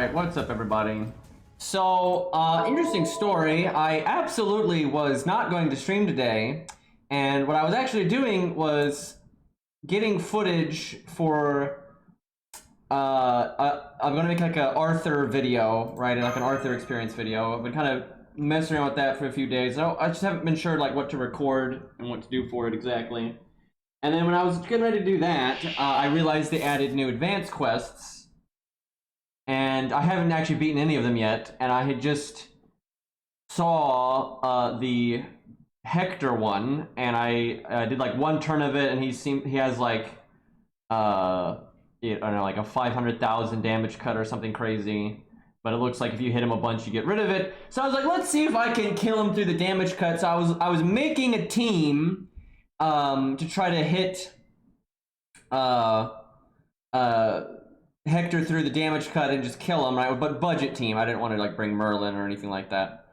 Alright, what's up everybody? So, interesting story. I absolutely was not going to stream today, and what I was actually doing was getting footage for, I'm gonna make like a Arthur video, right? Like an Arthur experience video. I've been kind of messing around with that for a few days. I just haven't been sure like what to record and what to do for it exactly. And then when I was getting ready to do that, I realized they added new advanced quests. And I haven't actually beaten any of them yet, and I had just saw the Hector one, and I did like one turn of it, and he has like I don't know, like a 500,000 damage cut or something crazy. But it looks like if you hit him a bunch, you get rid of it. So I was like, let's see if I can kill him through the damage cut. So I was making a team to try to hit Hector through the damage cut and just kill him, right? But budget team. I didn't want to like bring Merlin or anything like that.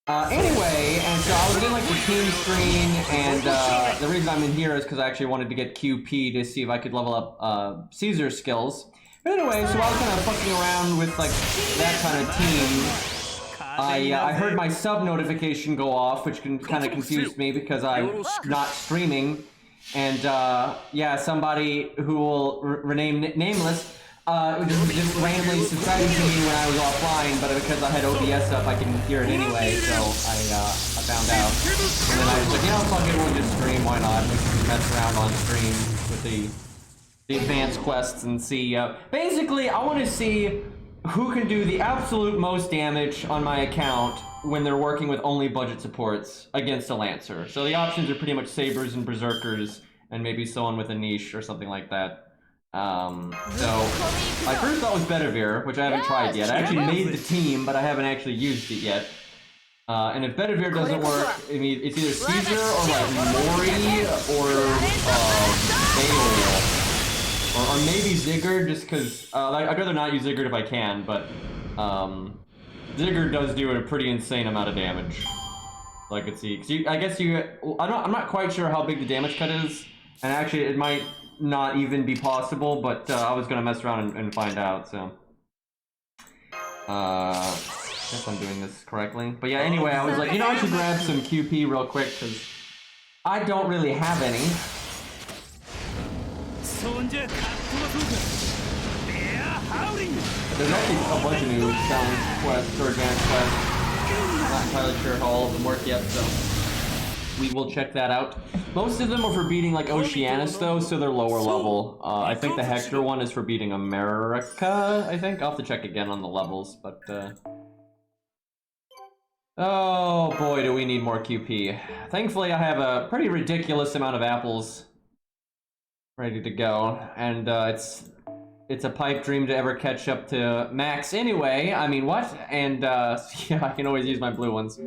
Anyway, and so I was in like the team screen, and the reason I'm in here is because I actually wanted to get QP to see if I could level up Caesar's skills. But anyway, so I was kind of fucking around with like that kind of team. I heard my sub notification go off, which kind of confused me because I'm not streaming. And yeah, somebody who will remain nameless just randomly subscribed to me when I was offline, but because I had OBS up, I can hear it anyway, so I found out. And then I was like, you know, fuck it, we'll just stream, why not? We can mess around on stream with the advanced quests and see. Basically, I want to see who can do the absolute most damage on my account when they're working with only budget supports against a Lancer. So the options are pretty much Sabers and Berserkers, and maybe someone with a niche or something like that. So my first thought was Bedivere, which I haven't tried yet. I actually made the team, but I haven't actually used it yet. And if Bedivere doesn't work, I mean, it's either Caesar or like Mori or Bale. Or maybe Zigguard, just because I'd rather not use Zigguard if I can, but Zigguard does do a pretty insane amount of damage. So I could see. I'm not quite sure how big the damage cut is, and actually it might not even be possible, but I was gonna mess around and find out, so I guess I'm doing this correctly. But yeah, anyway, I was like, you know, I should grab some QP real quick because I don't really have any. There's actually a bunch of new challenge quests or advanced quests. Not entirely sure how all of them work yet, so we will check that out. Most of them are for beating like Oceanus though, so they're lower level. I think the Hector one is for beating America, I think. I'll have to check again on the levels, but oh boy, do we need more QP. Thankfully, I have a pretty ridiculous amount of apples ready to go, and it's a pipe dream to ever catch up to Max anyway. I mean, what? And yeah, I can always use my blue ones.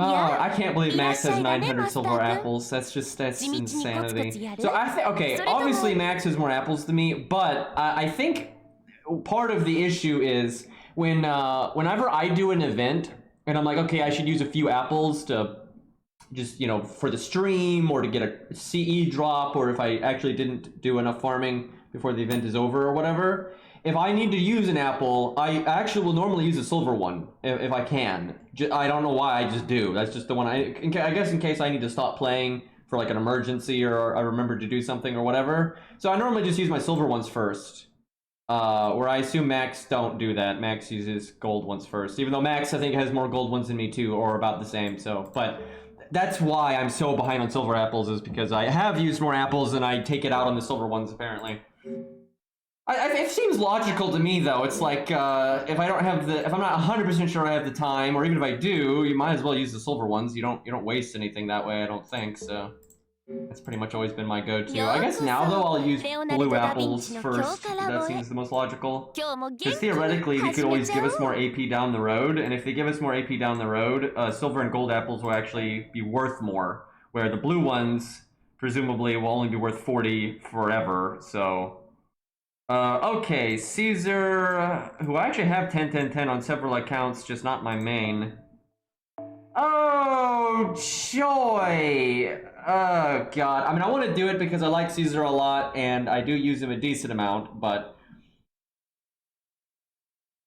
Oh, I can't believe Max has 900 silver apples. That's insanity. So I think, okay, obviously Max has more apples than me, but I think part of the issue is whenever I do an event and I'm like, okay, I should use a few apples to just, you know, for the stream or to get a CE drop, or if I actually didn't do enough farming before the event is over or whatever. If I need to use an apple, I actually will normally use a silver one if I can. I don't know why, I just do. That's just the one I guess in case I need to stop playing for like an emergency or I remember to do something or whatever. So I normally just use my silver ones first. Where I assume Max don't do that. Max uses gold ones first. Even though Max, I think, has more gold ones than me too, or about the same. So, but that's why I'm so behind on silver apples, is because I have used more apples and I take it out on the silver ones apparently. It seems logical to me, though. It's like, if I'm not 100% sure I have the time, or even if I do, you might as well use the silver ones. You don't waste anything that way, I don't think, so that's pretty much always been my go-to. I guess now, though, I'll use blue apples first. That seems the most logical. Because theoretically, they could always give us more AP down the road, and if they give us more AP down the road, silver and gold apples will actually be worth more, where the blue ones, presumably, will only be worth 40 forever, so okay, Caesar, who I actually have 10-10-10 on several accounts, just not my main. Oh, joy! Oh, God. I mean, I want to do it because I like Caesar a lot, and I do use him a decent amount, but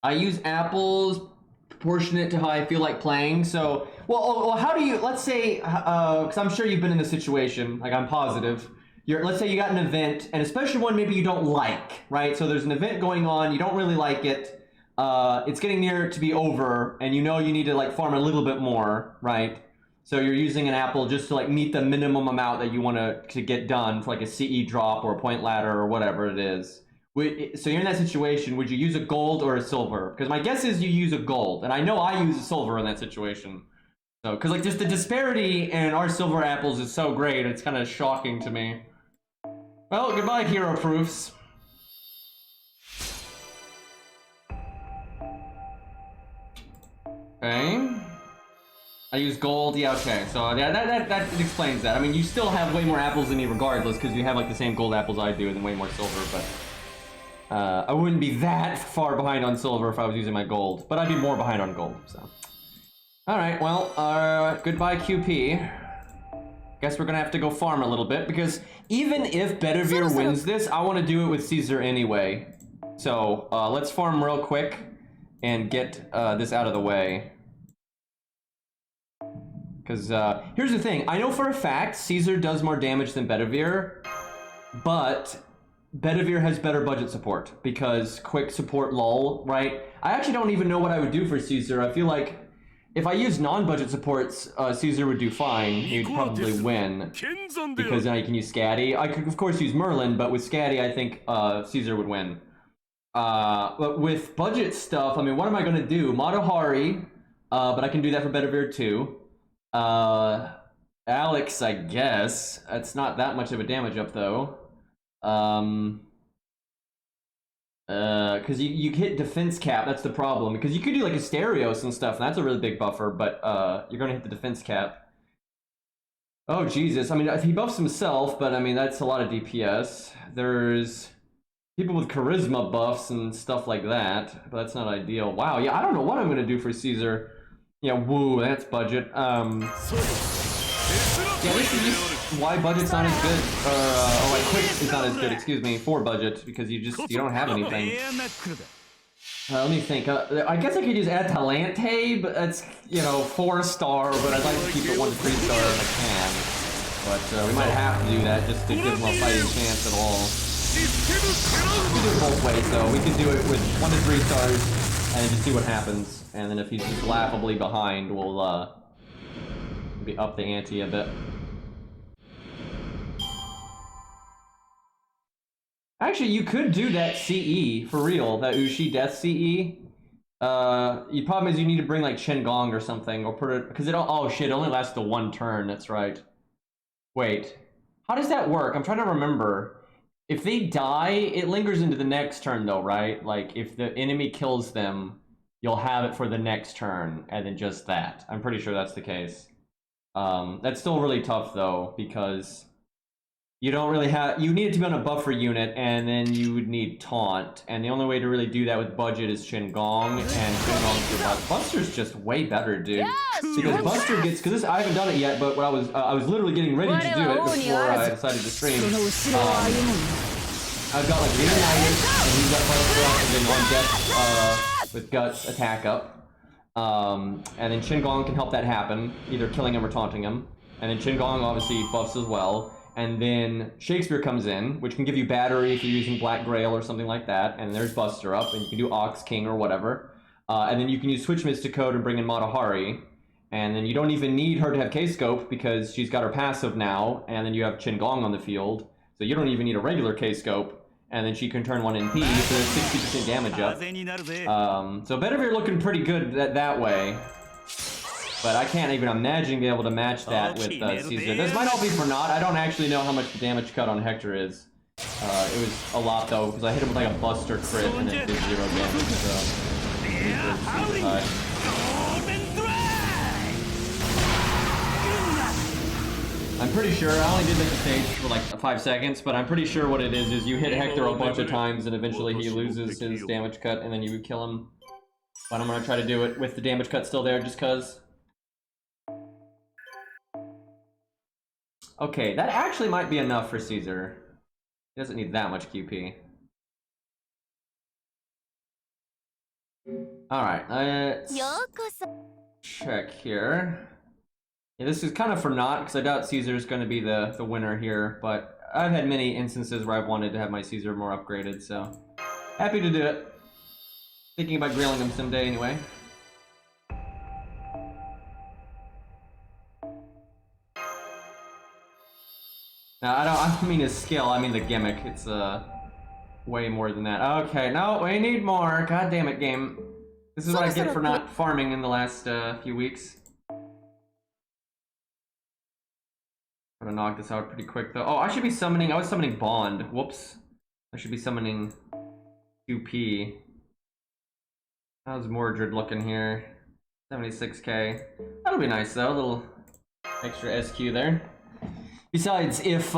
I use apples proportionate to how I feel like playing. So, well, how do you? Let's say, because I'm sure you've been in this situation. Like I'm positive. Let's say you got an event, and especially one maybe you don't like, right? So there's an event going on, you don't really like it. It's getting near to be over, and you know you need to like farm a little bit more, right? So you're using an apple just to like meet the minimum amount that you want to get done for like a CE drop or a point ladder or whatever it is. So you're in that situation, would you use a gold or a silver? Because my guess is you use a gold, and I know I use a silver in that situation. So, because like just the disparity in our silver apples is so great, it's kind of shocking to me. Well, goodbye, hero proofs. Okay. I use gold, yeah, okay. So yeah, that explains that. I mean, you still have way more apples than me regardless, because you have like the same gold apples I do and then way more silver, but... I wouldn't be that far behind on silver if I was using my gold, but I'd be more behind on gold, so. Alright, well, goodbye QP. Guess we're gonna have to go farm a little bit, because even if Bedivere wins this, I want to do it with Caesar anyway. So, let's farm real quick and get this out of the way. Because, here's the thing, I know for a fact Caesar does more damage than Bedivere, but Bedivere has better budget support, because quick support lull, right? I actually don't even know what I would do for Caesar. I feel like if I use non-budget supports, Caesar would do fine. He'd probably win, because now you can use Scatty. I could, of course, use Merlin, but with Scatty, I think Caesar would win. But with budget stuff, I mean, what am I going to do? Matahari, but I can do that for Bedivere too. Alex, I guess. It's not that much of a damage up, though. Because you hit defense cap, that's the problem. Because you could do like Asterios and stuff, and that's a really big buffer, but you're gonna hit the defense cap. Oh Jesus, I mean he buffs himself, but I mean that's a lot of DPS. There's people with charisma buffs and stuff like that, but that's not ideal. Wow, yeah, I don't know what I'm gonna do for Caesar. Yeah, woo, that's budget. Yeah, this is just why budget's not as good. Why quick is not as good, excuse me, for budget, because you don't have anything. Let me think. I guess I could use Atalante, but that's, 4-star, but I'd like to keep it 1 to 3-star if I can. But we might have to do that just to give them a fighting chance at all. We can do it both ways, though. We can do it with 1 to 3 stars and just see what happens. And then if he's just laughably behind, we'll be up the ante a bit. Actually, you could do that CE, for real, that Ushi Death CE. The problem is you need to bring like Chen Gong or something, or put it, because oh shit, it only lasts the 1 turn, that's right. Wait, how does that work? I'm trying to remember. If they die, it lingers into the next turn though, right? Like, if the enemy kills them, you'll have it for the next turn, and then just that. I'm pretty sure that's the case. That's still really tough though, because you don't really have, you need it to be on a buffer unit, and then you would need taunt, and the only way to really do that with budget is Chen Gong, and Chen Gong's good. Buster's just way better, dude. Because Buster gets, because I haven't done it yet, but when I was literally getting ready to do it before I decided to stream. I've got like Leonidas, and he's got Buster up, and then on death with Guts attack up. And then Chen Gong can help that happen, either killing him or taunting him. And then Chen Gong obviously buffs as well. And then Shakespeare comes in, which can give you battery if you're using Black Grail or something like that. And there's Buster up, and you can do Ox King or whatever. And then you can use Switch Mysticode and bring in Matahari. And then you don't even need her to have K-Scope because she's got her passive now. And then you have Chen Gong on the field. So you don't even need a regular K-Scope. And then she can turn 1 NP, so there's 60% damage up. So Bedivere looking pretty good that way. But I can't even imagine being able to match that with Caesar. This might all be for naught. I don't actually know how much the damage cut on Hector is. It was a lot though, because I hit him with like a Buster crit and it did 0 damage, so... I'm pretty sure, I only did the stage for like 5 seconds, but I'm pretty sure what it is you hit Hector a bunch of times and eventually he loses his damage cut and then you would kill him. But I'm gonna try to do it with the damage cut still there just cause. Okay, that actually might be enough for Caesar. He doesn't need that much QP. Alright, let's check here. Yeah, this is kind of for naught, because I doubt Caesar's going to be the winner here, but I've had many instances where I've wanted to have my Caesar more upgraded, so happy to do it. Thinking about grilling him someday anyway. Now, I don't mean his skill, I mean the gimmick. It's way more than that. Okay, no, we need more. God damn it, game. This is what I get for not farming in the last few weeks. I'm gonna knock this out pretty quick though. Oh, I should be summoning. I was summoning Bond. Whoops. I should be summoning QP. How's Mordred looking here? 76k. That'll be nice though. A little extra SQ there. Besides, if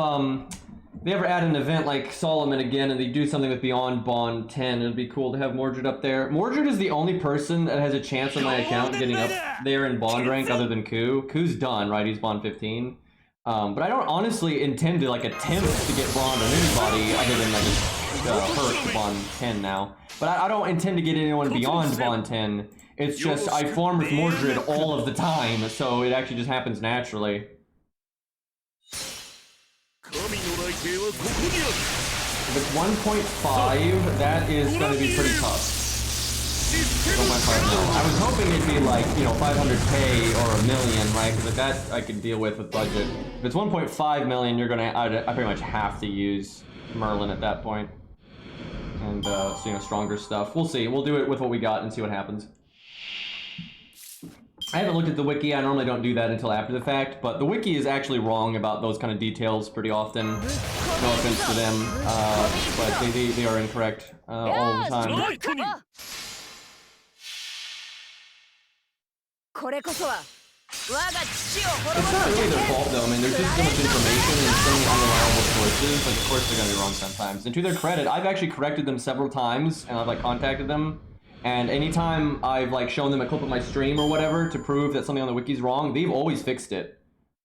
they ever add an event like Solomon again and they do something with Beyond Bond 10, it'd be cool to have Mordred up there. Mordred is the only person that has a chance on my account getting up there in Bond rank other than Ku. Ku's done, right? He's Bond 15. But I don't honestly intend to like attempt to get Bond on anybody other than like Hurt Bond 10 now. But I don't intend to get anyone beyond Bond 10. It's just I farm with Mordred all of the time, so it actually just happens naturally. If it's 1.5, that is going to be pretty tough. I was hoping it'd be like, you know, 500k or $1 million, right? Because that I could deal with budget. If it's 1.5 million, you're gonna, I pretty much have to use Merlin at that point. And, so, you know, stronger stuff. We'll see. We'll do it with what we got and see what happens. I haven't looked at the wiki. I normally don't do that until after the fact, but the wiki is actually wrong about those kind of details pretty often. No offense to them, but they are incorrect all the time. It's not really their fault though. I mean, there's just so much information and so many unreliable sources. Like, of course they're gonna be wrong sometimes. And to their credit, I've actually corrected them several times, and I've like contacted them. And anytime I've like shown them a clip of my stream or whatever to prove that something on the wiki's wrong, they've always fixed it.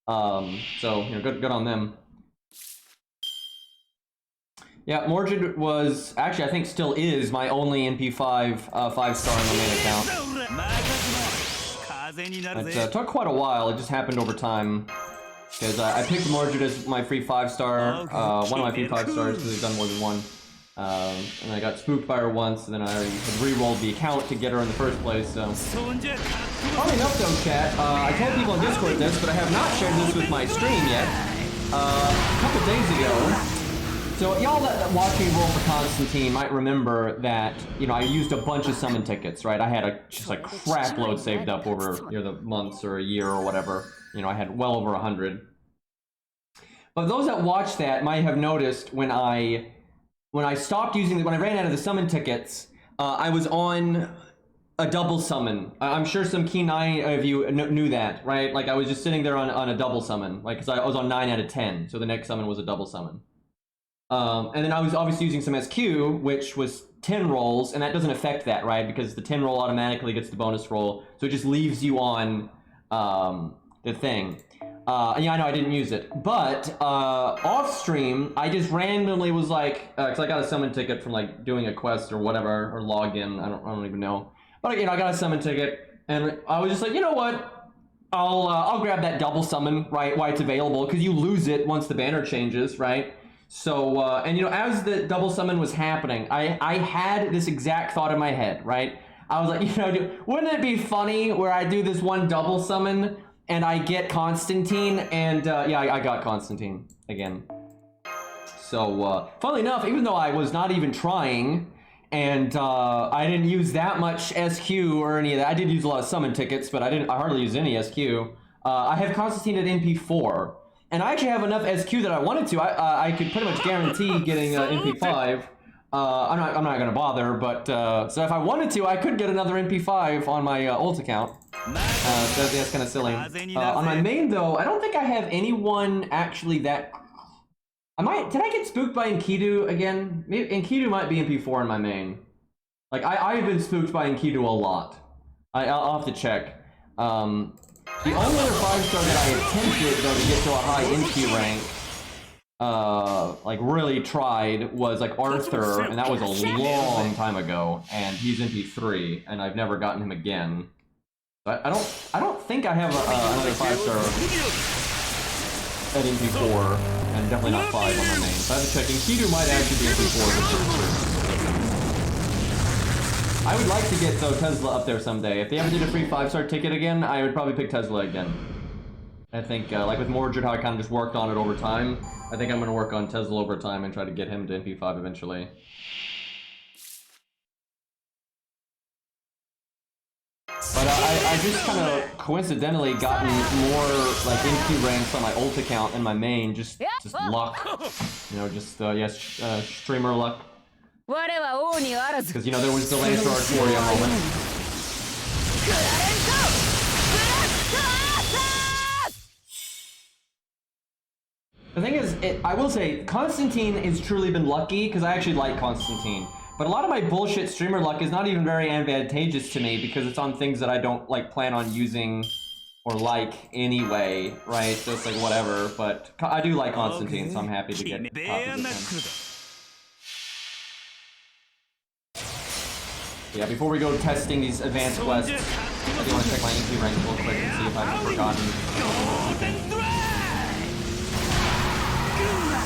So you know, good on them. Yeah, Mordred was actually, I think, still is my only NP5 5-star on the main account. It took quite a while. It just happened over time. Because I picked Mordred as my free 5-star, one of my free 5-stars because he's done more than one. And I got spooked by her once, and then I had re-rolled the account to get her in the first place, so... Funny enough though, chat, I told people on Discord this, but I have not shared this with my stream yet. A couple days ago... So y'all that watch me roll for Constantine might remember that, you know, I used a bunch of summon tickets, right? I had just a crap load saved up over, you know, the months or a year or whatever. You know, I had well over 100. But those that watched that might have noticed when I stopped using, when I ran out of the summon tickets, I was on a double summon. I'm sure some keen eye of you knew that, right? Like I was just sitting there on a double summon, like, cause I was on 9 out of 10, so the next summon was a double summon. And then I was obviously using some SQ, which was 10 rolls, and that doesn't affect that, right? Because the 10 roll automatically gets the bonus roll, so it just leaves you on the thing. Yeah, I know I didn't use it, but off stream, I just randomly was like, cause I got a summon ticket from like doing a quest or whatever, or login. I don't even know. But you know, I got a summon ticket, and I was just like, you know what? I'll grab that double summon right while it's available, because you lose it once the banner changes, right? So and you know, as the double summon was happening, I had this exact thought in my head, right? I was like, you know, wouldn't it be funny where I do this one double summon and I get Constantine, and yeah, I got Constantine again. So, funnily enough, even though I was not even trying, and I didn't use that much SQ or any of that, I did use a lot of summon tickets, but I hardly use any SQ. I have Constantine at NP4, and I actually have enough SQ that I wanted to. I could pretty much guarantee getting NP5. I'm not gonna bother, but so if I wanted to, I could get another NP5 on my ult account. So that's kind of silly. On my main though, I don't think I have anyone actually that. Did I get spooked by Enkidu again? Maybe Enkidu might be NP4 in my main. Like I've been spooked by Enkidu a lot. I'll have to check. The only other 5-star that I attempted though to get to a high NP rank like really tried was like Arthur, and that was a long time ago, and he's MP3, and I've never gotten him again. But I don't think I have another 5-star at MP4, and definitely not 5 on my main. So I have to check. Kidu might actually be MP4. I would like to get though Tesla up there someday. If they ever did a free 5-star ticket again, I would probably pick Tesla again. I think, like with Mordred, how I kind of just worked on it over time, I think I'm going to work on Tesla over time and try to get him to MP5 eventually. But I just kind of coincidentally gotten more like MP ranks on my ult account and my main, just luck. You know, just, yes, streamer luck. Because, you know, there was the Lancer Artoria moment. The thing is, I will say, Constantine has truly been lucky, because I actually like Constantine. But a lot of my bullshit streamer luck is not even very advantageous to me, because it's on things that I don't, like, plan on using or like anyway, right? So it's like, whatever, but I do like Constantine, so I'm happy to get copies of him. Yeah, before we go testing these advanced quests, I do want to check my MP rank real quick and see if I've forgotten.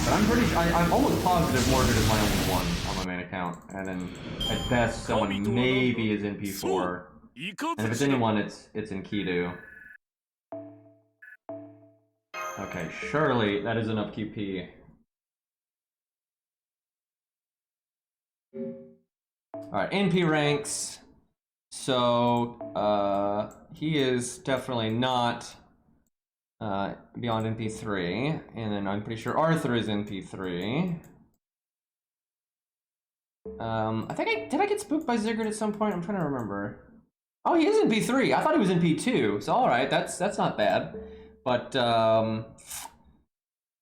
But I'm pretty sure, I'm almost positive Mordred is my only one on my main account. And then, at best, someone maybe is in P4. And if it's anyone, it's in Kidu. Okay, surely that is enough QP. Alright, NP ranks. So, he is definitely not beyond NP3. And then I'm pretty sure Arthur is NP3. I think did I get spooked by Ziggurat at some point? I'm trying to remember. Oh, he is in P3. I thought he was in P2. So alright, that's not bad. But,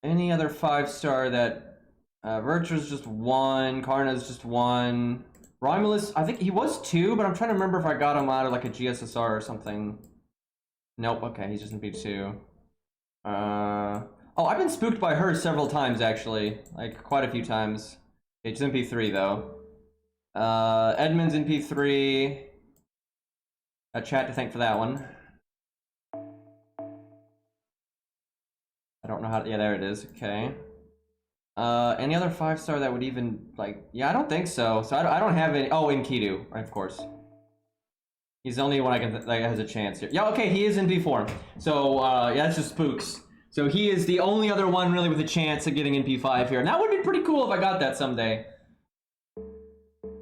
any other 5-star that, Virtue's just 1, Karna's just 1. Romulus, I think he was 2, but I'm trying to remember if I got him out of like a GSSR or something. Nope, okay, he's just in P2. Oh, I've been spooked by her several times actually, like quite a few times. Okay, she's in P3 though. Edmund's in P3. Got chat to thank for that one. I don't know how to, yeah, there it is, okay. Any other 5-star that would even, like, yeah, I don't think so. So I don't have any, oh, in Kidu, right, of course. He's the only one I can, that has a chance here. Yeah, okay, he is in P4. So, yeah, that's just spooks. So he is the only other one really with a chance of getting in P5 here. And that would be pretty cool if I got that someday.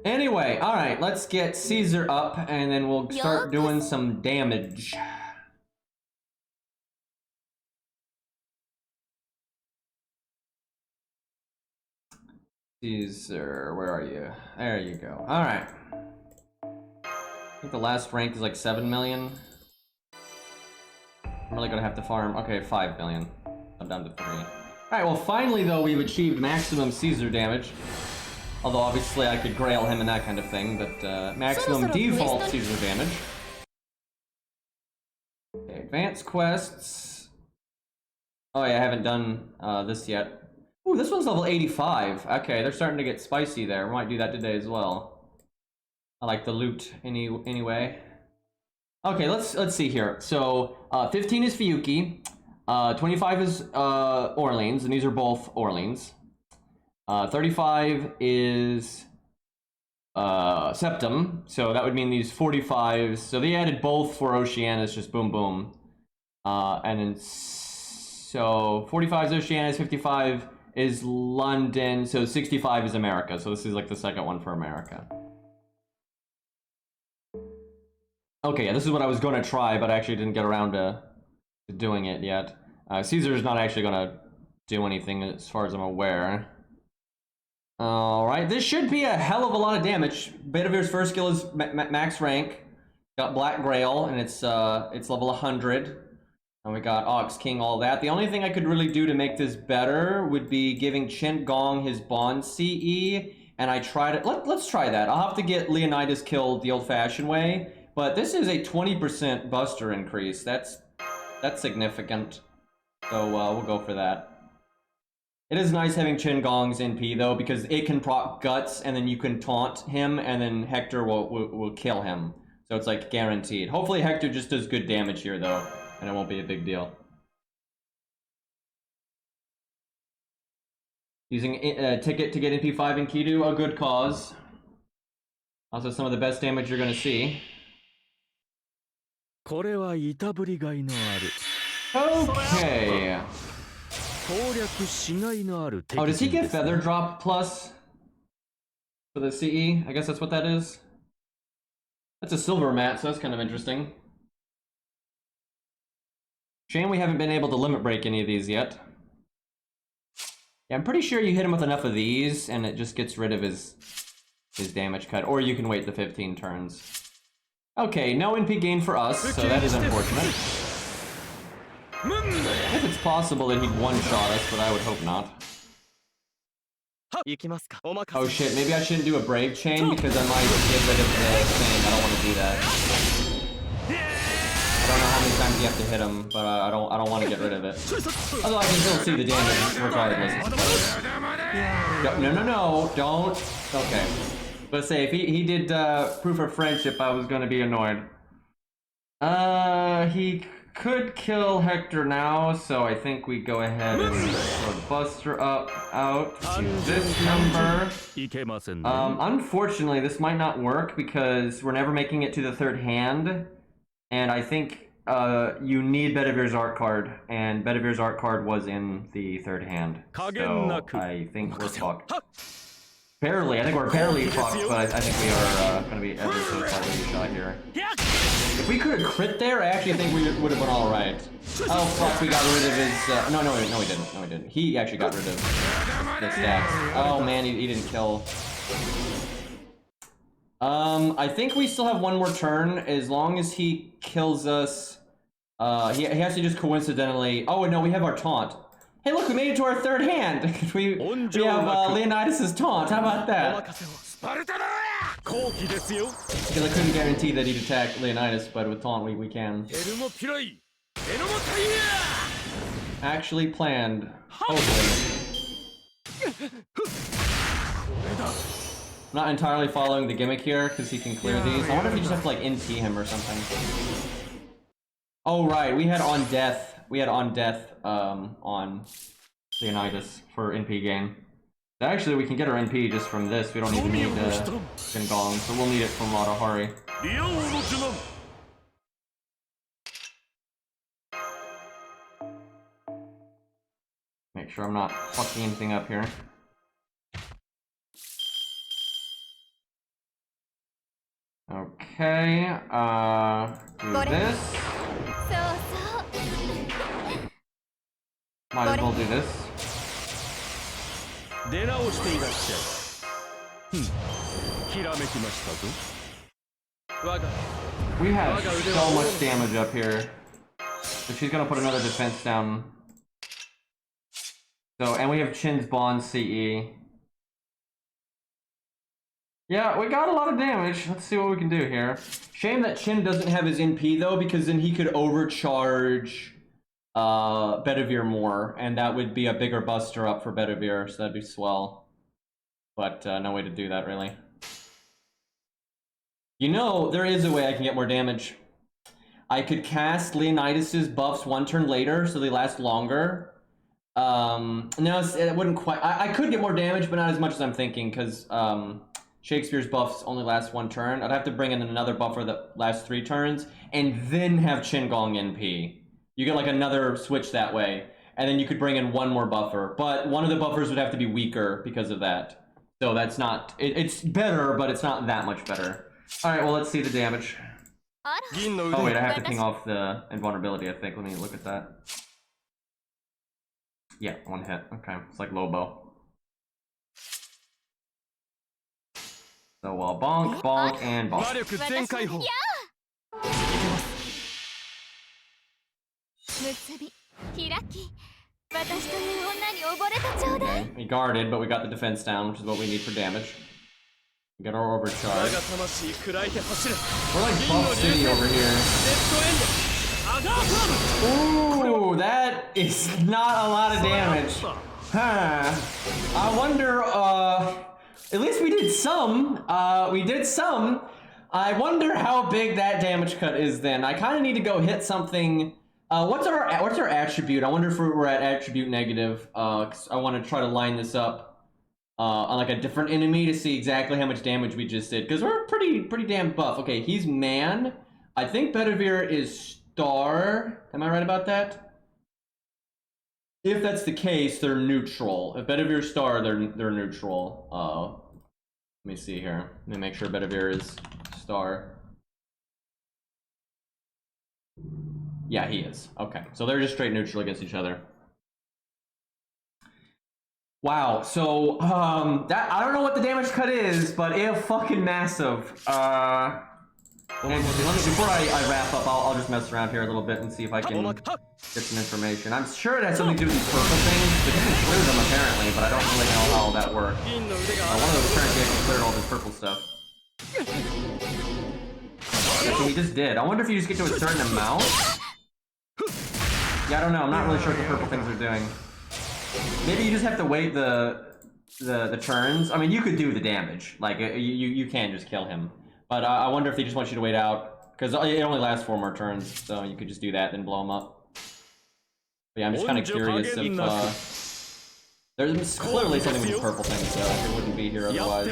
Anyway, alright, let's get Caesar up, and then we'll start doing some damage. Caesar, where are you? There you go. Alright. I think the last rank is like 7 million. I'm really gonna have to farm. Okay, 5 million. I'm down to 3. Alright, well finally though we've achieved maximum Caesar damage. Although obviously I could grail him and that kind of thing, but maximum default Caesar damage. Okay, advanced quests. Oh yeah, I haven't done this yet. Ooh, this one's level 85. Okay, they're starting to get spicy there. We might do that today as well. I like the loot anyway. Okay, let's see here. So 15 is Fiyuki, 25 is Orleans, and these are both Orleans. 35 is Septum, so that would mean these 45s. So they added both for Oceanus, just boom boom. And then so 45 is Oceanus, 55 is London, so 65 is America. So this is like the second one for America. Okay, yeah, this is what I was going to try, but I actually didn't get around to doing it yet. Caesar's not actually going to do anything as far as I'm aware. Alright, this should be a hell of a lot of damage. Betavir's first skill is max rank. Got Black Grail, and it's level 100. And we got Ox King, all that. The only thing I could really do to make this better would be giving Chen Gong his Bond CE. And I tried it. Let's try that. I'll have to get Leonidas killed the old-fashioned way. But this is a 20% buster increase. That's significant. So we'll go for that. It is nice having Chin Gong's NP though, because it can proc guts, and then you can taunt him, and then Hector will kill him. So it's like guaranteed. Hopefully Hector just does good damage here though, and it won't be a big deal. Using ticket to get NP5 in Kidu, a good cause. Also some of the best damage you're gonna see. Okay. Oh, does he get Feather Drop plus for the CE? I guess that's what that is. That's a silver mat, so that's kind of interesting. Shame we haven't been able to limit break any of these yet. Yeah, I'm pretty sure you hit him with enough of these and it just gets rid of his damage cut, or you can wait the 15 turns. Okay, no NP gain for us, so that is unfortunate. If it's possible that he'd one-shot us, but I would hope not. Oh shit, maybe I shouldn't do a Brave Chain because I might get rid of the thing. I don't want to do that. I don't know how many times you have to hit him, but I don't want to get rid of it. Although I can still see the damage regardless. No, don't. Okay. Let's say if he did proof of friendship, I was gonna be annoyed. He could kill Hector now, so I think we go ahead and throw the Buster out to this number. Unfortunately, this might not work because we're never making it to the third hand, and I think you need Bedivere's art card, and Bedivere's art card was in the third hand, so I think we're fucked. Barely, I think we're barely fucked, but I think we are going to be ever so slightly shot here. If we could have crit there, I actually think we would have been alright. Oh fuck, we got rid of his, no we didn't. He actually got rid of the stats. Oh man, he didn't kill. I think we still have one more turn, as long as he kills us. He has to just coincidentally, oh no, we have our taunt. Hey look, we made it to our third hand! we have Leonidas' taunt, how about that? Because I couldn't guarantee that he'd attack Leonidas, but with taunt we can. Actually planned. Hopefully. Not entirely following the gimmick here, because he can clear these. I wonder if you just have to like NP him or something. Oh right, we had on death on Leonidas for NP gain. Actually, we can get our NP just from this. We don't even need Shin Gong, so we'll need it from Radahari. Make sure I'm not fucking anything up here. Okay, do this. Might as well do this. We have so much damage up here. So she's gonna put another defense down. So, and we have Chin's Bond CE. Yeah, we got a lot of damage. Let's see what we can do here. Shame that Chin doesn't have his NP though, because then he could overcharge Bedivere more, and that would be a bigger buster up for Bedivere, so that'd be swell. But no way to do that, really. You know, there is a way I can get more damage. I could cast Leonidas' buffs one turn later, so they last longer. No, it wouldn't quite... I could get more damage, but not as much as I'm thinking, because Shakespeare's buffs only last one turn. I'd have to bring in another buffer that lasts 3 turns, and then have Chin Gong NP. You get like another switch that way, and then you could bring in one more buffer, but one of the buffers would have to be weaker because of that. So that's not, it's better, but it's not that much better. Alright, well let's see the damage. Oh wait, I have to ping off the invulnerability, I think. Let me look at that. Yeah, 1 hit. Okay, it's like Lobo. So bonk, bonk, and bonk. Okay, he guarded, but we got the defense down, which is what we need for damage. We got our overcharge. We're like Buff City over here. Ooh, that is not a lot of damage. Huh. I wonder, at least we did some. We did some. I wonder how big that damage cut is then. I kind of need to go hit something. What's our attribute? I wonder if we're at attribute negative. 'Cause I want to try to line this up on like a different enemy to see exactly how much damage we just did. Because we're pretty damn buff. Okay, he's man. I think Bedivere is star. Am I right about that? If that's the case, they're neutral. If Bedivere star, they're neutral. Let me see here. Let me make sure Bedivere is star. Yeah, he is. Okay, so they're just straight neutral against each other. Wow. So that I don't know what the damage cut is, but it's fucking massive. And before I wrap up, I'll just mess around here a little bit and see if I can get some information. I'm sure it has something to do with these purple things. We can clear them apparently, but I don't really know how that works. One of those turns actually cleared all this purple stuff. Okay, so he just did. I wonder if you just get to a certain amount. Yeah, I don't know. I'm not really sure what the purple things are doing. Maybe you just have to wait the turns. I mean, you could do the damage. Like you can just kill him. But I wonder if they just want you to wait out, because it only lasts 4 more turns, so you could just do that and blow him up. But yeah, I'm just kind of curious if there's clearly something with the purple thing, so it wouldn't be here otherwise.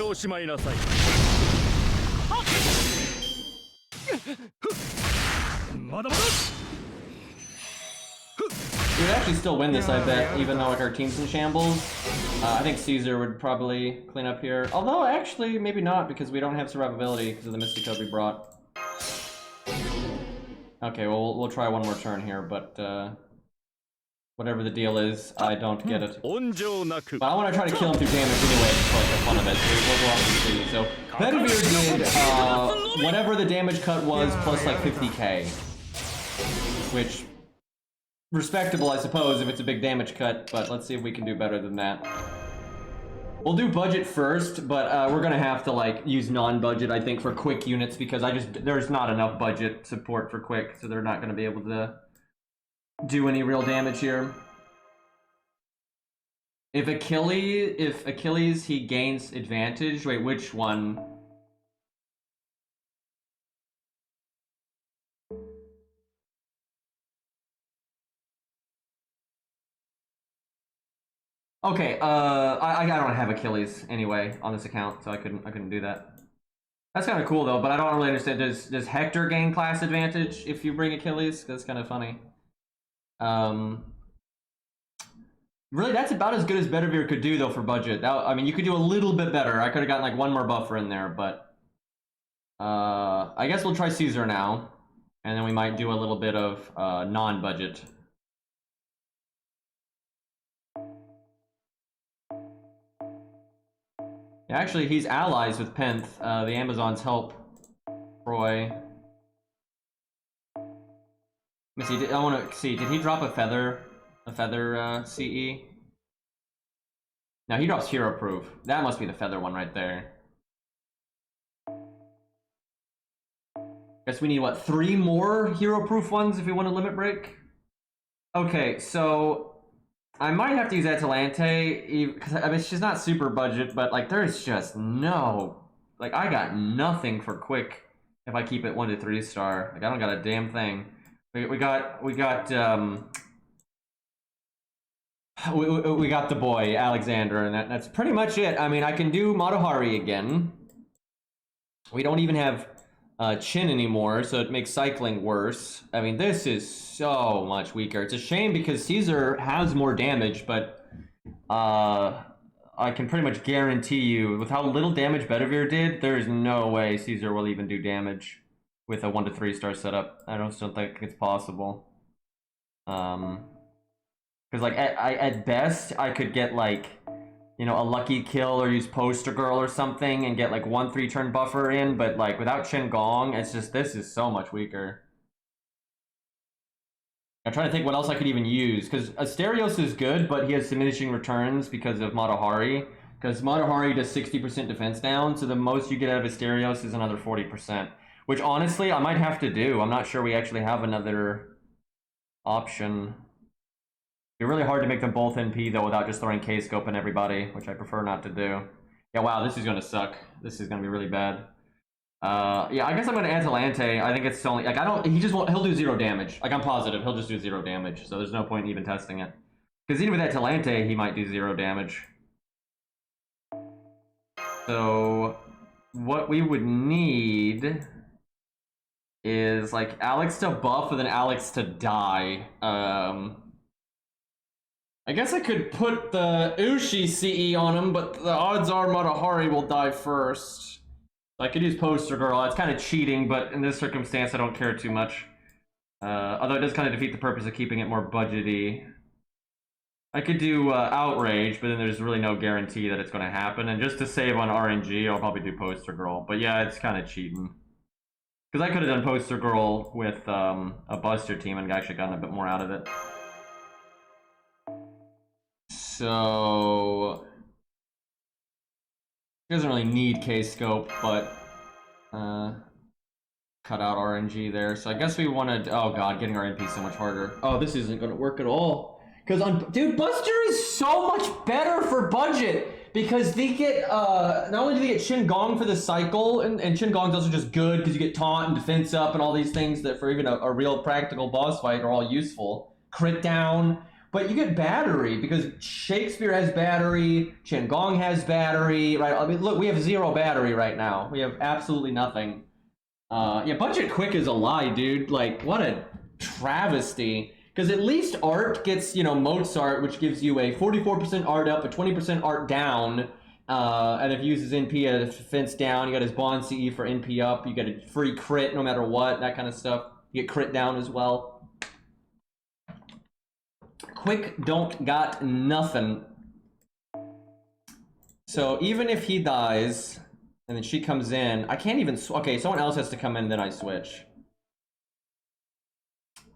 We would actually still win this, I bet, even though like our team's in shambles. I think Caesar would probably clean up here. Although, actually, maybe not, because we don't have survivability because of the Mystic Code we brought. Okay, well, we'll try one more turn here, but whatever the deal is, I don't get it. But I want to try to kill him through damage anyway, just for like the fun of it. We'll have to see. So, Bedivere did whatever the damage cut was, plus like 50k. Which... respectable, I suppose, if it's a big damage cut, but let's see if we can do better than that. We'll do budget first, but we're gonna have to like use non-budget, I think, for quick units, because there's not enough budget support for quick, so they're not gonna be able to do any real damage here. If Achilles, he gains advantage. Wait, which one? Okay, I don't have Achilles anyway on this account, so I couldn't do that. That's kind of cool though, but I don't really understand. Does Hector gain class advantage if you bring Achilles? That's kind of funny. Really, that's about as good as Bedivere could do though for budget. I mean, you could do a little bit better. I could have gotten like one more buffer in there, but I guess we'll try Caesar now, and then we might do a little bit of non-budget. Yeah, actually, he's allies with Penth. The Amazons help Troy. Let me see. I want to see. Did he drop a feather? A feather CE? No, he drops hero proof. That must be the feather one right there. Guess we need what, 3 more hero proof ones if we want to limit break? Okay, so I might have to use Atalante, because I mean, she's not super budget, but like there's just no, like I got nothing for quick if I keep it 1 to 3 star. Like I don't got a damn thing. We got the boy Alexander, and that's pretty much it. I mean, I can do Matahari again. We don't even have Chin anymore, so it makes cycling worse. I mean, this is so much weaker. It's a shame because Caesar has more damage, but I can pretty much guarantee you, with how little damage Bedivere did, there is no way Caesar will even do damage with a 1 to 3 star setup. I don't think it's possible. Because like at best I could get like, you know, a lucky kill or use Poster Girl or something and get like 1 3-turn buffer in, but like without Chen Gong, it's just, this is so much weaker. I'm trying to think what else I could even use, because Asterios is good, but he has diminishing returns because of Matahari. Because Matahari does 60% defense down, so the most you get out of Asterios is another 40%. Which honestly, I might have to do. I'm not sure we actually have another option. It'd be really hard to make them both NP though without just throwing K-scope in everybody, which I prefer not to do. Yeah, wow, this is gonna suck. This is gonna be really bad. Yeah, I guess I'm gonna Atalante. I think it's only like I don't. He just won't. He'll do 0 damage. Like I'm positive he'll just do 0 damage. So there's no point in even testing it. Because even with Atalante, he might do 0 damage. So what we would need is like Alex to buff and then Alex to die. I guess I could put the Ushi CE on him, but the odds are Matahari will die first. I could use Poster Girl. It's kind of cheating, but in this circumstance, I don't care too much. Although it does kind of defeat the purpose of keeping it more budgety. I could do Outrage, but then there's really no guarantee that it's going to happen. And just to save on RNG, I'll probably do Poster Girl. But yeah, it's kind of cheating. Because I could have done Poster Girl with a Buster team and actually gotten a bit more out of it. So he doesn't really need K-scope, but cut out RNG there. So I guess we want to. Oh god, getting our NP so much harder. Oh, this isn't going to work at all. Because dude, Buster is so much better for budget because they get not only do they get Shin Gong for the cycle, and Shin Gong's also just good because you get taunt and defense up and all these things that for even a real practical boss fight are all useful. Crit down. But you get battery, because Shakespeare has battery, Shin Gong has battery, right? I mean, look, we have 0 battery right now. We have absolutely nothing. Yeah, budget quick is a lie, dude. Like, what a travesty. Because at least art gets, you know, Mozart, which gives you a 44% art up, a 20% art down, and if he uses NP at a defense down, you got his Bond CE for NP up, you get a free crit no matter what, that kind of stuff. You get crit down as well. Quick don't got nothing. So even if he dies and then she comes in, I can't even okay, someone else has to come in, then I switch.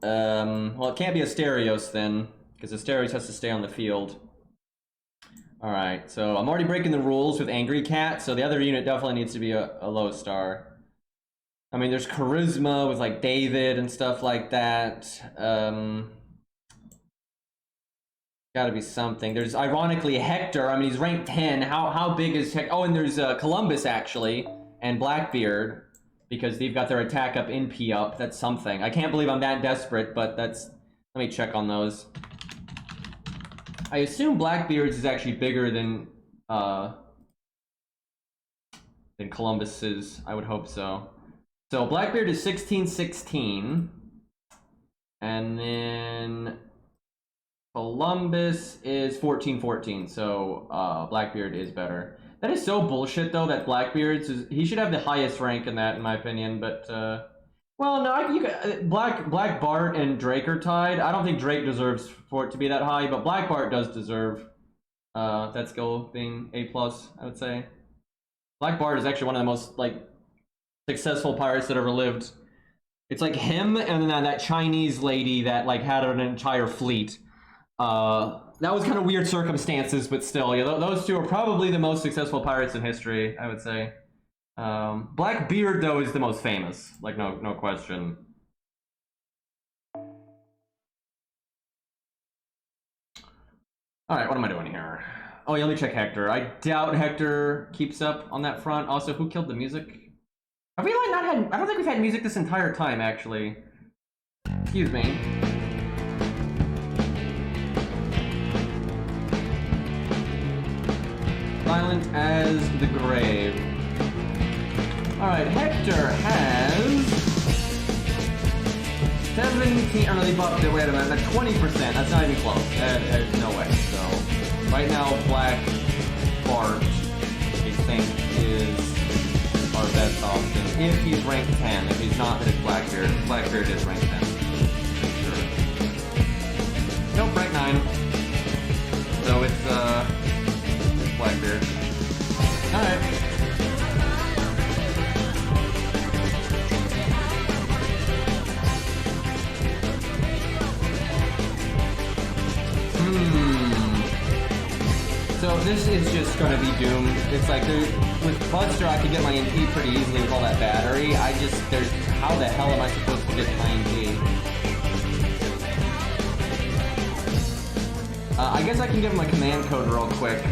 Well, it can't be Asterios then, because Asterios has to stay on the field. Alright, so I'm already breaking the rules with Angry Cat, so the other unit definitely needs to be a low star. I mean, there's charisma with like David and stuff like that. Gotta be something. There's ironically Hector. I mean, he's ranked 10. How big is Hector? Oh, and there's Columbus actually and Blackbeard because they've got their attack up, NP up. That's something. I can't believe I'm that desperate, but that's. Let me check on those. I assume Blackbeard's is actually bigger than Columbus's. I would hope so. So Blackbeard is 16-16, and then Columbus is 14-14, so Blackbeard is better. That is so bullshit though that Blackbeard's is, he should have the highest rank in that in my opinion, but well no, Black Bart and Drake are tied. I don't think Drake deserves for it to be that high, but Black Bart does deserve that skill being A+, I would say. Black Bart is actually one of the most like successful pirates that ever lived. It's like him and then that Chinese lady that like had an entire fleet. That was kind of weird circumstances, but still, yeah, those two are probably the most successful pirates in history, I would say. Blackbeard, though, is the most famous, like, no question. Alright, what am I doing here? Oh, yeah, let me check Hector. I doubt Hector keeps up on that front. Also, who killed the music? Have we, like, not had... I don't think we've had music this entire time, actually. Excuse me. Silent as the grave. Alright, Hector has 17. Oh no, they buffed it. Wait a minute, that's 20%. That's not even close. There's no way. So, right now, Black Bart, I think, is our best option. If he's ranked 10. If he's not, then it's Blackbeard. Blackbeard is ranked 10. Sure. Nope, rank 9. So it's Blackbeard. Alright. So this is just gonna be doomed. It's like with Buster I could get my NP pretty easily with all that battery. How the hell am I supposed to get my NP? I guess I can give him a command code real quick.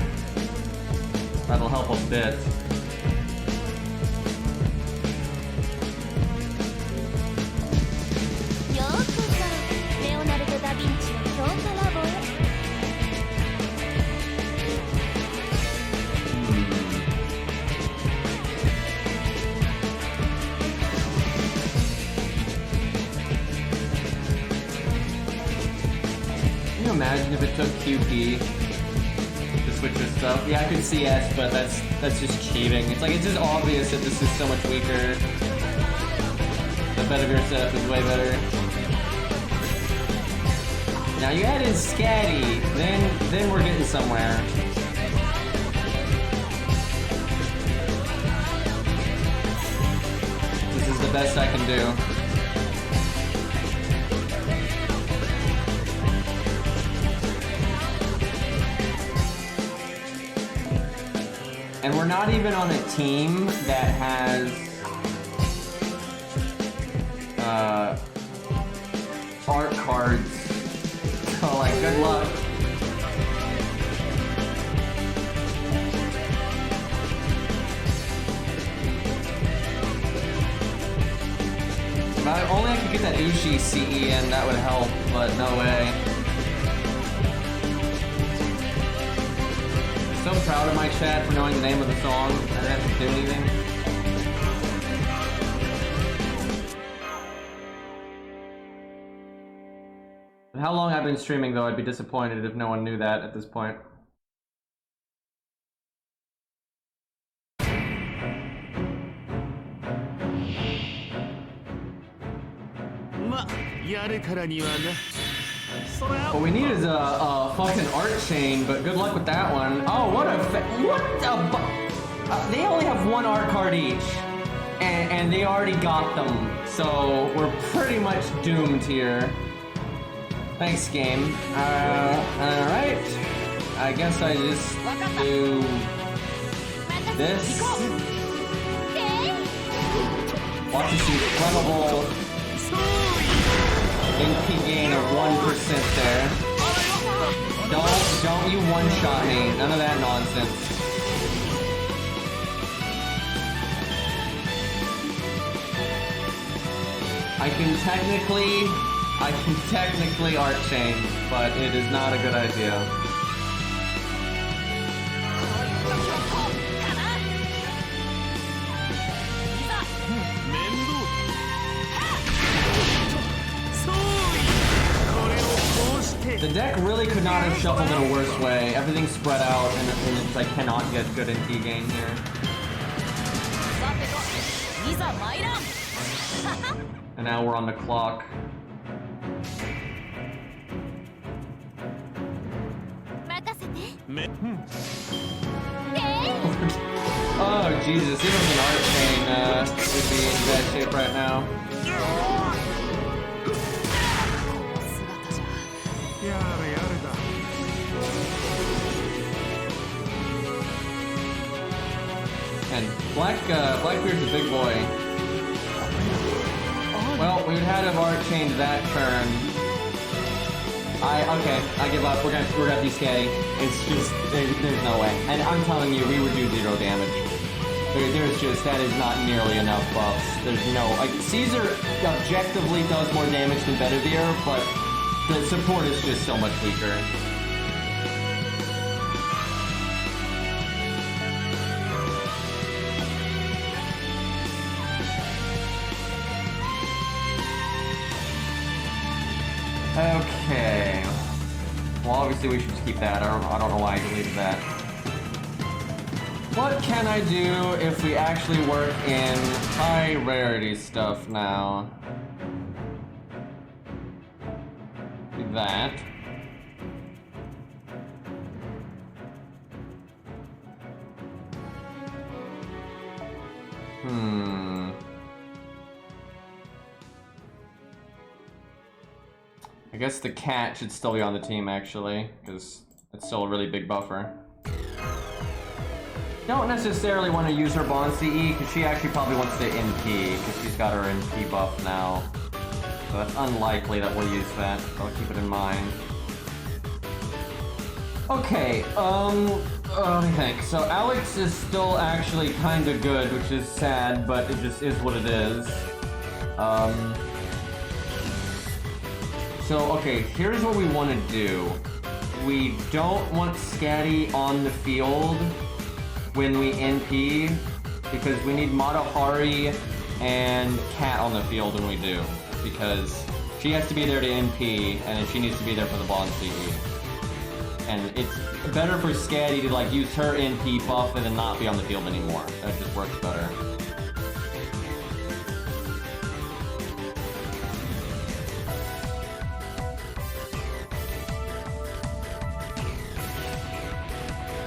That'll help a bit. Can you imagine if it took QP to switch your stuff? Yeah, I could see S, but that's just cheating. It's like, it's just obvious that this is so much weaker. The better of your setup is way better. Now you add in Scatty, then we're getting somewhere. This is the best I can do. And we're not even on a team that has art cards. So like, good luck. If only I could get that Ushi CE in, that would help, but no way. So proud of my chat for knowing the name of the song. I didn't have to do anything. How long I've been streaming though, I'd be disappointed if no one knew that at this point. What we need is a fucking art chain, but good luck with that one. Oh, what they only have one art card each, and they already got them, so we're pretty much doomed here. Thanks, game. Alright. I guess I just do this. Watch this incredible NP gain of 1% there. Don't you one-shot me. None of that nonsense. I can technically art chain, but it is not a good idea. The deck really could not have shuffled in a worse way. Everything's spread out, and it's, I cannot get good NP gain here. And now we're on the clock. Oh Jesus, even an art chain would be in bad shape right now. And Blackbeard's a big boy. Well, we would have to have art change that turn. Okay, I give up. We're gonna be scatty. It's just there's no way. And I'm telling you, we would do 0 damage. There's just, that is not nearly enough buffs. There's no, like, Caesar objectively does more damage than Bedivere, but the support is just so much weaker. Okay. Well, obviously we should just keep that. I don't know why I deleted that. What can I do if we actually work in high rarity stuff now? Do that. I guess the cat should still be on the team, actually, because it's still a really big buffer. Don't necessarily want to use her Bond CE, because she actually probably wants to NP, because she's got her NP buff now. So that's unlikely that we'll use that, so I'll keep it in mind. Okay, let me think. So Alex is still actually kind of good, which is sad, but it just is what it is. So, okay, here's what we want to do. We don't want Scatty on the field when we NP, because we need Matahari and Cat on the field when we do, because she has to be there to NP, and then she needs to be there for the ball and CE. And it's better for Scatty to like use her NP buff and then not be on the field anymore. That just works better.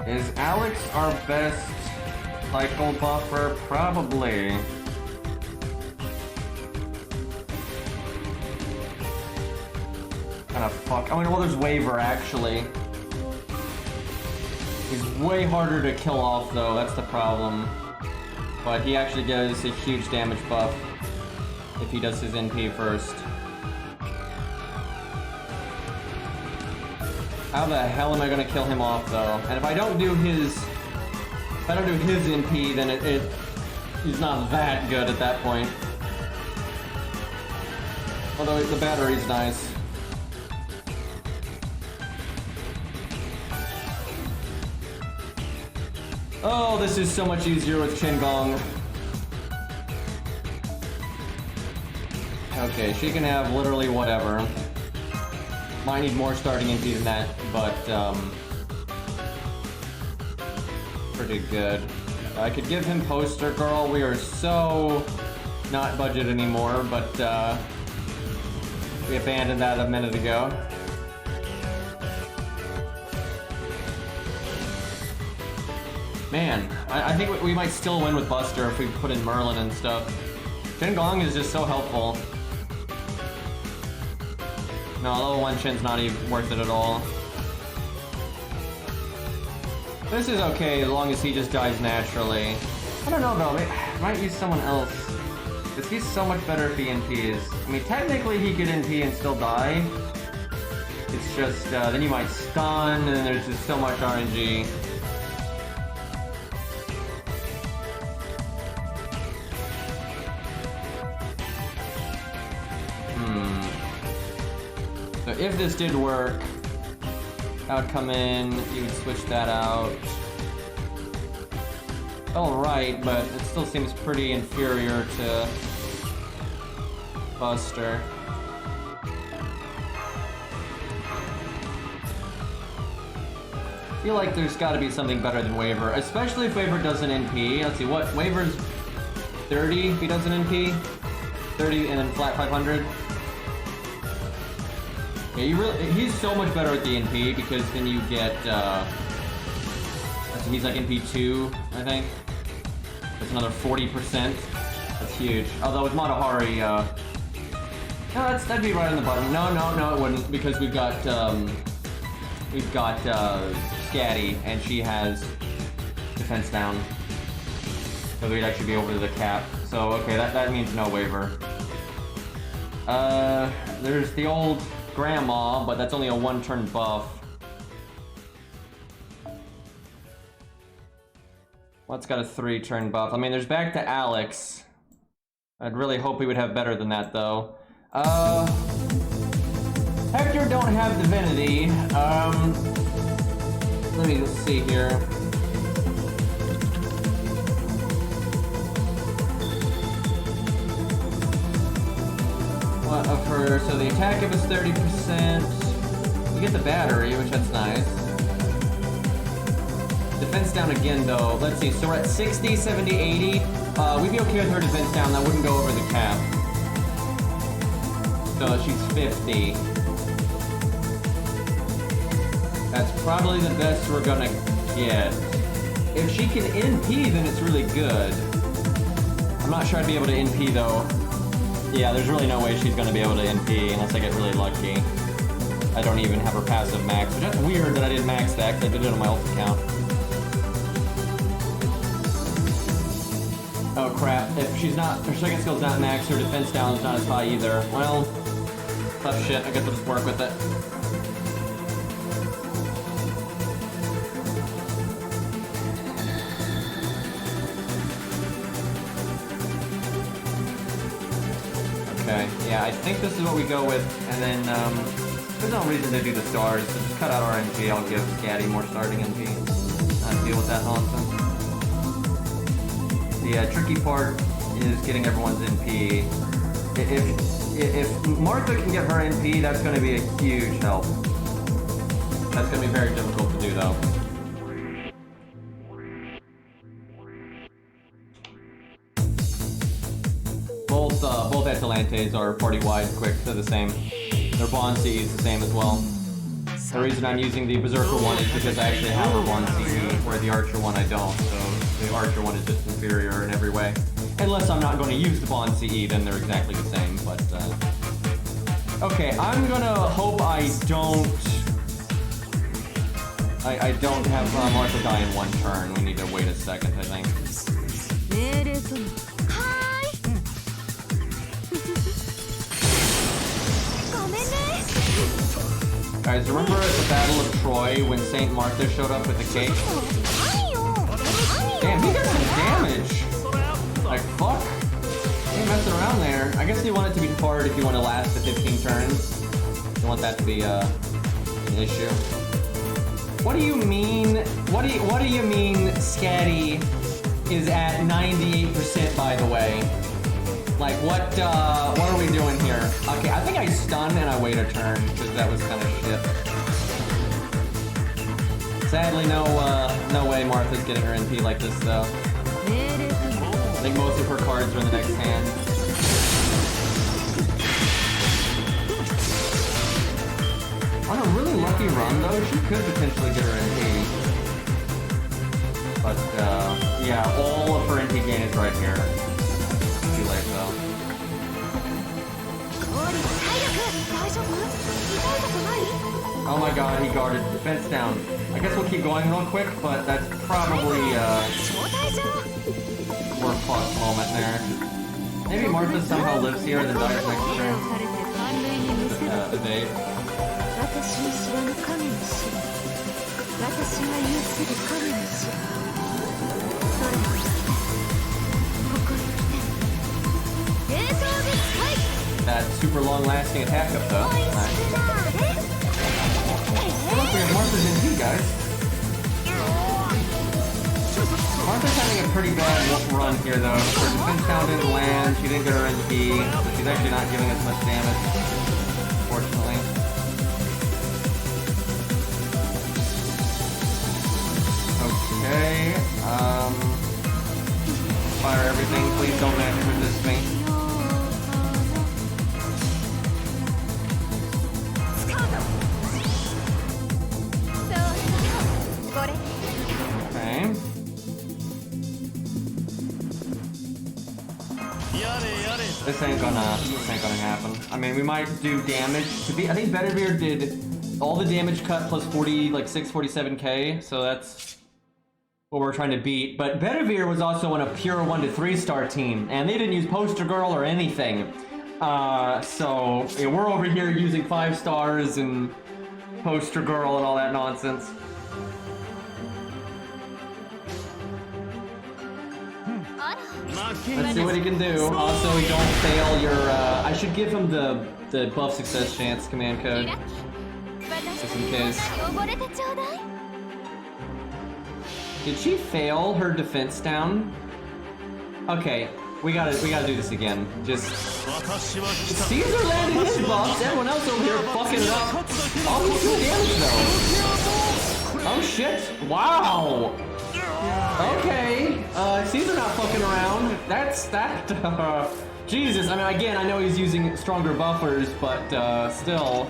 Is Alex our best cycle buffer? Probably. Kinda fuck. I mean, well, there's Waver actually. He's way harder to kill off though, that's the problem. But he actually gives a huge damage buff if he does his NP first. How the hell am I gonna kill him off though? And if I don't do his NP, then he's not that good at that point. Although the battery's nice. Oh, this is so much easier with Qingong. Okay, she can have literally whatever. Might need more starting NP than that, but pretty good. I could give him Poster Girl. We are so not budget anymore, but we abandoned that a minute ago. Man, I think we might still win with Buster if we put in Merlin and stuff. Qingong is just so helpful. No, level 1 Shin's not even worth it at all. This is okay as long as he just dies naturally. I don't know though, I might use someone else. Because he's so much better if he NPs. I mean, technically he could NP and still die. It's just, then you might stun, and there's just so much RNG. So if this did work, I would come in, you would switch that out. Alright, but it still seems pretty inferior to Buster. I feel like there's gotta be something better than Waver, especially if Waver does an NP. Let's see, what? Waver's 30 if he does an NP? 30 and then flat 500? Yeah, he's so much better at the NP because then you get, he's like NP2, I think. That's another 40%. That's huge. Although with Matahari, no, that'd be right on the bottom. No, it wouldn't, because we've got Scatty, and she has defense down. So we'd actually be over to the cap. So, okay, that means no Waver. There's the old Grandma, but that's only a 1-turn buff. What's got a 3-turn buff? I mean, there's back to Alex. I'd really hope we would have better than that, though. Hector don't have Divinity. Let me see here. Of her, so the attack of is 30%. You get the battery, which that's nice. Defense down again, though. Let's see, so we're at 60, 70, 80. We'd be okay with her defense down. That wouldn't go over the cap. So she's 50. That's probably the best we're gonna get. If she can NP, then it's really good. I'm not sure I'd be able to NP, though. Yeah, there's really no way she's going to be able to NP unless I get really lucky. I don't even have her passive max, which is weird that I didn't max that because I did it on my ult account. Oh crap, if she's not, her second skill's not max, her defense down is not as high either. Well, tough shit, I guess I'll just work with it. Okay, yeah, I think this is what we go with, and then, there's no reason to do the stars, so just cut out our NP, I'll give Scatty more starting NP. Not deal with that nonsense. The tricky part is getting everyone's NP. If Martha can get her NP, that's going to be a huge help. That's going to be very difficult to do, though. Both Atalantes are party-wide quick, they're the same. Their Bond CE is the same as well. The reason I'm using the Berserker one is because I actually have a Bond CE, where the Archer one I don't, so the Archer one is just inferior in every way. Unless I'm not going to use the Bond CE, then they're exactly the same, but, okay, I'm gonna hope I don't have Martha die in one turn. We need to wait a second, I think. Guys, remember at the Battle of Troy when Saint Martha showed up with the cake? Damn, he got some damage! Like, fuck. He ain't messing around there. I guess you want it to be hard if you want to last the 15 turns. You want that to be, an issue. What do you mean? What do you mean Scatty is at 98%, by the way? Like, what are we doing here? Okay, I think I stun and I wait a turn, because that was kind of shit. Sadly, no way Martha's getting her NP like this, though. I think most of her cards are in the next hand. On a really lucky run, though, she could potentially get her NP. But, yeah, all of her NP gain is right here. Too late, though. Oh my god, he guarded defense down. I guess we'll keep going real quick, but that's probably, more plus moment there. Maybe Martha somehow lives here and then dies next turn. Evade. That super long-lasting attack up, though. Nice. Look, we have Martha's NP, guys. Martha's having a pretty bad run here, though. Her defense down didn't land, she didn't get her NP, so she's actually not giving us much damage, unfortunately. Okay, fire everything, please don't magic resist me. Okay. This ain't gonna happen. I mean, we might do damage. I think Bedivere did all the damage cut plus 40, like 647k, so that's what we're trying to beat. But Bedivere was also on a pure 1 to 3 star team, and they didn't use Poster Girl or anything. So yeah, we're over here using 5 stars and Poster Girl and all that nonsense. Let's see what he can do. Also, don't fail your, I should give him the buff success chance command code. Just in case. Did she fail her defense down? Okay, we gotta do this again. Just Caesar landed his buffs, everyone else over here fucking it up. Oh, he's doing damage though. Oh shit! Wow! Okay, Caesar not fucking around. That's that. Jesus, I mean, again, I know he's using stronger buffers, but still,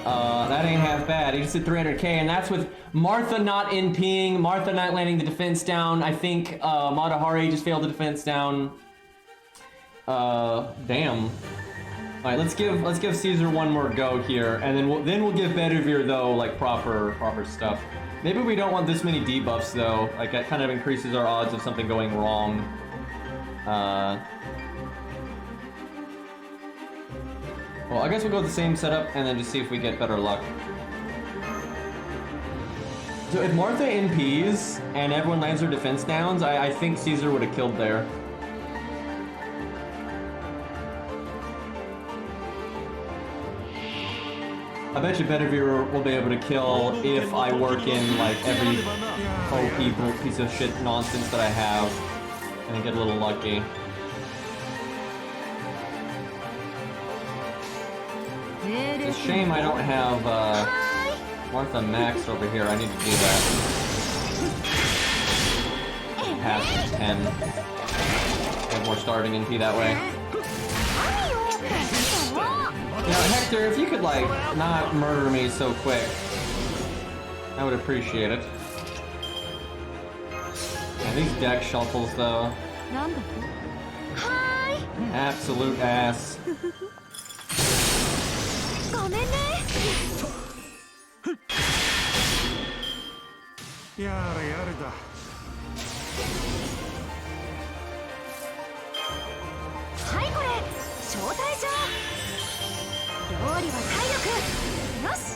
that ain't half bad. He just did 300k, and that's with Martha not NPing, Martha not landing the defense down. I think Matahari just failed the defense down. Damn. All right, let's give Caesar one more go here, and then we'll give Bedivere though like proper stuff. Maybe we don't want this many debuffs though. Like that kind of increases our odds of something going wrong. Well, I guess we'll go with the same setup and then just see if we get better luck. So if Martha NPs and everyone lands their defense downs, I think Caesar would have killed there. I bet you Bedivere will be able to kill if I work in like every OP piece of shit nonsense that I have and I get a little lucky. It's a shame I don't have Martha Max over here. I need to do that. Past 10. Have more starting NP that way. You know, Hector, if you could, like, not murder me so quick, I would appreciate it. And these deck shuffles, though. Absolute ass.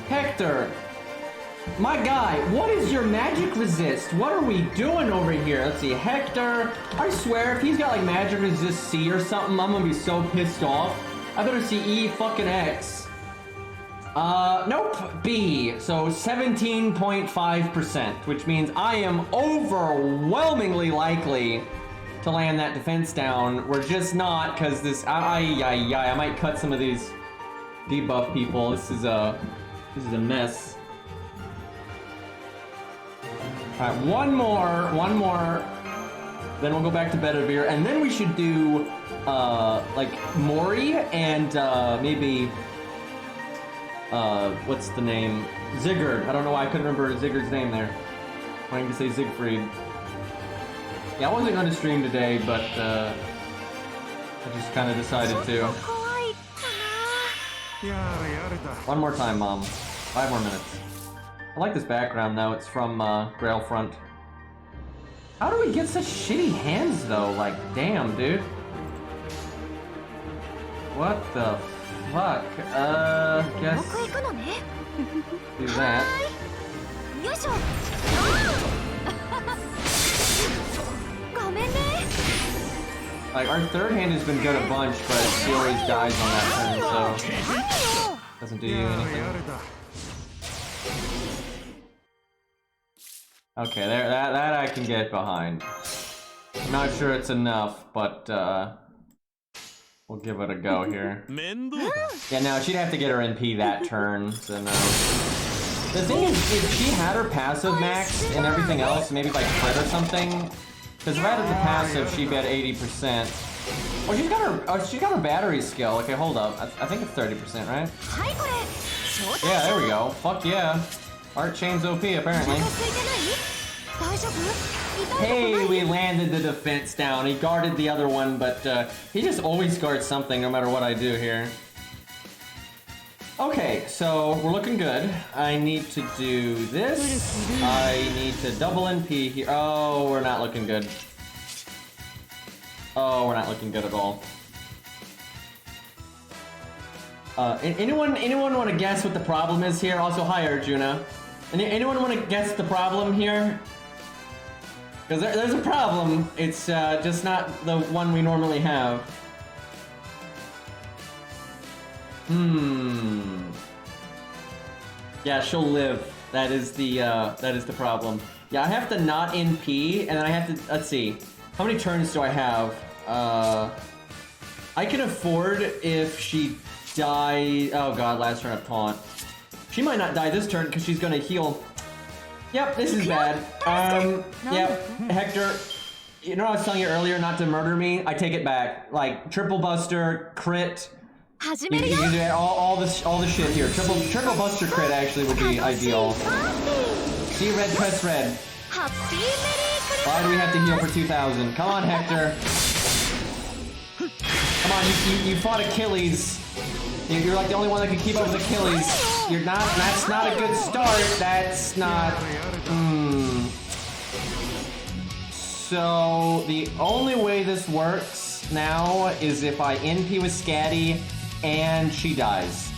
Hector! My guy, what is your magic resist? What are we doing over here? Let's see, Hector, I swear if he's got like magic resist C or something, I'm gonna be so pissed off. I better see E fucking X. Nope, B. So 17.5%, which means I am overwhelmingly likely to land that defense down. We're just not, because this, I might cut some of these debuff people. This is a mess. Alright, one more, then we'll go back to Bedivere, and then we should do, like, Mori and, maybe, what's the name? Zigguard. I don't know why I couldn't remember Zigguard's name there. I wanted to say Siegfried. Yeah, I wasn't going to stream today, but, I just kind of decided to. One more time, Mom. 5 more minutes. I like this background now. It's from Grailfront. How do we get such shitty hands though? Like, damn, dude. What the fuck? Guess do that. Like, our third hand has been good a bunch, but she always dies on that turn, so doesn't do you anything. Okay, there, that I can get behind. I'm not sure it's enough, but we'll give it a go here. Yeah, no, she'd have to get her NP that turn, so no. The thing is, if she had her passive max and everything else, maybe like crit or something, because if I had the passive, she'd be at 80%. Oh, she's got her battery skill. Okay, hold up. I think it's 30%, right? Yeah, there we go. Fuck yeah. Art Chain's OP, apparently. Hey, we landed the defense down. He guarded the other one, but he just always guards something no matter what I do here. Okay, so we're looking good. I need to do this. I need to double NP here. Oh, we're not looking good. Oh, we're not looking good at all. Anyone want to guess what the problem is here? Also, hi, Arjuna. Anyone want to guess the problem here? Because there's a problem. It's just not the one we normally have. Yeah, she'll live. That is the problem. Yeah, I have to not NP, and then I have to, let's see. How many turns do I have? I can afford if she dies. Oh god, last turn of taunt. She might not die this turn because she's gonna heal. Yep, this is bad. Yep, Hector, you know I was telling you earlier not to murder me? I take it back. Like, triple buster, crit. You can do all the shit here. Triple buster crit actually would be ideal. See red, press red. Why do we have to heal for 2,000? Come on, Hector. Come on, you fought Achilles. You're like the only one that can keep up with Achilles. You're not, that's not a good start. That's not, So, the only way this works now is if I NP with Scatty and she dies.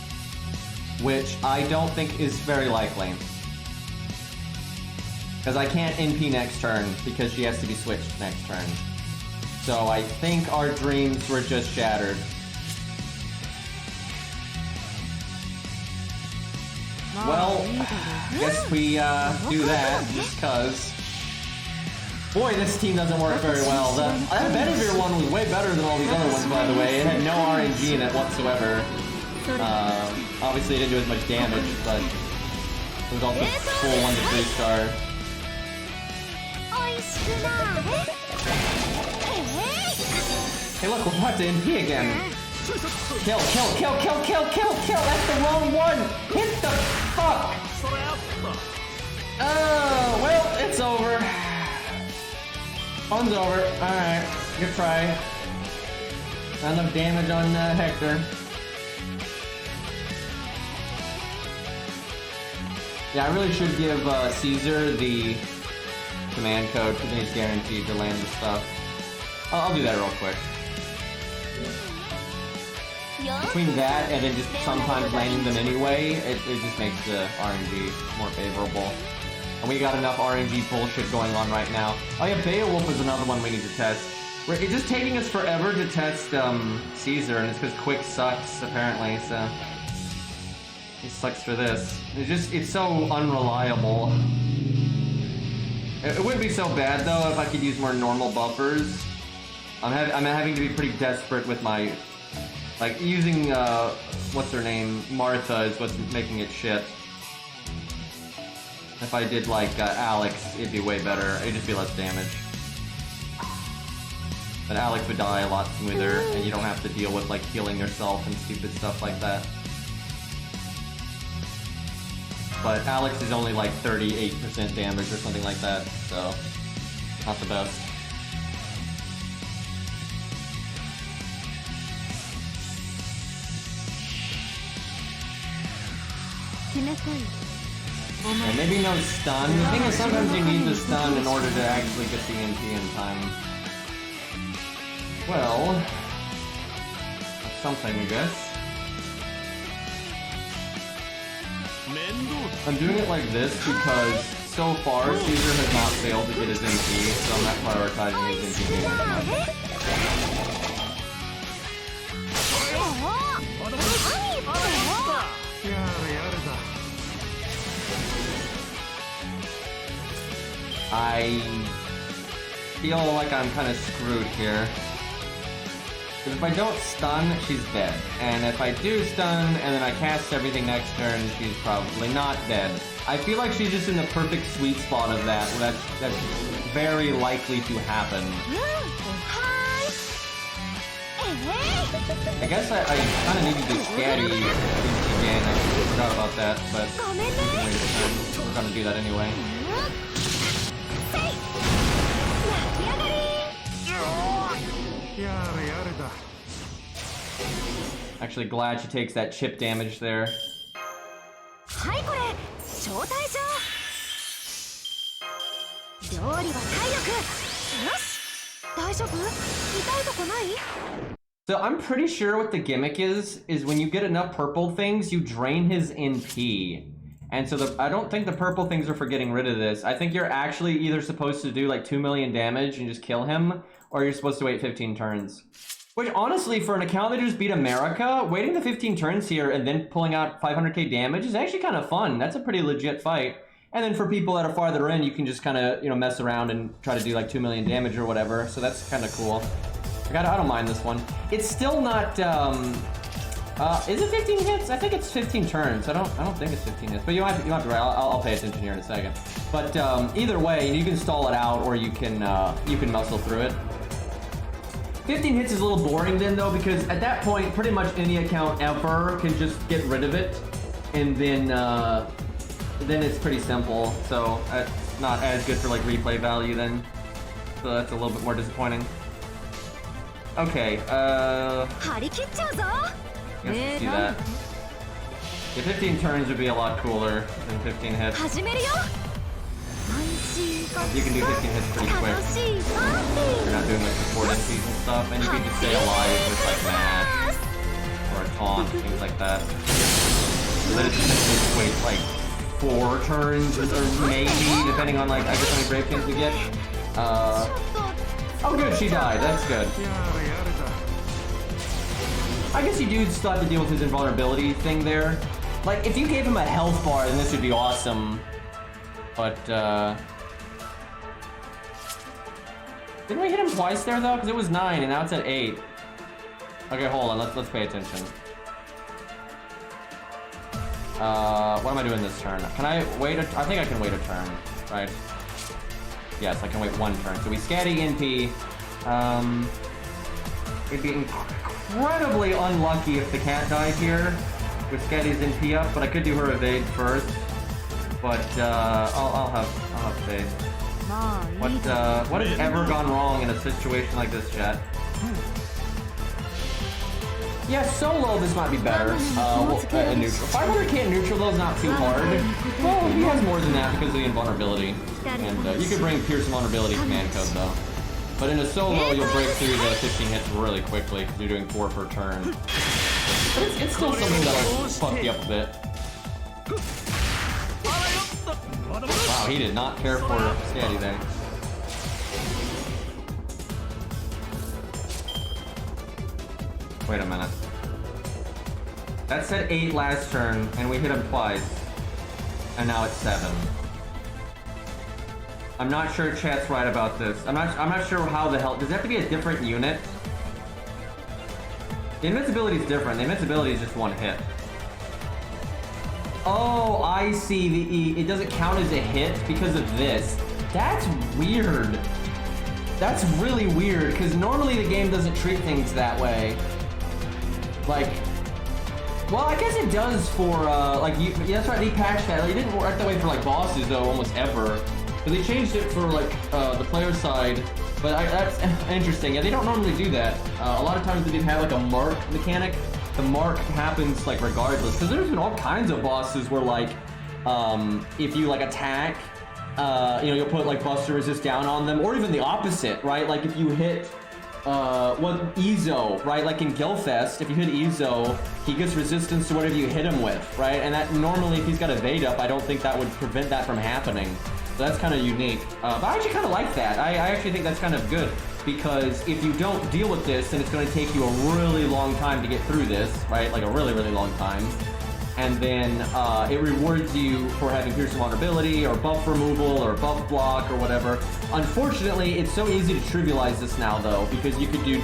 Which I don't think is very likely. Because I can't NP next turn, because she has to be switched next turn. So I think our dreams were just shattered. Well, guess we do that just cause. Boy, this team doesn't work very well. That Benavir one was way better than all these other ones, by the way. It had no RNG in it whatsoever. Obviously it didn't do as much damage, but it was also full 1 to 3 star. Hey look, we're about to MP again. Kill, kill, kill, kill, kill, kill, kill! That's the wrong one! Hit the fuck! Oh, well, it's over. Fun's over. Alright, good try. Not enough damage on Hector. Yeah, I really should give Caesar the command code because he's guaranteed to land the stuff. I'll do that real quick. Between that and then just sometimes landing them anyway, it just makes the RNG more favorable. And we got enough RNG bullshit going on right now. Oh yeah, Beowulf is another one we need to test. It's just taking us forever to test Caesar, and it's because Quick sucks, apparently, so... He sucks for this. It's so unreliable. It would be so bad, though, if I could use more normal buffers. I'm having to be pretty desperate with my... Like, using, what's her name? Martha is what's making it shit. If I did, like, Alex, it'd be way better. It'd just be less damage. But Alex would die a lot smoother, and you don't have to deal with, like, healing yourself and stupid stuff like that. But Alex is only, like, 38% damage or something like that, so... Not the best. Yeah, maybe no stun. The thing is, sometimes you need the stun in order to actually get the MP in time. Well, that's something, I guess. I'm doing it like this because so far Caesar has not failed to get his MP, so I'm not prioritizing his MP game as much. I feel like I'm kind of screwed here. Because if I don't stun, she's dead. And if I do stun, and then I cast everything next turn, she's probably not dead. I feel like she's just in the perfect sweet spot of that, where that's very likely to happen. I guess I kind of need to do Scatty again. I forgot about that, but we're gonna do that anyway. Actually glad she takes that chip damage there. So I'm pretty sure what the gimmick is when you get enough purple things, you drain his NP. And so I don't think the purple things are for getting rid of this. I think you're actually either supposed to do like 2 million damage and just kill him, or you're supposed to wait 15 turns. Which honestly, for an account that just beat America, waiting the 15 turns here and then pulling out 500k damage is actually kind of fun. That's a pretty legit fight. And then for people that are farther in, you can just kind of, you know, mess around and try to do like 2 million damage or whatever. So that's kind of cool. I don't mind this one. It's still not, is it 15 hits? I think it's 15 turns. I don't think it's 15 hits, but you might be right. I'll pay attention here in a second. But either way, you can stall it out or you can muscle through it. 15 hits is a little boring then though, because at that point, pretty much any account ever can just get rid of it, and then it's pretty simple. So it's not as good for like replay value then. So that's a little bit more disappointing. Okay, let's do that. Yeah, 15 turns would be a lot cooler than 15 hits. You can do 15 hits pretty quick. You're not doing like support NPs and stuff, and you can just stay alive with like mash or a taunt, things like that. So then it's just wait like 4 turns or maybe, depending on like I guess how many brave pins we get. Oh good, she died. That's good. I guess you do still have to deal with his invulnerability thing there. Like, if you gave him a health bar, then this would be awesome. But, didn't we hit him twice there, though? Because it was 9, and now it's at 8. Okay, hold on. Let's pay attention. What am I doing this turn? Can I wait I think I can wait a turn, right? Yes, I can wait 1 turn. So we scatty NP. It'd be incredibly unlucky if the cat died here with Scatty's NP up, but I could do her evade first. But I'll have faith. What has ever gone wrong in a situation like this, chat? Yeah, solo this might be better. In neutral. 500k in neutral though is not too hard. Well, he has more than that because of the invulnerability. And you could bring Pierce Invulnerability command code though. But in a solo, you'll break through the 15 hits really quickly because you're doing 4 per turn. But it's still something that'll fuck you up a bit. Wow, he did not care for Scatty there. Wait a minute. That said 8 last turn, and we hit him twice. And now it's 7. I'm not sure chat's right about this. I'm not sure how the hell. Does it have to be a different unit? The invincibility is different. The invincibility is just 1 hit. Oh, I see. It doesn't count as a hit because of this. That's weird. That's really weird, because normally the game doesn't treat things that way. Like, well, I guess it does for, like, yeah, that's right, they patched that. Like, it didn't work that way for, like, bosses, though, almost ever. But they changed it for, like, the player side. But that's interesting. Yeah, they don't normally do that. A lot of times they have, like, a mark mechanic. The mark happens, like, regardless. Because there's been all kinds of bosses where, like, if you, like, attack, you know, you'll put, like, Buster Resist down on them. Or even the opposite, right? Like, if you hit... Ezo, right? Like in Gilfest, if you hit Ezo, he gets resistance to whatever you hit him with, right? And that normally, if he's got evade up, I don't think that would prevent that from happening. So that's kind of unique. But I actually kind of like that. I actually think that's kind of good, because if you don't deal with this, then it's going to take you a really long time to get through this, right? Like a really, really long time. And then it rewards you for having Pierce Invulnerability, or buff removal, or buff block, or whatever. Unfortunately, it's so easy to trivialize this now, though, because you could do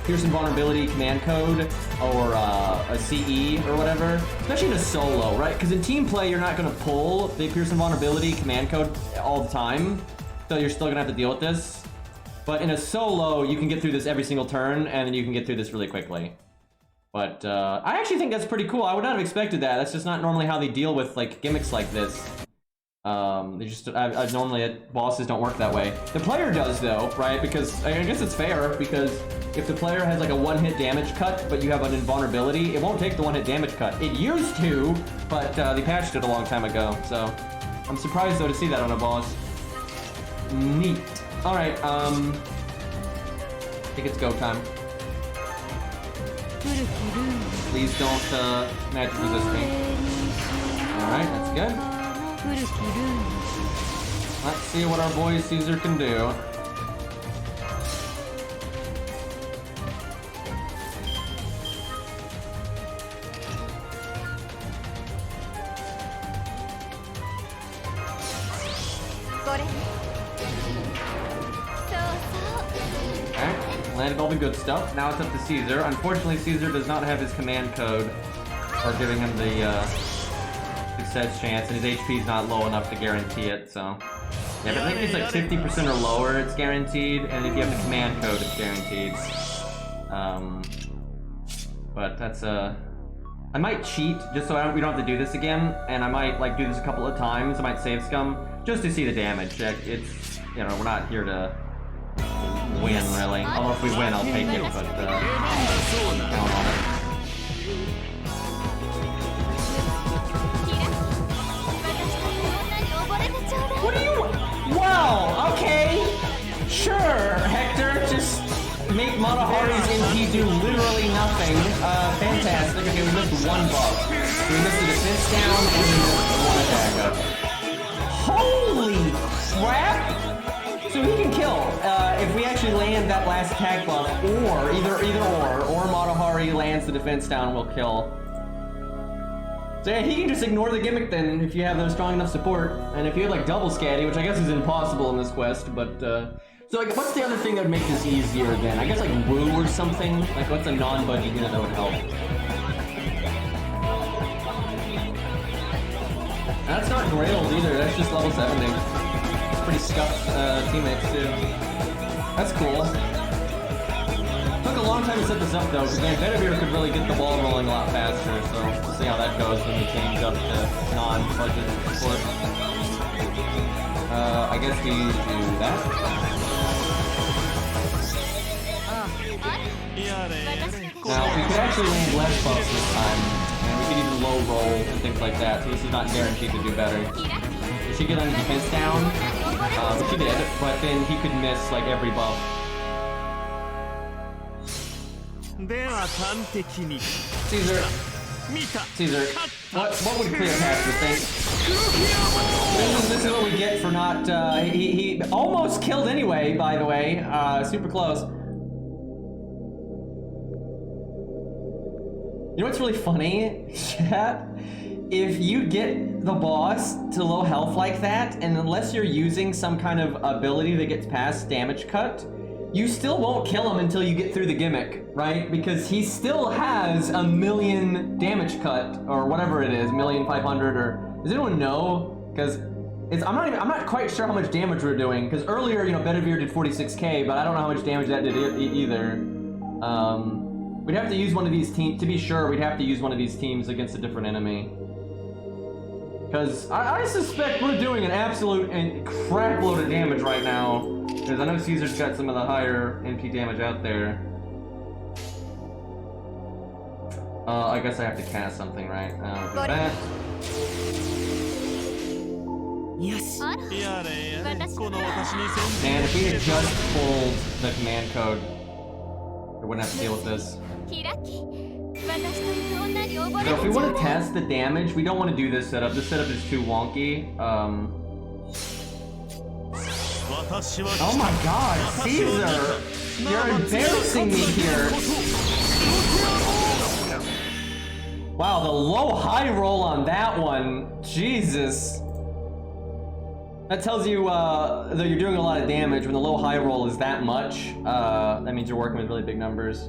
Pierce Invulnerability command code, or a CE, or whatever. Especially in a solo, right? Because in team play, you're not going to pull the Pierce Invulnerability command code all the time, so you're still going to have to deal with this. But in a solo, you can get through this every single turn, and then you can get through this really quickly. But I actually think that's pretty cool. I would not have expected that. That's just not normally how they deal with like gimmicks like this. They just normally bosses don't work that way. The player does though, right? Because I guess it's fair, because if the player has like a 1-hit damage cut, but you have an invulnerability, it won't take the 1-hit damage cut. It used to, but they patched it a long time ago. So I'm surprised though to see that on a boss. Neat. All right. I think it's go time. Please don't magic resist me. Alright, that's good. Let's see what our boy Caesar can do. Landed all the good stuff. Now it's up to Caesar. Unfortunately, Caesar does not have his command code or giving him the success chance, and his HP is not low enough to guarantee it, so... Yeah, but I think it's like 50% or lower, it's guaranteed, and if you have the command code, it's guaranteed. But that's I might cheat, just so we don't have to do this again, and I might like do this a couple of times. I might save scum, just to see the damage. It's, you know, we're not here to win, really. Although if we win, I'll take it, but count on it. What do you... Wow, okay. Sure, Hector, just make Matahari's NP do literally nothing. Fantastic. Okay, we missed 1 buff. We missed the defense down, and we missed 1 attack up. Holy crap! So he can kill if we actually land that last attack buff, or either or Matahari lands the defense down, we'll kill. So yeah, he can just ignore the gimmick then if you have them strong enough support. And if you had like double scatty, which I guess is impossible in this quest, but so like what's the other thing that would make this easier then? I guess like Woo or something? Like what's a non-budget unit that would help? That's not Grails either, that's just level 70. It's pretty scuffed teammates too. That's cool. Took a long time to set this up though, because then Bedivere could really get the ball rolling a lot faster, so we'll see how that goes when we change up to non-budget support. I guess we do that. Now, we could actually land less buffs this time, and we could even low roll and things like that, so this is not guaranteed to do better. She could land the defense down, which she did, but then he could miss like every buff. Caesar, what would Cleopatra think? This is what we get for not, he almost killed anyway, by the way, super close. You know what's really funny, chat? If you get the boss to low health like that, and unless you're using some kind of ability that gets past damage cut, you still won't kill him until you get through the gimmick, right? Because he still has 1,000,000 damage cut, or whatever it is, 1,500,000, or does anyone know? Because I'm not quite sure how much damage we're doing. Because earlier, you know, Bedivere did 46k, but I don't know how much damage that did either. We'd have to use one of these teams to be sure. We'd have to use one of these teams against a different enemy. Because I suspect we're doing an absolute crap load of damage right now. Because I know Caesar's got some of the higher NP damage out there. I guess I have to cast something, right? Do that. Yes. Man, if we had just pulled the command code, we wouldn't have to deal with this. So if we want to test the damage, we don't want to do this setup. This setup is too wonky. Oh my god, Caesar! You're embarrassing me here! Wow, the low-high roll on that one. Jesus. That tells you that you're doing a lot of damage when the low-high roll is that much. That means you're working with really big numbers.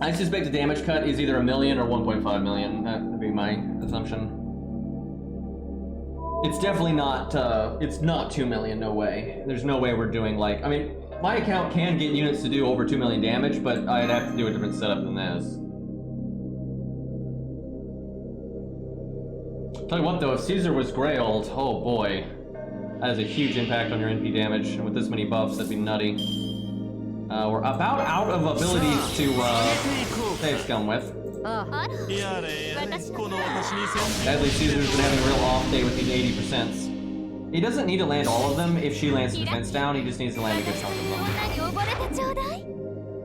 I suspect the damage cut is either 1,000,000 or 1.5 million. That would be my assumption. It's definitely not, it's not 2 million, no way. There's no way we're doing like, I mean, my account can get units to do over 2 million damage, but I'd have to do a different setup than this. Tell you what though, if Caesar was Grailed, oh boy. That has a huge impact on your NP damage, and with this many buffs, that'd be nutty. We're about out of abilities to save scum with. Sadly, Caesar's been having a real off day with these 80%. He doesn't need to land all of them if she lands the defense down, he just needs to land a good chunk of them.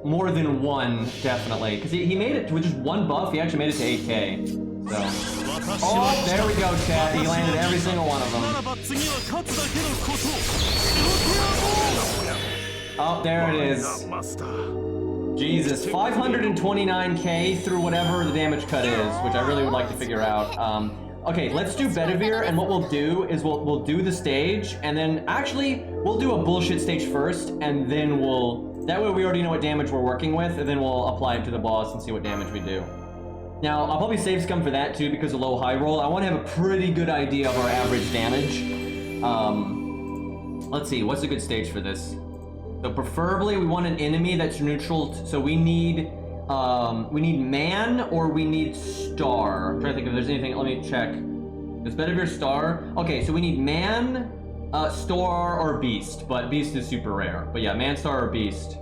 More than one, definitely. Because he made it with just one buff, he actually made it to 8k. So. Oh, there we go, chat. He landed every single one of them. Oh, there it is. Jesus, 529k through whatever the damage cut is, which I really would like to figure out. Okay, let's do Bedivere, and what we'll do is we'll do the stage, and then actually we'll do a bullshit stage first, and then that way we already know what damage we're working with, and then we'll apply it to the boss and see what damage we do. Now, I'll probably save scum for that too because of low high roll. I want to have a pretty good idea of our average damage. Let's see, what's a good stage for this? So preferably we want an enemy that's neutral, so we need man or we need star. I'm trying to think if there's anything, let me check. Is Bedivere star? Okay, so we need man, star, or beast, but beast is super rare. But yeah, man, star, or beast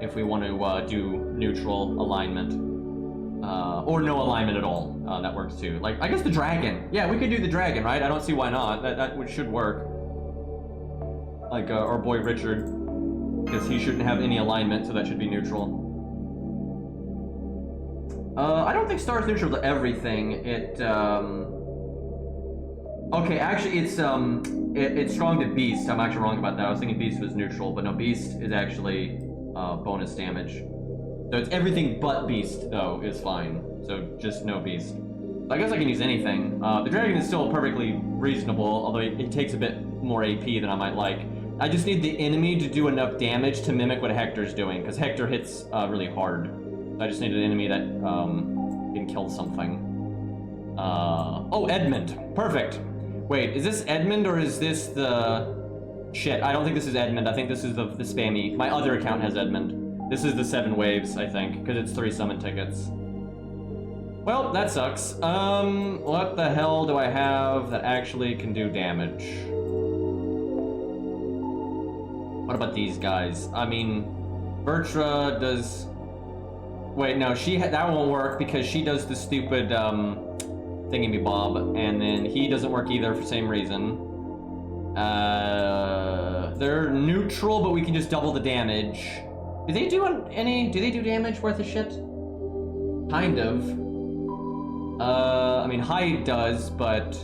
if we want to do neutral alignment. Or no alignment at all. That works too. Like, I guess the dragon. Yeah, we could do the dragon, right? I don't see why not. That should work. Like, our boy Richard. Because he shouldn't have any alignment, so that should be neutral. I don't think star is neutral to everything. Okay, actually, it's strong to beast. I'm actually wrong about that. I was thinking beast was neutral, but no, beast is actually bonus damage. So So it's everything but beast, though, is fine. So just no beast. I guess I can use anything. The dragon is still perfectly reasonable, although it takes a bit more AP than I might like. I just need the enemy to do enough damage to mimic what Hector's doing, because Hector hits really hard. So I just need an enemy that can kill something. Oh, Edmund. Perfect. Wait, is this Edmund or is this the... Shit, I don't think this is Edmund. I think this is the spammy. My other account has Edmund. This is the 7 waves, I think, because it's 3 summon tickets. Well, that sucks. What the hell do I have that actually can do damage? What about these guys? I mean, Bertra does... Wait, no, that won't work because she does the stupid, thingy-me-bob, and then he doesn't work either for the same reason. They're neutral, but we can just double the damage. Do they do damage worth a shit? Kind of. I mean, Hyde does, but...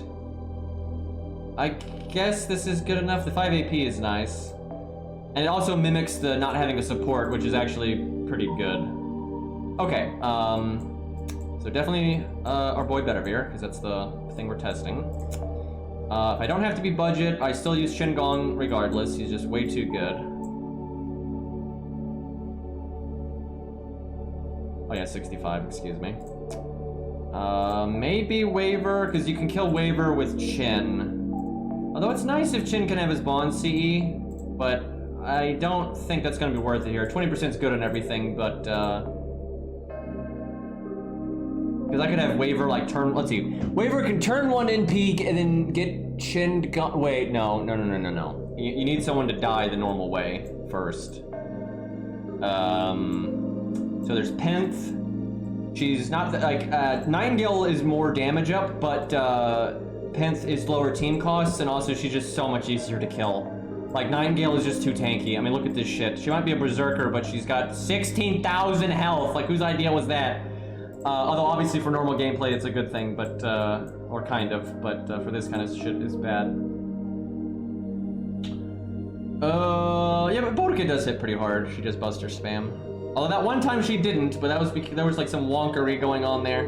I guess this is good enough. The 5 AP is nice. And it also mimics the not having a support, which is actually pretty good. Okay, so definitely our boy Bedivere, because that's the thing we're testing. If I don't have to be budget, I still use Shingon regardless. He's just way too good. Oh yeah, 65, excuse me. Maybe Waver, because you can kill Waver with Chin. Although it's nice if Chin can have his Bond CE, but I don't think that's going to be worth it here. 20% is good on everything, but because I could have Waver like turn. Let's see. Waver can turn 1 in peak and then get Chin. Wait, no. You need someone to die the normal way first. So there's Penth. She's not like Nightingale is more damage up, but Penth is lower team costs, and also she's just so much easier to kill. Like Nightingale is just too tanky. I mean, look at this shit. She might be a berserker, but she's got 16,000 health. Like, whose idea was that? Although obviously for normal gameplay it's a good thing, but or kind of, but for this kind of shit is bad. Yeah, but Boudica does hit pretty hard. She does Buster spam. Although that one time she didn't, but that was because there was like some wonkery going on there.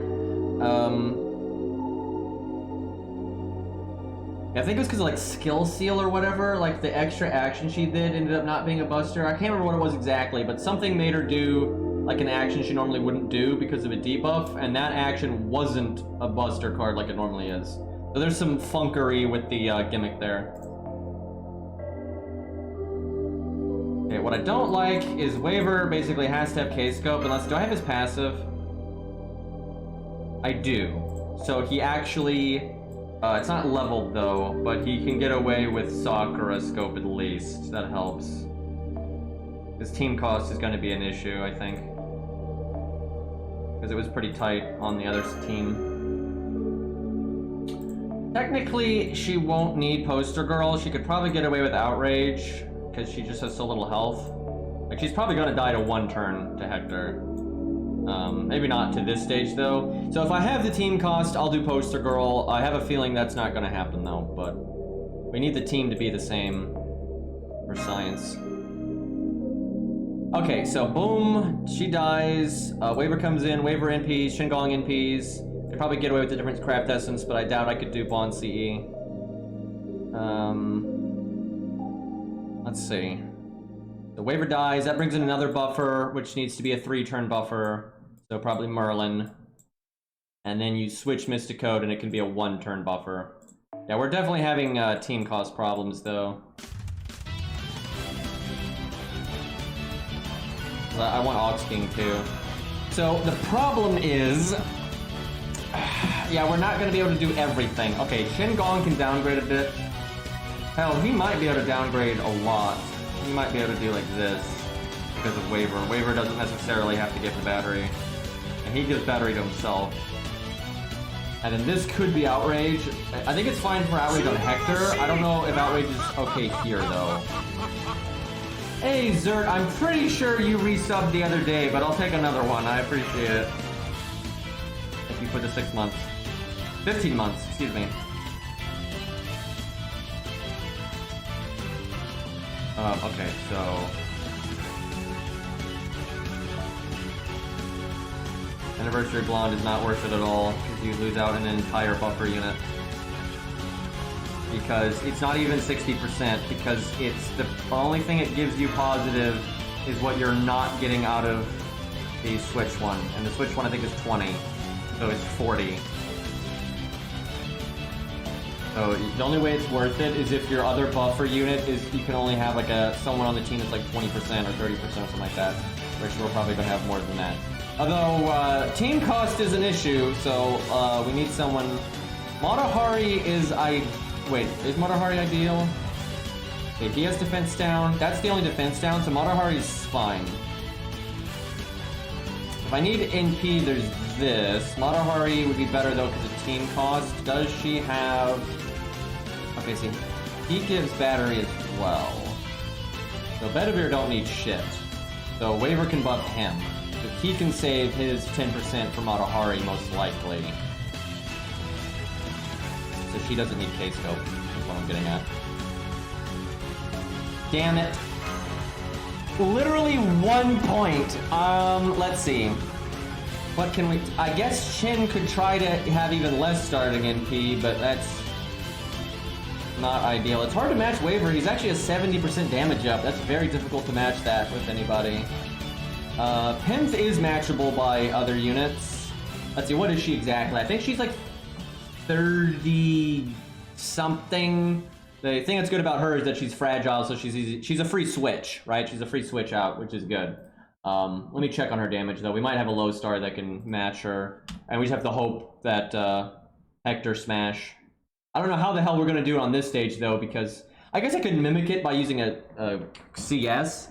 Yeah, I think it was because of like skill seal or whatever. Like the extra action she did ended up not being a Buster. I can't remember what it was exactly, but something made her do like an action she normally wouldn't do because of a debuff, and that action wasn't a Buster card like it normally is. So there's some funkery with the gimmick there. Okay, what I don't like is Waver basically has to have K-Scope unless... Do I have his passive? I do. So he actually... it's not leveled though, but he can get away with Sakura Scope at least. That helps. His team cost is going to be an issue, I think. Because it was pretty tight on the other team. Technically, she won't need Poster Girl. She could probably get away with Outrage, because she just has so little health. Like, she's probably going to die to 1 turn to Hector. Maybe not to this stage, though. So if I have the team cost, I'll do Poster Girl. I have a feeling that's not going to happen, though, but we need the team to be the same for science. Okay, so boom, she dies. Waver comes in, Waver NPs, Shingon NPs. Could probably get away with the different craft essence, but I doubt I could do Bond CE. Let's see. The Waver dies, that brings in another buffer, which needs to be a 3-turn buffer. So probably Merlin. And then you switch Mystic Code and it can be a 1-turn buffer. Yeah, we're definitely having team cost problems though. I want Ox King too. So the problem is, yeah, we're not gonna be able to do everything. Okay, Shingon can downgrade a bit. Hell, he might be able to downgrade a lot. He might be able to do like this because of Waver. Waver doesn't necessarily have to get the battery. And he gives battery to himself. And then this could be Outrage. I think it's fine for Outrage on Hector. I don't know if Outrage is okay here though. Hey Zert, I'm pretty sure you resubbed the other day, but I'll take another one. I appreciate it. Thank you for the 6 months. 15 months, excuse me. Okay, so... Anniversary Blonde is not worth it at all, because you lose out an entire buffer unit. Because it's not even 60%, because it's the only thing it gives you positive is what you're not getting out of the Switch one. And the Switch one I think is 20, so it's 40. So the only way it's worth it is if your other buffer unit is, you can only have like someone on the team that's like 20% or 30% or something like that, which we're probably gonna have more than that. Although, team cost is an issue, so we need someone. Matahari is wait, is Matahari ideal? Okay, he has defense down. That's the only defense down, so Matahari's fine. If I need NP, there's this. Matahari would be better though because of team cost. Does she have... Okay, see, he gives battery as well. So Bedivere don't need shit. So Waver can buff him. So he can save his 10% for Matahari most likely. So she doesn't need K-Scope, is what I'm getting at. Damn it. Literally 1 point. Let's see. What can we... I guess Chin could try to have even less starting NP, but that's not ideal. It's hard to match Waver. He's actually a 70% damage up. That's very difficult to match that with anybody. Pens is matchable by other units. Let's see, what is she exactly? I think she's like 30 something. The thing that's good about her is that she's fragile, so she's easy. She's a free switch, right? She's a free switch out, which is good. Let me check on her damage though. We might have a low star that can match her, and we just have to hope that Hector smash. I don't know how the hell we're gonna do it on this stage though, because I guess I could mimic it by using a CS.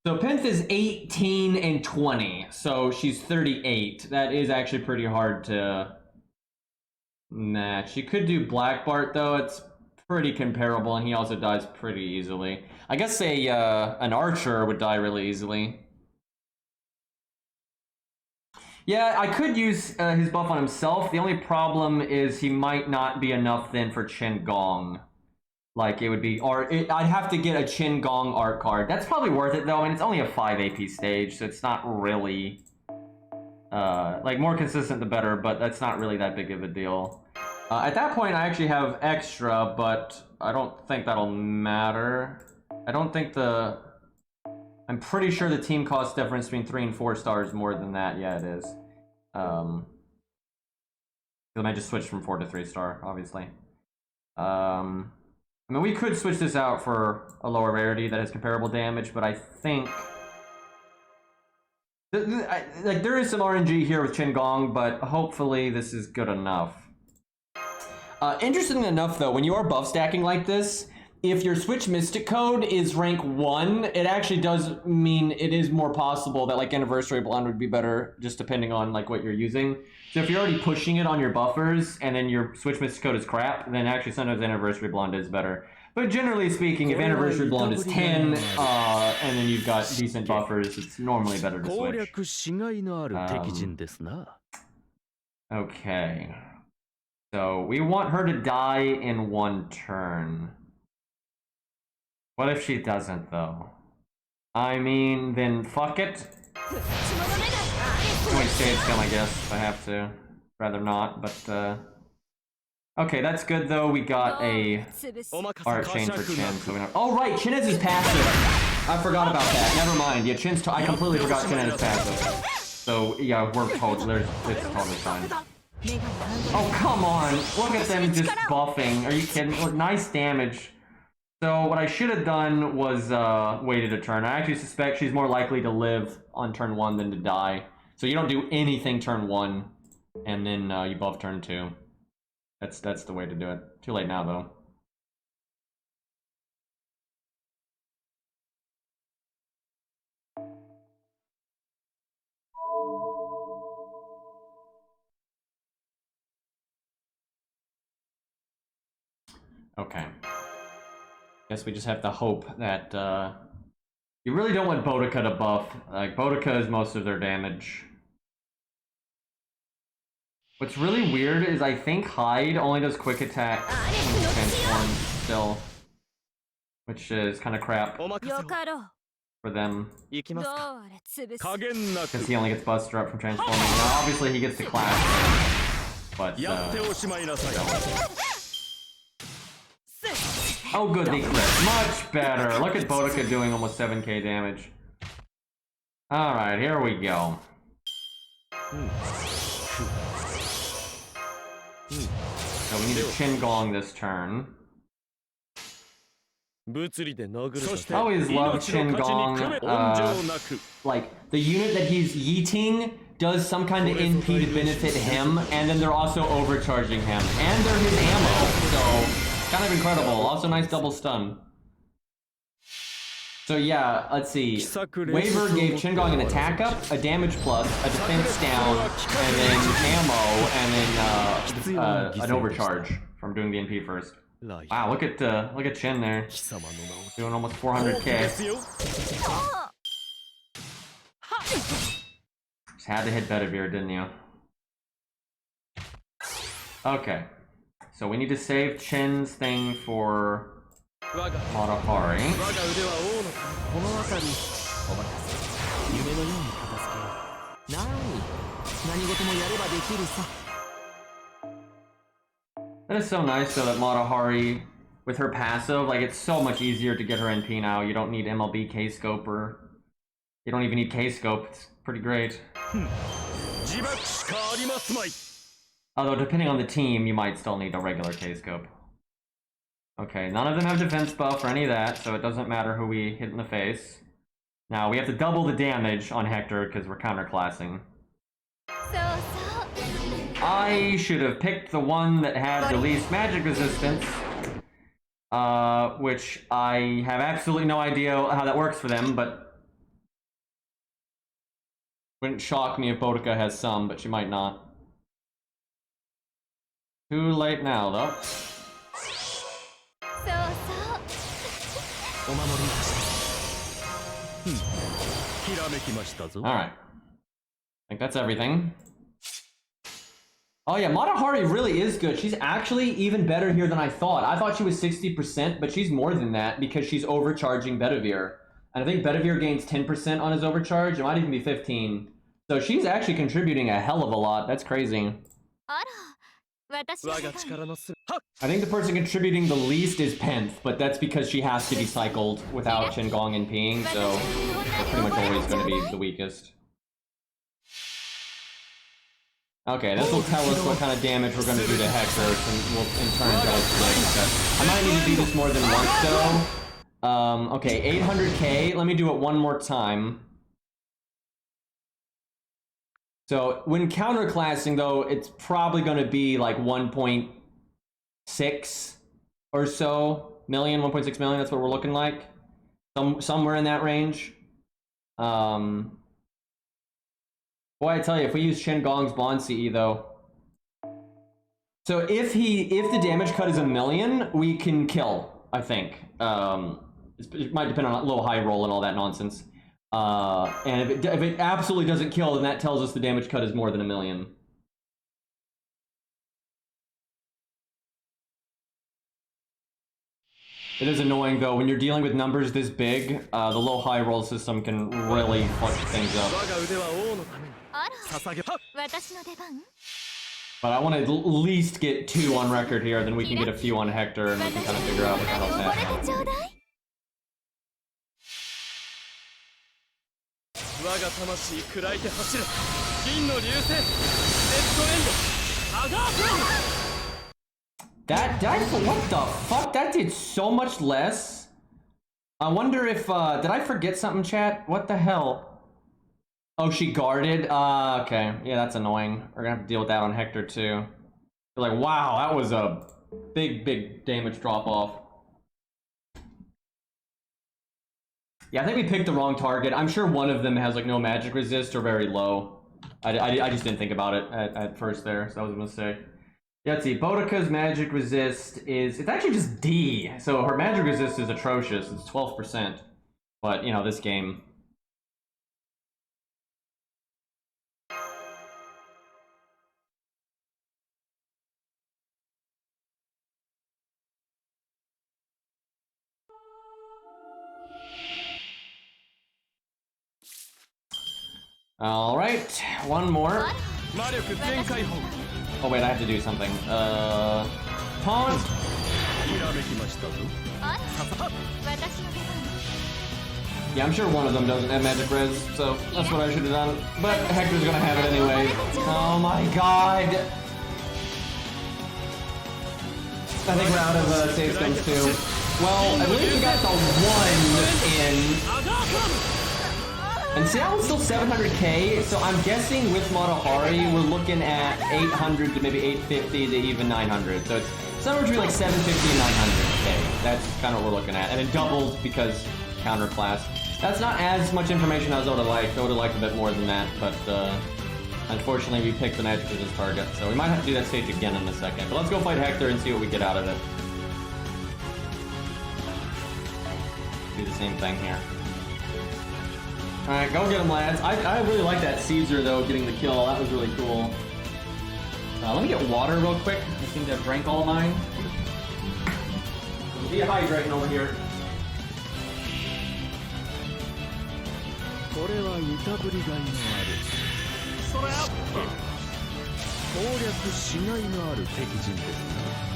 So Penth is 18 and 20, so she's 38. That is actually pretty hard to match. She could do Black Bart though. It's pretty comparable, and he also dies pretty easily. I guess an archer would die really easily. Yeah, I could use his buff on himself. The only problem is he might not be enough then for Qin Gong. Like, it would be... I'd have to get a Qin Gong art card. That's probably worth it, though, and it's only a 5 AP stage, so it's not really... like, more consistent the better, but that's not really that big of a deal. At that point, I actually have extra, but I don't think that'll matter. I don't think the... I'm pretty sure the team cost difference between 3 and 4 stars more than that. Yeah, it is. I might just switch from 4 to 3 star, obviously. I mean, we could switch this out for a lower rarity that has comparable damage, but I think... like, there is some RNG here with Qin Gong, but hopefully this is good enough. Interestingly enough, though, when you are buff stacking like this, if your Switch Mystic code is rank 1, it actually does mean it is more possible that, like, Anniversary Blonde would be better, just depending on, like, what you're using. So if you're already pushing it on your buffers, and then your Switch Mystic code is crap, then actually sometimes Anniversary Blonde is better. But generally speaking, if Anniversary Blonde is 10, and then you've got decent buffers, it's normally better to switch. Okay. So, we want her to die in 1 turn. What if she doesn't, though? I mean, then fuck it. Point stage gun, I guess, if I have to. Rather not, but, okay, that's good, though. We got a art chain for Chin, so we don't... Oh, right, Chin has his passive. I forgot about that. Never mind. Yeah, Chin's... I completely forgot Chin had his passive. So, yeah, we're totally... It's totally fine. Oh, come on. Look at them just buffing. Are you kidding? Look, nice damage. So what I should have done was waited a turn. I actually suspect she's more likely to live on turn 1 than to die. So you don't do anything turn 1, and then you buff turn 2. That's the way to do it. Too late now, though. Okay. Guess we just have to hope that, you really don't want Boudica to buff. Like, Boudica is most of their damage. What's really weird is I think Hyde only does quick attack when he transforms still. Which is kind of crap. for them. 行きますか。どうあれ潰す。加減なく Because he only gets Buster up from transforming. Now, obviously, he gets to clash. But, やっておしまいなさい。 oh, good, they crit. Much better. Look at Boudica doing almost 7k damage. Alright, here we go. So we need to Chin Gong this turn. 物理で殴るぞ。 I always love Chin Gong. Like, the unit that he's yeeting does some kind of NP to benefit him, and then they're also overcharging him. And they're his ammo, so kind of incredible. Also nice double stun. So yeah, let's see. Waver gave Chin Gong an attack up, a damage plus, a defense down, and then ammo, and then an overcharge from doing the NP first. Wow, look at Chin there, doing almost 400k. Just had to hit Bedivere, didn't you? Okay, so we need to save Chin's thing for Matahari. 我が腕は王のこの辺りお任せ夢のように片付けよう。なに何事もやればできるさ。 That is so nice though that Matahari, with her passive, like it's so much easier to get her NP now. You don't need MLB K-Scope or you don't even need K-Scope. It's pretty great. Although depending on the team, you might still need a regular K-Scope. Okay, none of them have defense buff or any of that, so it doesn't matter who we hit in the face. Now we have to double the damage on Hector because we're counterclassing. I should have picked the one that had the least magic resistance, which I have absolutely no idea how that works for them, but wouldn't shock me if Boudica has some, but she might not. Too late now, though. Alright. I think that's everything. Oh yeah, Matahari really is good. She's actually even better here than I thought. I thought she was 60%, but she's more than that because she's overcharging Bedivere. And I think Bedivere gains 10% on his overcharge. It might even be 15. So she's actually contributing a hell of a lot. That's crazy. I think the person contributing the least is Penth, but that's because she has to be cycled without Chin Gong and peeing, so they're pretty much always going to be the weakest. Okay, this will tell us what kind of damage we're going to do to Hector, and we'll in turn tell us the damage cut. I might need to do this more than once, though. Okay, 800k. Let me do it one more time. So, when counterclassing, though, it's probably going to be like 1.6 or so million, 1.6 million, that's what we're looking like. Somewhere in that range. Boy, I tell you, if we use Chin Gong's Bond CE, though. So if the damage cut is 1 million, we can kill, I think. It might depend on a low high roll and all that nonsense. And if it absolutely doesn't kill, then that tells us the damage cut is more than 1 million. It is annoying, though, when you're dealing with numbers this big, the low high roll system can really fudge things up. But I want to at least get 2 on record here, then we can get a few on Hector, and we can kind of figure out what the hell's happening. What the fuck? That did so much less. I wonder if, did I forget something, chat? What the hell? Oh, she guarded? Okay. Yeah, that's annoying. We're gonna have to deal with that on Hector, too. You're like, wow, that was a big damage drop-off. Yeah, I think we picked the wrong target. I'm sure one of them has, like, no magic resist or very low. I just didn't think about it at first there, so that was a mistake. Yeah, let's see. Boudica's magic resist is... It's actually just D. So her magic resist is atrocious. It's 12%. But, you know, this game... All right, one more. Oh wait, I have to do something. Taunt. Yeah, I'm sure one of them doesn't have magic res, so that's what I should have done. But Hector's gonna have it anyway. Oh my god! I think we're out of save stones too. Well, at least we got the one in. And see, that was still 700k, so I'm guessing with Matahari, we're looking at 800 to maybe 850 to even 900. So it's somewhere between like 750 and 900k. That's kind of what we're looking at. And it doubles because counter class. That's not as much information as I would have liked. I would have liked a bit more than that, but unfortunately we picked the magic as his target. So we might have to do that stage again in a second. But let's go fight Hector and see what we get out of it. Do the same thing here. Alright, go get him, lads. I really like that Caesar, though, getting the kill. That was really cool. Let me get water real quick. I seem to have drank all mine. Dehydrating over here. これはいたぶりがいのあるそれアップ攻略しがいのある敵陣ですな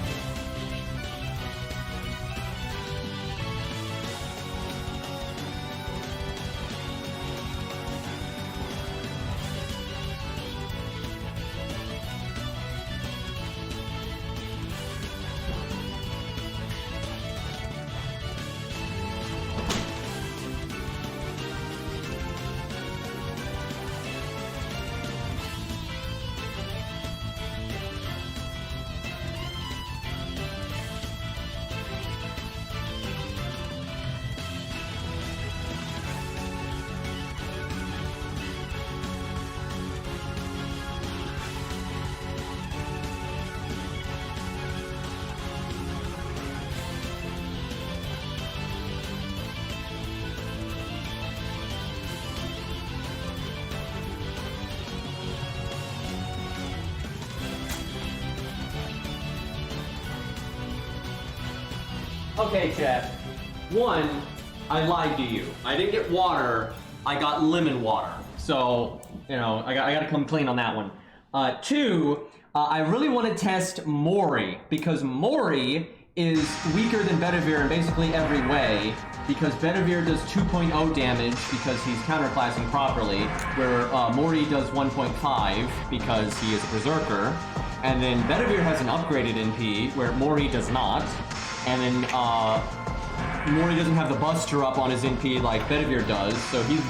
Okay, chat. One, I lied to you. I didn't get water. I got lemon water. So, you know, I got to come clean on that one. Two, I really want to test Mori because Mori is weaker than Bedivere in basically every way because Bedivere does 2.0 damage because he's counterclassing properly, where Mori does 1.5 because he is a Berserker, and then Bedivere has an upgraded NP where Mori does not. And then Mori doesn't have the Buster up on his NP like Bedivere does, so he's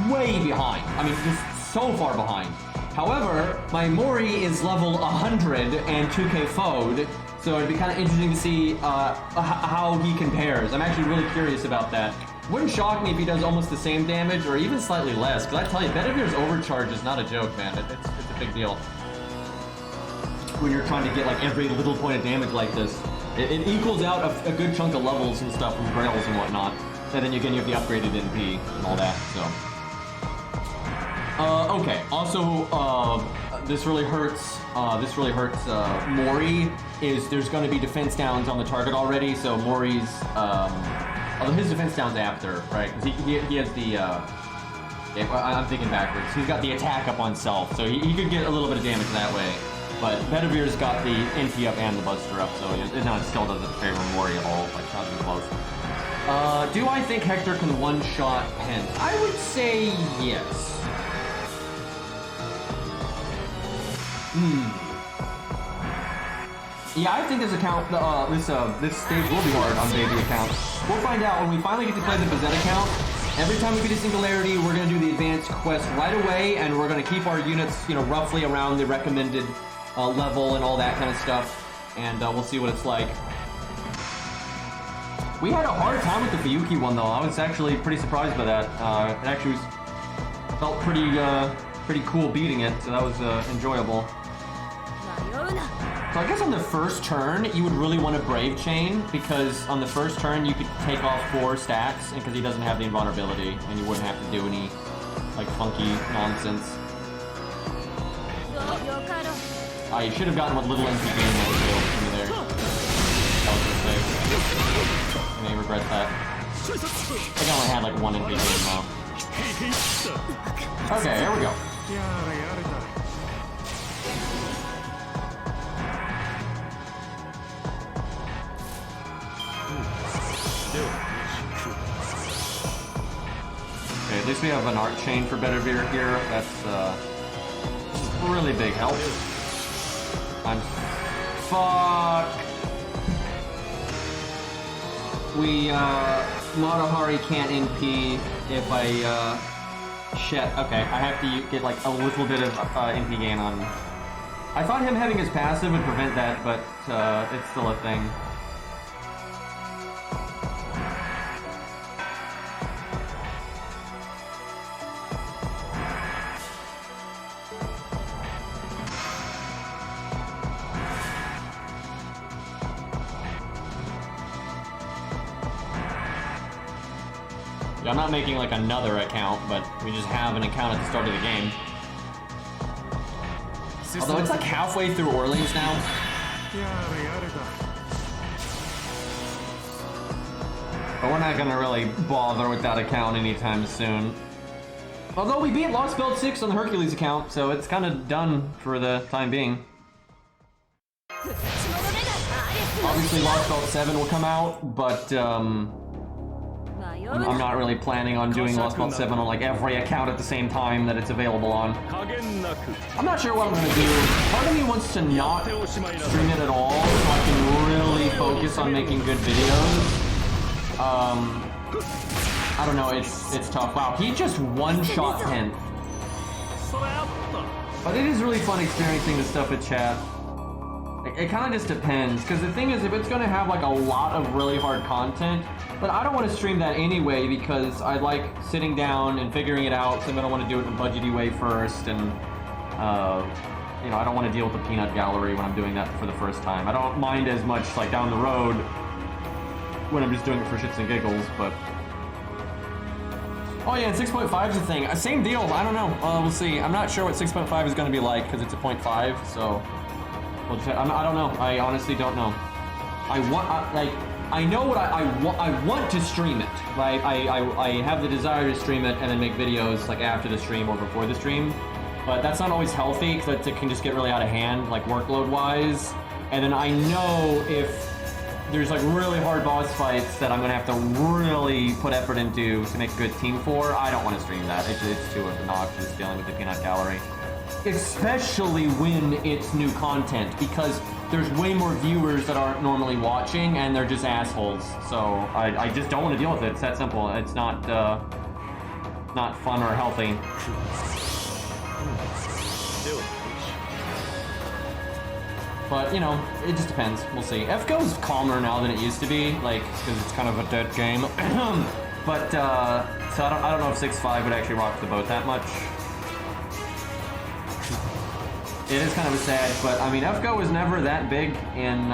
way behind. I mean, just so far behind. However, my Mori is level 100 and 2k foed, so it'd be kind of interesting to see how he compares. I'm actually really curious about that. Wouldn't shock me if he does almost the same damage or even slightly less, because I tell you, Bedivere's overcharge is not a joke, man. It's a big deal. When you're trying to get like every little point of damage like this. It equals out a good chunk of levels and stuff from Grails and whatnot. And then again, you have the upgraded NP and all that, so. Okay, also, this really hurts Mori, is there's going to be defense downs on the target already, so Mori's, although his defense down's after, right? Because he has the, yeah, I'm thinking backwards. He's got the attack up on self, so he could get a little bit of damage that way. But Bedivere's got the NP up and the Buster up, so it still doesn't favor Mori at all, like not even close. Do I think Hector can one-shot Hens? I would say yes. Yeah, I think this account, this stage will be hard on baby account. We'll find out when we finally get to play the Bazette account. Every time we get a singularity, we're going to do the advanced quest right away, and we're going to keep our units, you know, roughly around the recommended level and all that kind of stuff, and we'll see what it's like. We had a hard time with the Fuyuki one, though. I was actually pretty surprised by that. It actually felt pretty cool beating it, so that was enjoyable. So I guess on the first turn, you would really want to Brave Chain, because on the first turn, you could take off 4 stacks, and because he doesn't have the invulnerability, and you wouldn't have to do any, like, funky nonsense. You should have gotten what little NP game that was there. That was a mistake. I may regret that. I think I only had like 1 NP game though. Okay, here we go. Okay, at least we have an arc chain for better beer here. That's really big help. Fuck. We Matahari can't NP if I shit. Okay, I have to get like a little bit of NP gain on. I thought him having his passive would prevent that, but it's still a thing. I'm not making like another account, but we just have an account at the start of the game. Although it's like halfway through Orleans now. But we're not gonna really bother with that account anytime soon. Although we beat Lost Belt 6 on the Hercules account, so it's kind of done for the time being. Obviously Lost Belt 7 will come out, but I'm not really planning on doing Lost Belt 7 on like every account at the same time that it's available on. I'm not sure what I'm gonna do. Part of me wants to not stream it at all so I can really focus on making good videos. I don't know, it's tough. Wow, he just one-shot 10th. But it is really fun experiencing this stuff with chat. It kind of just depends, because the thing is, if it's going to have like a lot of really hard content, but I don't want to stream that anyway because I like sitting down and figuring it out, so I'm going to want to do it in a budgety way first, and you know, I don't want to deal with the peanut gallery when I'm doing that for the first time. I don't mind as much like down the road when I'm just doing it for shits and giggles, but... Oh yeah, and 6.5 is a thing. Same deal, I don't know. We'll see. I'm not sure what 6.5 is going to be like, because it's a 0.5, so... We'll just, I don't know. I honestly don't know. I know what I want to stream it, right? I have the desire to stream it and then make videos like after the stream or before the stream. But that's not always healthy, because it can just get really out of hand, like workload-wise. And then I know if there's like really hard boss fights that I'm gonna have to really put effort into to make a good team for, I don't want to stream that. It's too obnoxious dealing with the peanut gallery. Especially when it's new content, because there's way more viewers that aren't normally watching and they're just assholes. So I just don't want to deal with it. It's that simple. It's not fun or healthy. But you know, it just depends. We'll see. FGO is calmer now than it used to be, like, because it's kind of a dead game. But so I don't know if 6.5 would actually rock the boat that much. It is kind of sad, but I mean, FGO was never that big in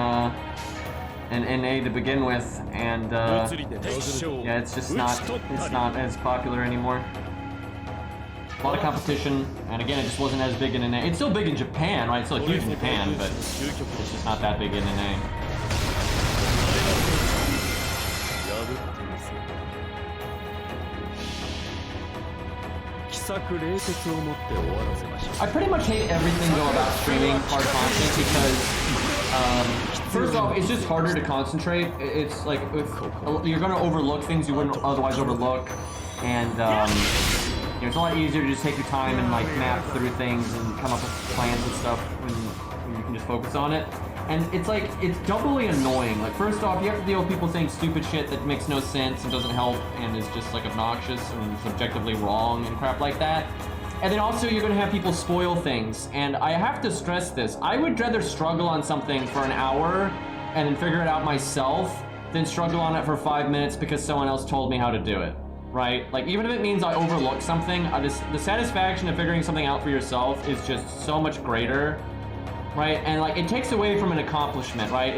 NA to begin with, and yeah, it's just not as popular anymore. A lot of competition, and again, it just wasn't as big in NA. It's still big in Japan, right? It's still huge in Japan, but it's just not that big in NA. I pretty much hate everything though about streaming hard content because first off, it's just harder to concentrate. It's like you're gonna overlook things you wouldn't otherwise overlook, and you know, it's a lot easier to just take your time and like map through things and come up with plans and stuff when you can just focus on it. And it's like, it's doubly annoying. Like, first off, you have to deal with people saying stupid shit that makes no sense and doesn't help and is just like obnoxious and subjectively wrong and crap like that. And then also you're gonna have people spoil things. And I have to stress this, I would rather struggle on something for an hour and then figure it out myself than struggle on it for 5 minutes because someone else told me how to do it, right? Like, even if it means I overlook something, the satisfaction of figuring something out for yourself is just so much greater. Right, and like it takes away from an accomplishment, right?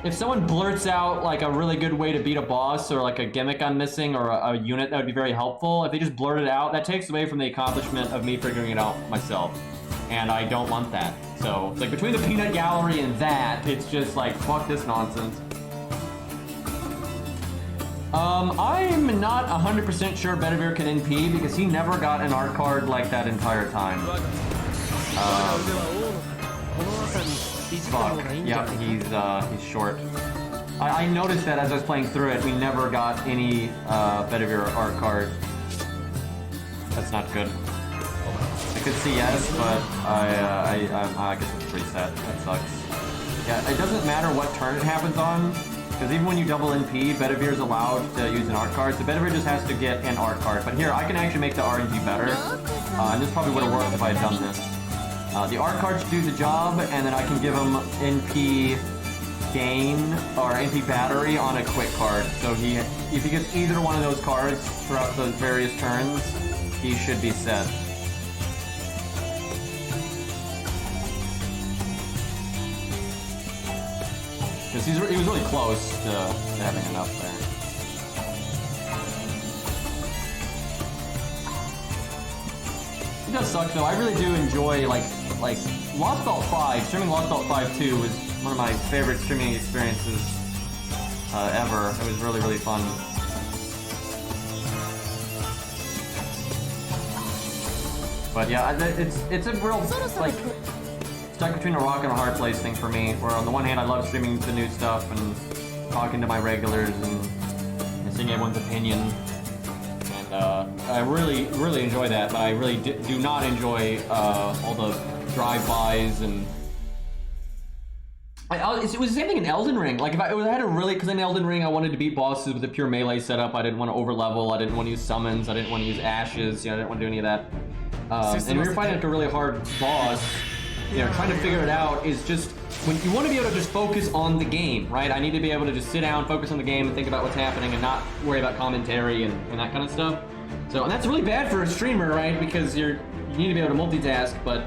If someone blurts out like a really good way to beat a boss or like a gimmick I'm missing or a unit that would be very helpful, if they just blurt it out, that takes away from the accomplishment of me figuring it out myself, and I don't want that. So it's like between the peanut gallery and that, it's just like fuck this nonsense. I'm not 100% sure Bedivere can NP because he never got an art card like that entire time. Fuck. Yeah, he's short. I noticed that as I was playing through it, we never got any Bedivere art card. That's not good. I could see yes, but I guess it's pretty sad. That sucks. Yeah, it doesn't matter what turn it happens on, because even when you double NP, Bedivere is allowed to use an art card, so Bedivere just has to get an art card. But here, I can actually make the RNG better, and this probably would have worked if I had done this. The art cards do the job, and then I can give him NP gain or NP battery on a quick card. So if he gets either one of those cards throughout those various turns, he should be set. Because he was really close to having enough there. It does suck though. I really do enjoy like Lost Belt 5. Streaming Lost Belt 5 2 was one of my favorite streaming experiences ever. It was really, really fun. But yeah, it's a real like stuck between a rock and a hard place thing for me, where on the one hand I love streaming the new stuff and talking to my regulars and seeing everyone's opinion, and I really, really enjoy that, but I really do not enjoy all the drive-bys and... it was the same thing in Elden Ring. Like, if I had a really... Because in Elden Ring I wanted to beat bosses with a pure melee setup, I didn't want to overlevel, I didn't want to use summons, I didn't want to use ashes, you know, I didn't want to do any of that. And we were fighting a really hard boss. You know, trying to figure it out is just when you want to be able to just focus on the game, right? I need to be able to just sit down, focus on the game, and think about what's happening, and not worry about commentary and that kind of stuff. So, and that's really bad for a streamer, right? Because you need to be able to multitask. But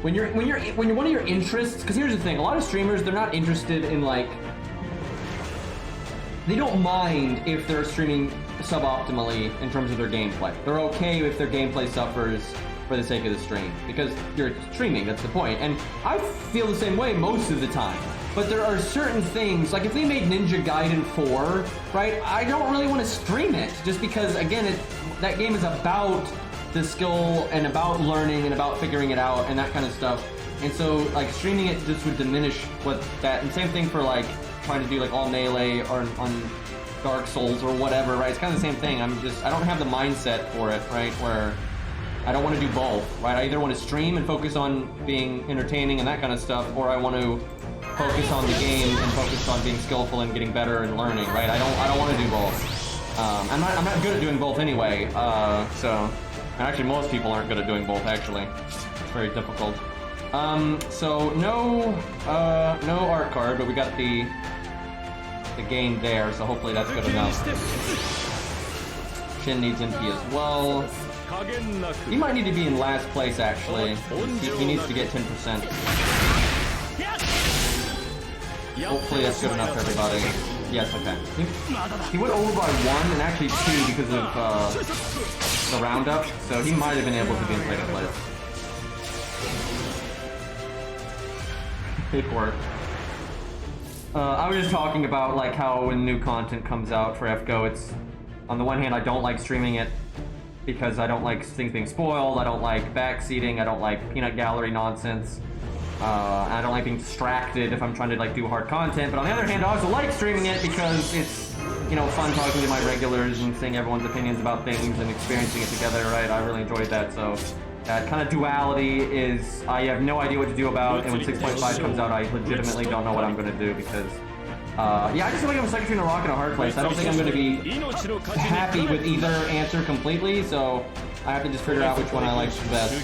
when one of your interests, because here's the thing, a lot of streamers, they're not interested in like, they don't mind if they're streaming suboptimally in terms of their gameplay. They're okay if their gameplay suffers for the sake of the stream, because you're streaming, that's the point. And I feel the same way most of the time. But there are certain things, like if they made Ninja Gaiden 4, right, I don't really want to stream it, just because, again, that game is about the skill and about learning and about figuring it out and that kind of stuff. And so, like, streaming it just would diminish what that, and same thing for, like, trying to do, like, all melee or on Dark Souls or whatever, right? It's kind of the same thing. I don't have the mindset for it, right, where I don't want to do both, right? I either want to stream and focus on being entertaining and that kind of stuff, or I want to focus on the game and focus on being skillful and getting better and learning, right? I don't want to do both. I'm not good at doing both anyway. And actually most people aren't good at doing both. Actually, it's very difficult. So no art card, but we got the game there, so hopefully that's good enough. Shin needs NP as well. He might need to be in last place, actually. He needs to get 10%. Hopefully that's good enough for everybody. Yes, okay. He went over by 1 and actually 2 because of the roundup, so he might have been able to be in second place. Good work. I was just talking about like how when new content comes out for FGO, it's on the one hand I don't like streaming it because I don't like things being spoiled, I don't like backseating, I don't like peanut gallery nonsense, I don't like being distracted if I'm trying to like do hard content. But on the other hand, I also like streaming it because it's, you know, fun talking to my regulars and seeing everyone's opinions about things and experiencing it together, right? I really enjoyed that, so that kind of duality is I have no idea what to do about, and when 6.5 comes out, I legitimately don't know what I'm going to do because, yeah, I just feel like I'm stuck between a rock and a hard place. I don't think I'm going to be happy with either answer completely, so I have to just figure out which one I like the best.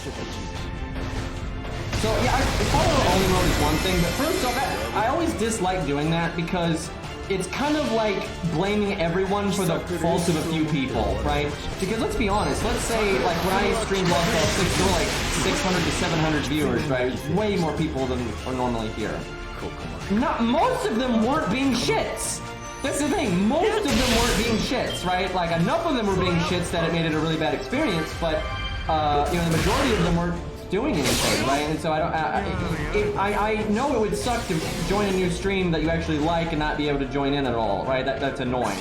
So, yeah, follow only mode is one thing, but first off, I always dislike doing that because it's kind of like blaming everyone for the faults of a few people, right? Because let's be honest, let's say, like, when I streamed Lost Belt 6, there were like 600 to 700 viewers, right? Way more people than are normally here. Not most of them weren't being shits. That's the thing, most of them weren't being shits, right? Like, enough of them were being shits that it made it a really bad experience, but, you know, the majority of them weren't doing anything, right? And so I know it would suck to join a new stream that you actually like and not be able to join in at all, right? That's annoying.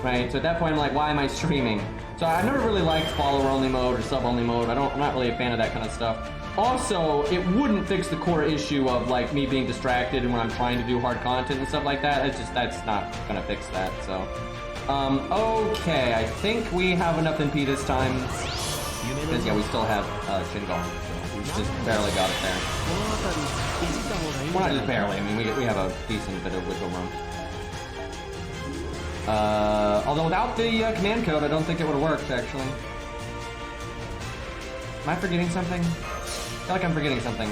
right? So at that point, I'm like, why am I streaming? So I never really liked follower-only mode or sub-only mode. I'm not really a fan of that kind of stuff. Also, it wouldn't fix the core issue of like me being distracted and when I'm trying to do hard content and stuff like that. It's just, that's not gonna fix that, so. Okay, I think we have enough MP this time. Because, yeah, we still have shit going. So we just barely got it there. Well, not just barely, I mean, we have a decent bit of wiggle room. Although without the command code, I don't think it would have worked, actually. Am I forgetting something? I feel like I'm forgetting something.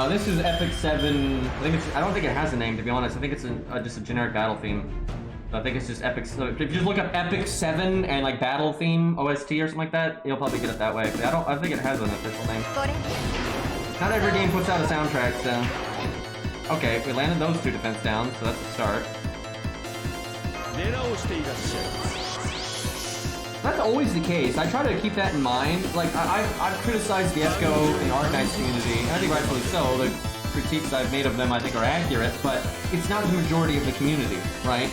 This is Epic 7. I don't think it has a name, to be honest. I think it's just a generic battle theme. So I think it's just Epic. So if you just look up Epic 7 and like battle theme OST or something like that, you'll probably get it that way. But I think it has an official name. Not every game puts out a soundtrack, so. Okay, we landed those 2 defense down, so that's a start. That's always the case. I try to keep that in mind. Like, I've criticized the FGO and Arknights community, and I think rightfully so. The critiques I've made of them, I think, are accurate, but it's not the majority of the community, right?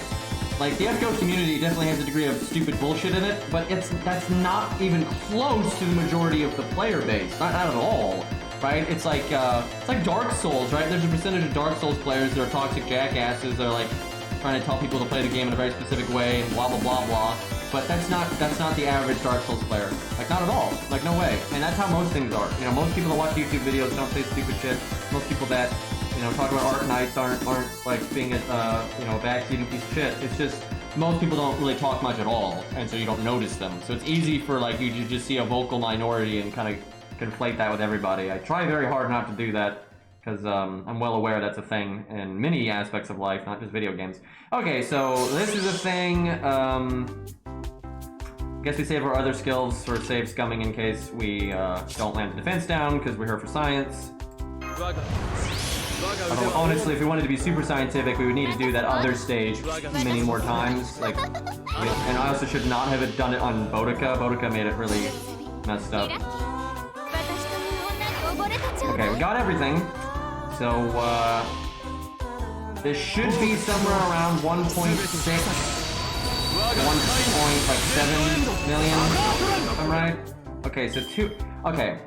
Like, the FGO community definitely has a degree of stupid bullshit in it, but that's not even close to the majority of the player base. Not at all, right? It's like Dark Souls, right? There's a percentage of Dark Souls players that are toxic jackasses. They're like trying to tell people to play the game in a very specific way and blah blah blah blah. But that's not the average Dark Souls player. Like, not at all. Like, no way. And that's how most things are. You know, most people that watch YouTube videos don't say stupid shit. Most people that, you know, talk about Arknights aren't like being a, you know, a backseating piece of shit. It's just, most people don't really talk much at all, and so you don't notice them. So it's easy for, like, you to just see a vocal minority and kind of conflate that with everybody. I try very hard not to do that, because I'm well aware that's a thing in many aspects of life, not just video games. Okay, so this is a thing. Guess we save our other skills for save scumming in case we don't land the defense down, because we're here for science. Although, honestly, if we wanted to be super scientific, we would need to do that other stage many more times. Like, and I also should not have done it on Boudica. Boudica made it really messed up. Okay, we got everything. So, this should be somewhere around 1.6. 1.7 million, if I'm right. Okay, so okay.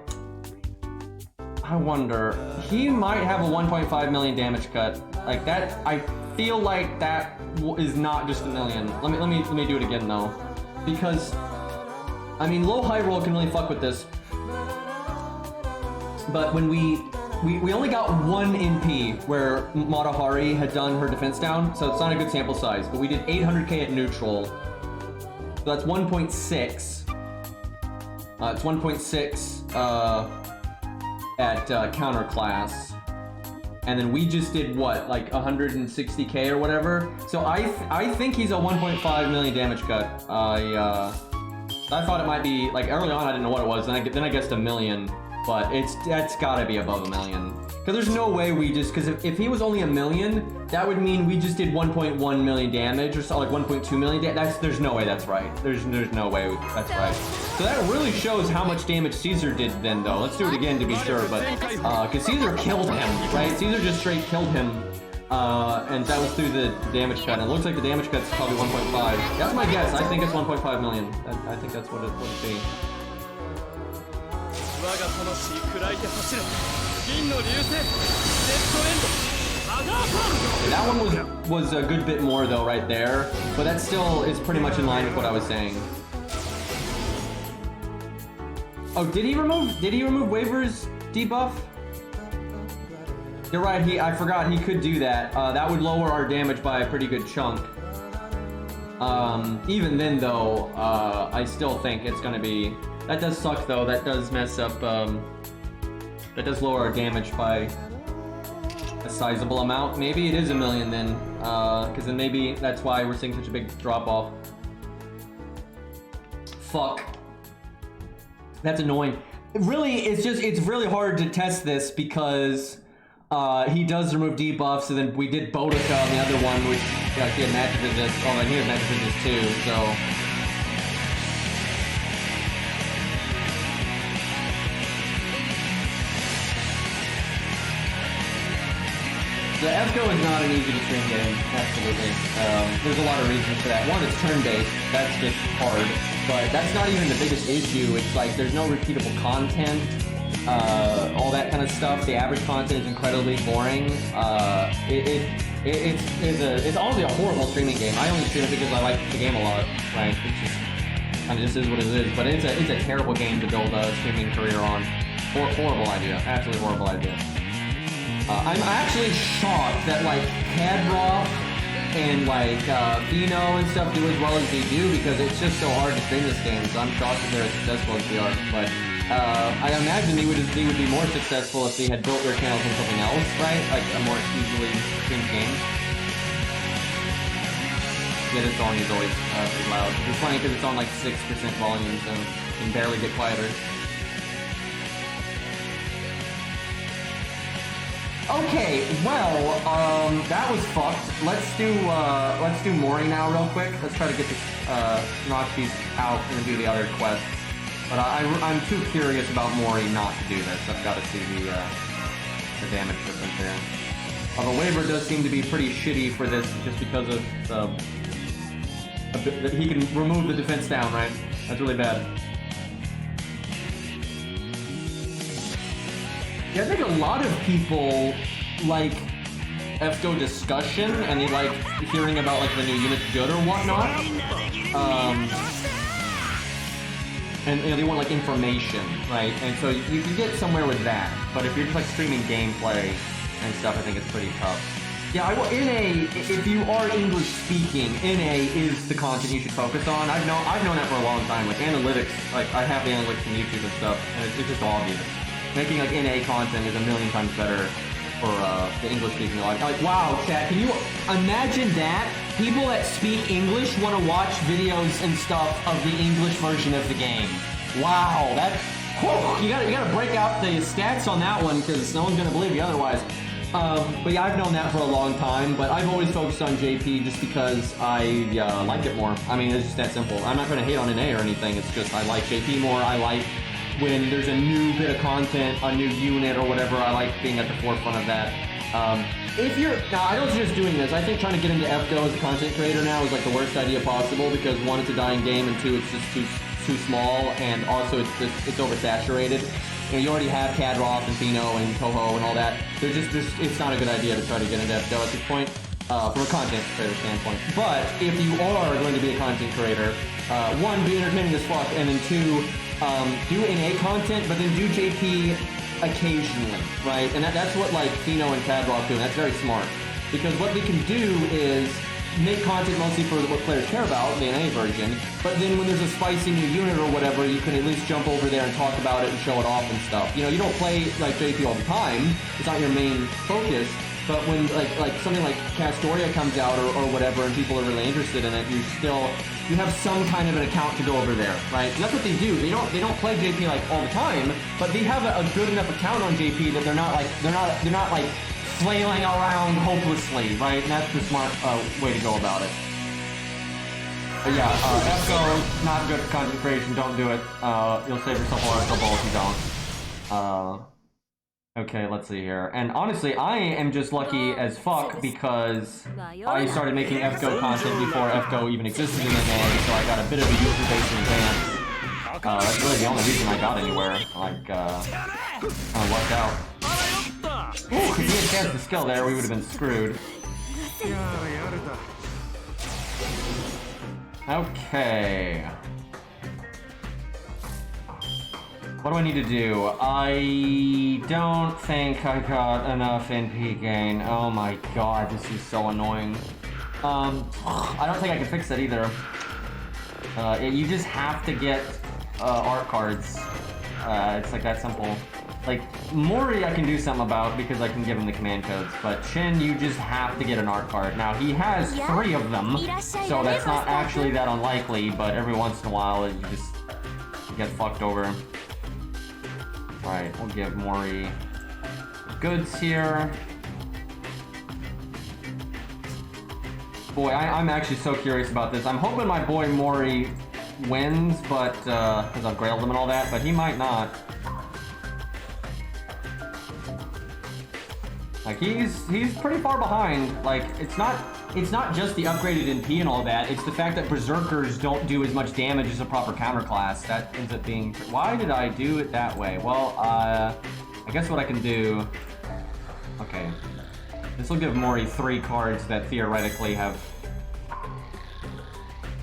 I wonder, he might have a 1.5 million damage cut. Like that, I feel like that is not just a million. Let me do it again though. Because, I mean, low high roll can really fuck with this. But when we only got 1 NP where Matahari had done her defense down, so it's not a good sample size, but we did 800k at neutral. So that's 1.6. It's 1.6 at counter class. And then we just did what, like 160k or whatever? So I think he's a 1.5 million damage cut. I thought it might be, like early on I didn't know what it was, then I guessed a million. But that's gotta be above a million. Because there's no way we just, because if he was only a million, that would mean we just did 1.1 million damage, or so, like 1.2 million damage. There's no way that's right. There's no way that's right. So that really shows how much damage Caesar did then, though. Let's do it again to be sure, but, because Caesar killed him, right? Caesar just straight killed him, and that was through the damage cut. And it looks like the damage cut's probably 1.5. That's my guess. I think it's 1.5 million. I think that's what it would be. That one was a good bit more though right there, but that still is pretty much in line with what I was saying. Oh, did he remove Waver's debuff? You're right, I forgot he could do that. That would lower our damage by a pretty good chunk. Even then though, I still think it's gonna be, that does suck though, that does mess up, that does lower our damage by a sizable amount. Maybe it is a million then, because then maybe that's why we're seeing such a big drop off. Fuck. That's annoying. Really, it's really hard to test this because he does remove debuffs, and then we did Boudica on the other one, which he had magic resist. Oh, and he has magic resist too, so. The FGO is not an easy to stream game, absolutely. There's a lot of reasons for that. One, it's turn-based, that's just hard. But that's not even the biggest issue. It's like there's no repeatable content, all that kind of stuff. The average content is incredibly boring. It's honestly a horrible streaming game. I only stream it because I like the game a lot, right? It just kind of just is what it is. But it's a terrible game to build a streaming career on. Horrible idea. Absolutely horrible idea. I'm actually shocked that like Cadroff and like Fino and stuff do as well as they do, because it's just so hard to stream this game. So I'm shocked that they're as successful as they are. But I imagine they would be more successful if they had built their channels on something else, right? Like a more easily streamed game. Yeah, this song is always pretty loud. It's funny because it's on like 6% volume, so you can barely get quieter. Okay, well, that was fucked. Let's do Mori now real quick. Let's try to get this Notch piece out and do the other quests. But I'm too curious about Mori not to do this. I've got to see the damage difference there. The waiver does seem to be pretty shitty for this, just because of that he can remove the defense down, right? That's really bad. Yeah, I think a lot of people like FGO discussion, and they like hearing about like the new unit's good or whatnot. And you know, they want like information, right? And so you can get somewhere with that. But if you're just like streaming gameplay and stuff, I think it's pretty tough. Yeah, if you are English speaking, NA is the content you should focus on. I've known that for a long time. Like analytics, like I have the analytics from YouTube and stuff, and it's just obvious. Making like NA content is a million times better for the English speaking audience. Like, wow, chat, can you imagine that? People that speak English want to watch videos and stuff of the English version of the game. Wow, you gotta break out the stats on that one, because no one's gonna believe you otherwise. But yeah, I've known that for a long time, but I've always focused on JP just because I like it more. I mean, it's just that simple. I'm not gonna hate on NA or anything, it's just I like JP more. I like when there's a new bit of content, a new unit or whatever, I like being at the forefront of that. Now I don't suggest doing this. I think trying to get into FGO as a content creator now is like the worst idea possible, because one, it's a dying game, and two, it's just too small, and also it's oversaturated. You know, you already have Cadroff and Fino and Toho and all that. It's not a good idea to try to get into FGO at this point, from a content creator standpoint. But if you are going to be a content creator, one, be entertaining as fuck, and then two, do NA content, but then do JP occasionally, right? And that's what like Fino and Cadroff do, and that's very smart. Because what they can do is make content mostly for what players care about, the NA version, but then when there's a spicy new unit or whatever, you can at least jump over there and talk about it and show it off and stuff. You know, you don't play like JP all the time, it's not your main focus, but when like something like Castoria comes out or whatever, and people are really interested in it, you have some kind of an account to go over there, right? And that's what they do. They don't play JP like all the time, but they have a good enough account on JP that they're not like flailing around hopelessly, right? And that's the smart way to go about it. But yeah, FGO, not good for content creation. Don't do it. You'll save yourself a lot of trouble if you don't. Okay, let's see here. And honestly, I am just lucky as fuck because I started making FGO content before FGO even existed in NA, so I got a bit of a user base in advance. That's really the only reason I got anywhere. Like, kind of lucked out. Ooh, if he had chance to skill there, we would have been screwed. Okay. What do I need to do? I don't think I got enough NP gain. Oh my god, this is so annoying. I don't think I can fix that either. You just have to get art cards. It's like that simple. Like, Mori I can do something about because I can give him the command codes, but Shin, you just have to get an art card. Now, he has 3 of them, so that's not actually that unlikely, but every once in a while you just get fucked over. Alright, we'll give Mori goods here. Boy, I'm actually so curious about this. I'm hoping my boy Mori wins, but, because I've grailed him and all that, but he might not. Like he's pretty far behind. Like it's not just the upgraded NP and all that. It's the fact that berserkers don't do as much damage as a proper counter class. That ends up being. Why did I do it that way? Well, I guess what I can do. Okay, this will give Mori 3 cards that theoretically have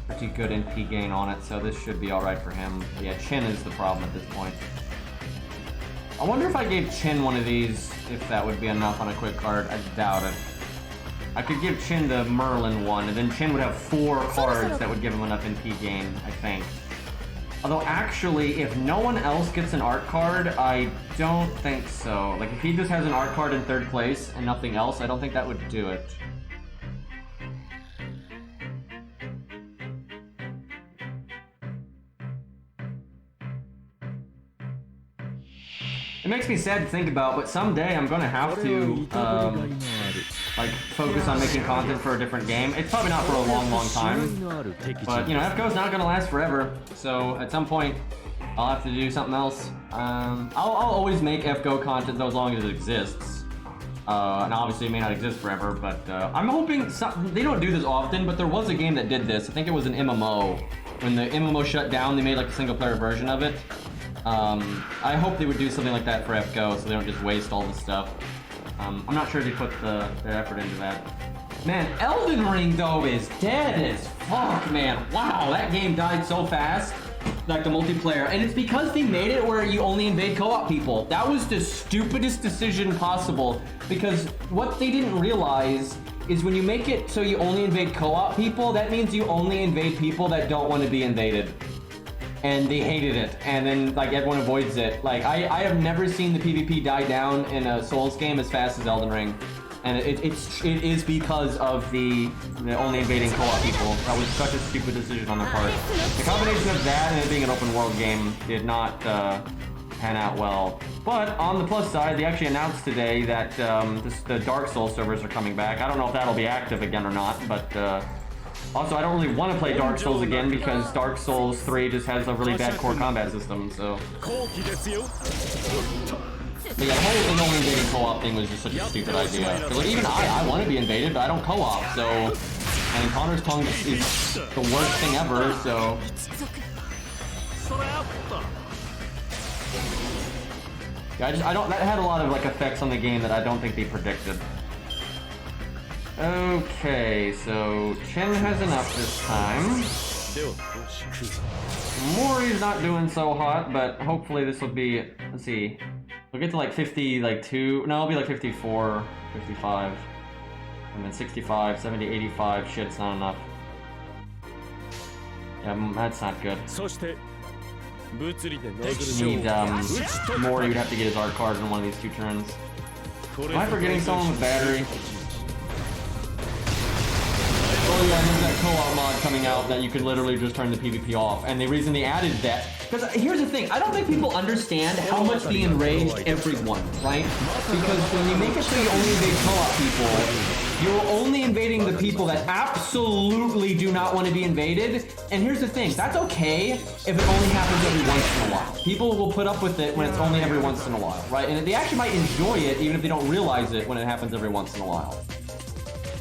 pretty good NP gain on it, so this should be all right for him. But yeah, Chin is the problem at this point. I wonder if I gave Chin one of these, if that would be enough on a quick card. I doubt it. I could give Chin the Merlin one, and then Chin would have 4 cards that would give him enough NP gain, I think. Although, actually, if no one else gets an art card, I don't think so. Like, if he just has an art card in 3rd place and nothing else, I don't think that would do it. It makes me sad to think about, but someday I'm gonna have to, like, focus on making content for a different game. It's probably not for a long, long time, but, you know, FGO's not gonna last forever, so at some point, I'll have to do something else. I'll always make FGO content though, as long as it exists. And obviously it may not exist forever, but I'm hoping, they don't do this often, but there was a game that did this. I think it was an MMO. When the MMO shut down, they made like a single player version of it. I hope they would do something like that for FGO so they don't just waste all the stuff. I'm not sure they put the effort into that. Man, Elden Ring though is dead as fuck, man. Wow, that game died so fast. Like the multiplayer, and it's because they made it where you only invade co-op people. That was the stupidest decision possible, because what they didn't realize is when you make it so you only invade co-op people, that means you only invade people that don't want to be invaded. And they hated it, and then like everyone avoids it. Like I have never seen the PvP die down in a Souls game as fast as Elden Ring, and it is because of the only invading co-op people. That was such a stupid decision on their part. The combination of that and it being an open world game did not pan out well. But on the plus side, they actually announced today that the Dark Souls servers are coming back. I don't know if that'll be active again or not, but. Also, I don't really want to play Dark Souls again because Dark Souls 3 just has a really bad core combat system, so... But yeah, the whole only invading co-op thing was just such a stupid idea. Because like, even I want to be invaded, but I don't co-op, so... And Connor's tongue is the worst thing ever, so... Yeah, I don't... That had a lot of, like, effects on the game that I don't think they predicted. Okay, so Chen has enough this time. Mori's not doing so hot, but hopefully this will be, let's see, we'll get to like 50, like 2, no, it'll be like 54, 55, and then 65, 70, 85, shit, it's not enough. Yeah, that's not good. Need, Mori would have to get his art card in one of these 2 turns. Am I forgetting someone with battery? Oh yeah, and there's that co-op mod coming out that you could literally just turn the PvP off. And the reason they added that, because here's the thing, I don't think people understand how much they enraged everyone, right? Because when you make it so you only invade co-op people, you're only invading the people that absolutely do not want to be invaded. And here's the thing, that's okay if it only happens every once in a while. People will put up with it when it's only every once in a while, right? And they actually might enjoy it even if they don't realize it when it happens every once in a while.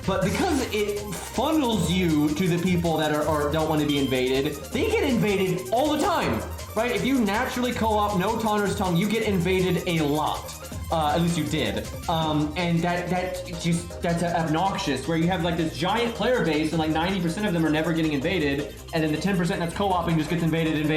But because it funnels you to the people that are don't want to be invaded, they get invaded all the time, right? If you naturally co-op no Tanner's Tongue, you get invaded a lot. At least you did. And that's obnoxious, where you have like this giant player base and like 90% of them are never getting invaded, and then the 10% that's co-oping just gets invaded,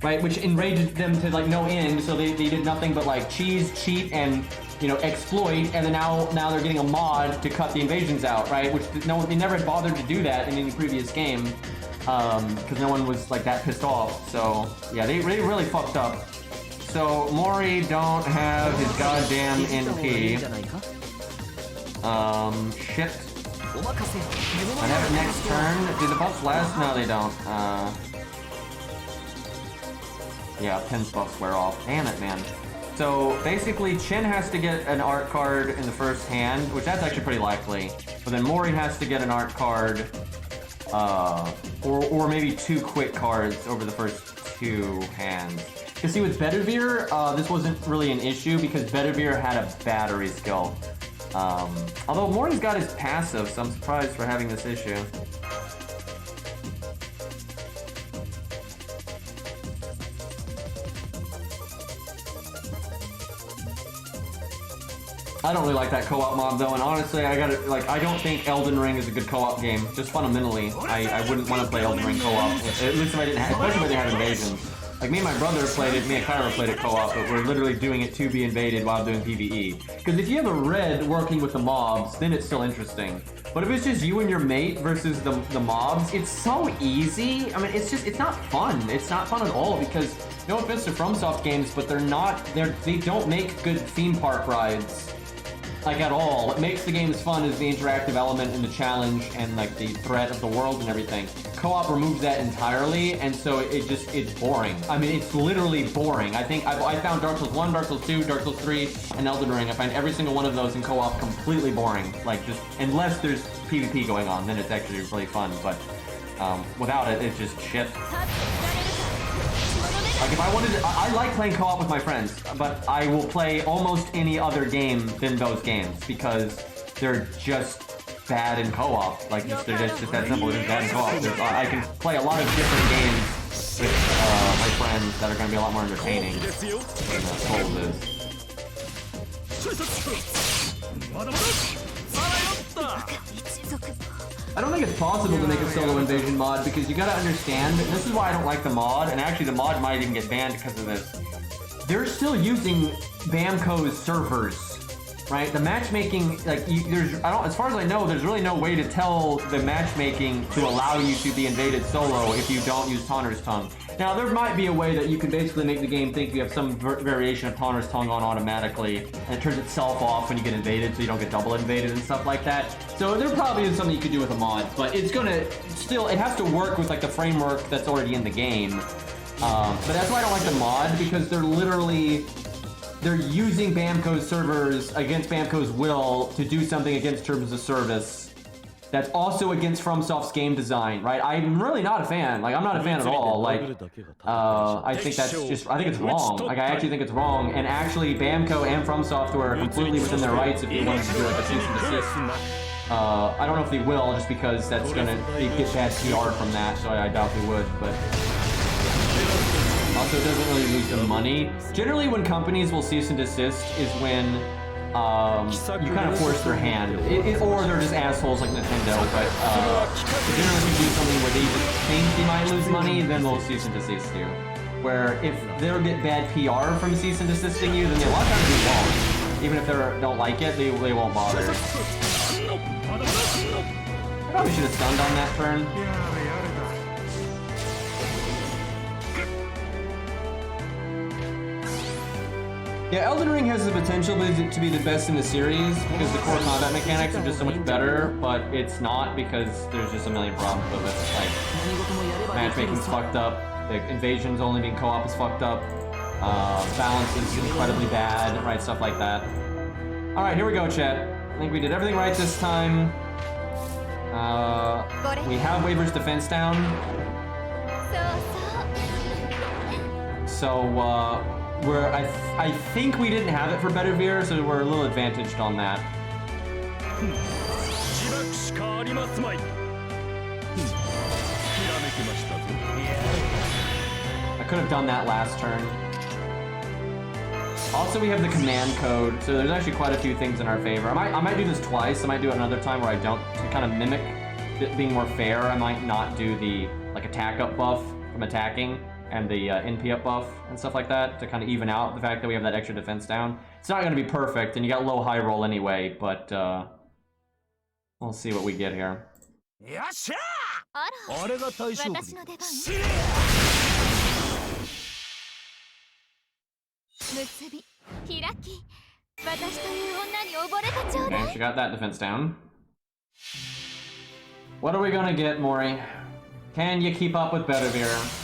right? Which enrages them to like no end, so they did nothing but like cheat, and you know, exploit, and then now they're getting a mod to cut the invasions out, right? Which they never had bothered to do that in any previous game, because no one was like that pissed off. So yeah, they really fucked up. So Mori don't have his goddamn NP. Shit. I have it next turn. Do the buffs last? No, they don't. Yeah, Pin's buffs wear off. Damn it, man. So basically, Chin has to get an art card in the first hand, which that's actually pretty likely. But then Mori has to get an art card, or maybe 2 quick cards over the first 2 hands. Because see, with Bedivere, this wasn't really an issue because Bedivere had a battery skill. Although Mori's got his passive, so I'm surprised for having this issue. I don't really like that co-op mod though, and honestly, I don't think Elden Ring is a good co-op game. Just fundamentally, I wouldn't want to play Elden Ring co-op, at least if I didn't have, especially if I didn't have invasions. Like me and my brother played it, me and Kyra played it co-op, but we're literally doing it to be invaded while doing PvE. Because if you have a red working with the mobs, then it's still interesting. But if it's just you and your mate versus the mobs, it's so easy. I mean, it's not fun. It's not fun at all because, no offense to FromSoft games, but they don't make good theme park rides. Like at all. What makes the games fun is the interactive element and the challenge and like the threat of the world and everything. Co-op removes that entirely, and so it's boring. I mean, it's literally boring. I think I found Dark Souls 1, Dark Souls 2, Dark Souls 3, and Elden Ring. I find every single one of those in co-op completely boring. Like just, unless there's PvP going on, then it's actually really fun, but without it, it's just shit. Like if I wanted to, I like playing co-op with my friends, but I will play almost any other game than those games because they're just bad in co-op. Like they're just that simple. They're bad in co-op. I can play a lot of different games with my friends that are going to be a lot more entertaining than Souls is. I don't think it's possible to make a solo invasion mod because you gotta understand, this is why I don't like the mod, and actually the mod might even get banned because of this. They're still using Bamco's servers, right? The matchmaking, like, as far as I know, there's really no way to tell the matchmaking to allow you to be invaded solo if you don't use Tanner's Tongue. Now, there might be a way that you can basically make the game think you have some variation of Tanner's Tongue on automatically, and it turns itself off when you get invaded so you don't get double invaded and stuff like that. So there probably is something you could do with a mod, but it's gonna still, it has to work with like the framework that's already in the game. But that's why I don't like the mod, because they're using Bamco's servers against Bamco's will to do something against terms of service. That's also against FromSoft's game design, right? I'm really not a fan. Like, I'm not a fan at all. Like, I think that's just, I think it's wrong. Like, I actually think it's wrong. And actually, Bamco and FromSoft were completely within their rights if they wanted to do like a cease and desist. I don't know if they will, just because that's gonna get bad PR from that, so I doubt they would, but... Also, it doesn't really lose them money. Generally, when companies will cease and desist is when you kind of force their hand, or they're just assholes like Nintendo. But generally, if you do something where they just think they might lose money, then they'll cease and desist you. Where if they'll get bad PR from cease and desisting you, then a lot of times they won't. Even if they don't like it, they won't bother. I probably should have stunned on that turn. Yeah, Elden Ring has the potential to be the best in the series because the core combat mechanics are just so much better, but it's not because there's just a million problems with it. Like, matchmaking's fucked up, the invasions only being co-op is fucked up, balance is incredibly bad, right, stuff like that. Alright, here we go, chat. I think we did everything right this time. We have Waver's defense down. So, I think we didn't have it for Bedivere, so we're a little advantaged on that. I could have done that last turn. Also, we have the command code, so there's actually quite a few things in our favor. I might do this twice. I might do it another time where I don't, to kind of mimic it being more fair. I might not do the like attack up buff from attacking and the NP up buff and stuff like that to kind of even out the fact that we have that extra defense down. It's not going to be perfect, and you got low high roll anyway, but we'll see what we get here. Okay, she got that defense down. What are we gonna get, Mori? Can you keep up with Bedivere?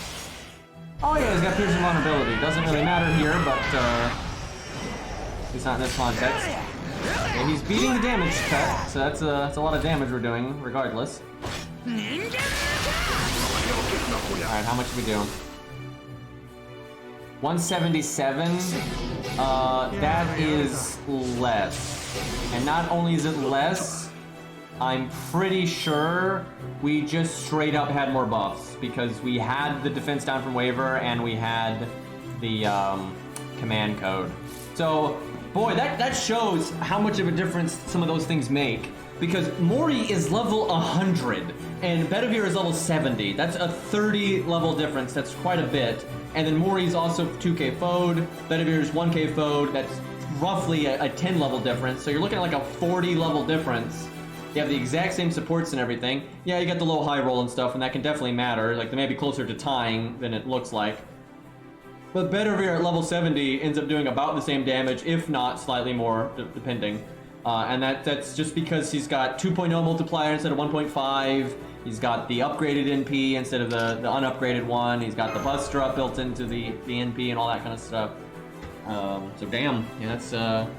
Oh yeah, he's got piercing vulnerability. Doesn't really matter here, but he's not in this context. And he's beating the damage cut, so that's a lot of damage we're doing, regardless. Alright, how much do we do? 177. That is less. And not only is it less, I'm pretty sure we just straight up had more buffs because we had the defense down from waiver and we had the command code. So, boy, that shows how much of a difference some of those things make. Because Mori is level 100 and Bedivere is level 70. That's a 30 level difference. That's quite a bit. And then Mori's also 2k foed. Bedivere's 1k foed. That's roughly a 10 level difference. So you're looking at like a 40 level difference. You have the exact same supports and everything. Yeah, you got the low high roll and stuff, and that can definitely matter. Like, they may be closer to tying than it looks like. But Bedivere at level 70 ends up doing about the same damage, if not slightly more, depending. And that's just because he's got 2.0 multiplier instead of 1.5. He's got the upgraded NP instead of the unupgraded one. He's got the Buster up built into the NP and all that kind of stuff. So damn, yeah, that's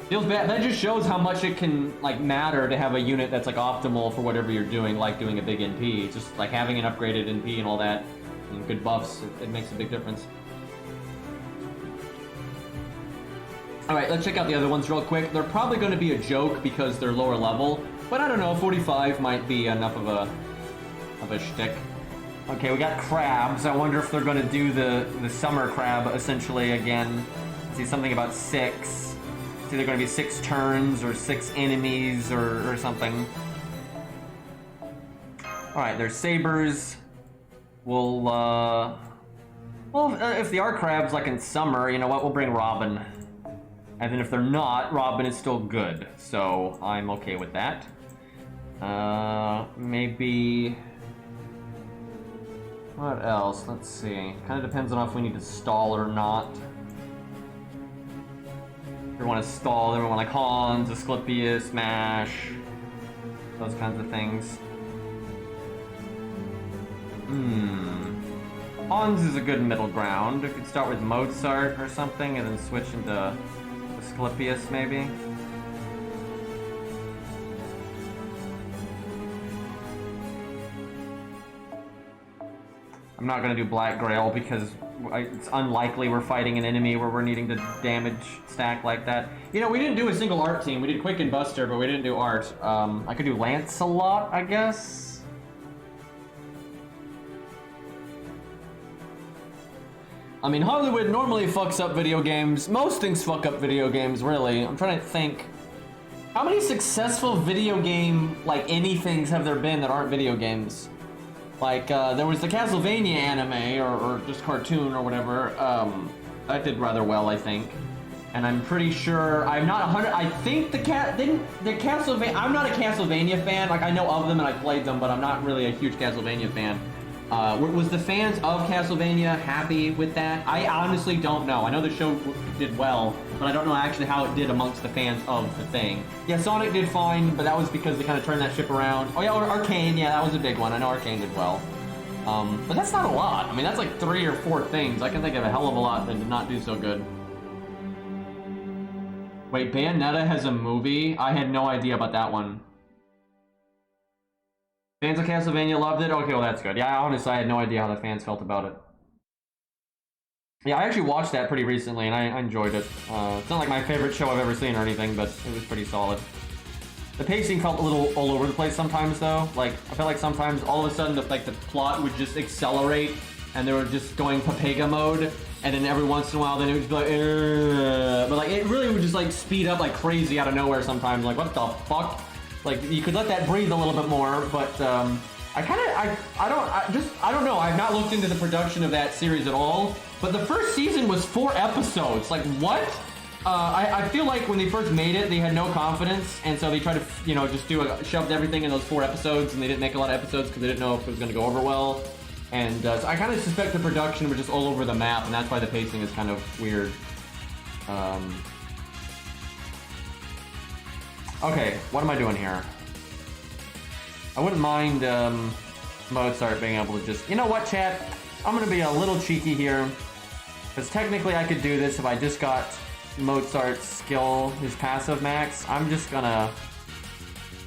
feels bad. That just shows how much it can like matter to have a unit that's like optimal for whatever you're doing, like doing a big NP. It's just like having an upgraded NP and all that, and good buffs. It makes a big difference. Alright, let's check out the other ones real quick. They're probably going to be a joke because they're lower level, but I don't know, 45 might be enough of a shtick. Okay, we got crabs. I wonder if they're going to do the summer crab essentially again. See, something about 6. It's either going to be 6 turns or 6 enemies or something. Alright, there's sabers. Well, if they are crabs like in summer, you know what, we'll bring Robin. And then if they're not, Robin is still good, so I'm okay with that. Maybe... What else? Let's see. Kind of depends on if we need to stall or not. If we want to stall, then we want like Hans, Asclepius, Smash, those kinds of things. Hans is a good middle ground. We could start with Mozart or something and then switch into Asclepius, maybe. I'm not going to do Black Grail because it's unlikely we're fighting an enemy where we're needing to damage stack like that. You know, we didn't do a single art team. We did Quick and Buster, but we didn't do art. I could do Lancelot, I guess. I mean, Hollywood normally fucks up video games. Most things fuck up video games, really. I'm trying to think. How many successful video game, like, anythings have there been that aren't video games? Like, there was the Castlevania anime, or just cartoon, or whatever. That did rather well, I think. And I'm pretty sure, I'm not 100, I think the Castlevania, I'm not a Castlevania fan. Like, I know of them and I played them, but I'm not really a huge Castlevania fan. Was the fans of Castlevania happy with that? I honestly don't know. I know the show did well, but I don't know actually how it did amongst the fans of the thing. Yeah, Sonic did fine, but that was because they kind of turned that ship around. Oh yeah, Arcane, yeah, that was a big one. I know Arcane did well. But that's not a lot. I mean, that's like 3 or 4 things. I can think of a hell of a lot that did not do so good. Wait, Bayonetta has a movie? I had no idea about that one. Fans of Castlevania loved it? Okay, well that's good. Yeah, honestly, I had no idea how the fans felt about it. Yeah, I actually watched that pretty recently, and I enjoyed it. It's not like my favorite show I've ever seen or anything, but it was pretty solid. The pacing felt a little all over the place sometimes, though. Like, I felt like sometimes all of a sudden the plot would just accelerate, and they were just going Papega mode, and then every once in a while then it would just be like, but like, it really would just like speed up like crazy out of nowhere sometimes. Like, what the fuck? Like, you could let that breathe a little bit more, but I don't know. I've not looked into the production of that series at all, but the first season was 4 episodes. Like, what? I feel like when they first made it, they had no confidence, and so they tried to, you know, just shoved everything in those 4 episodes, and they didn't make a lot of episodes because they didn't know if it was going to go over well. And so I kind of suspect the production was just all over the map, and that's why the pacing is kind of weird. Okay, what am I doing here? I wouldn't mind Mozart being able to just... You know what, chat? I'm going to be a little cheeky here. Because technically I could do this if I just got Mozart's skill, his passive max. I'm just going to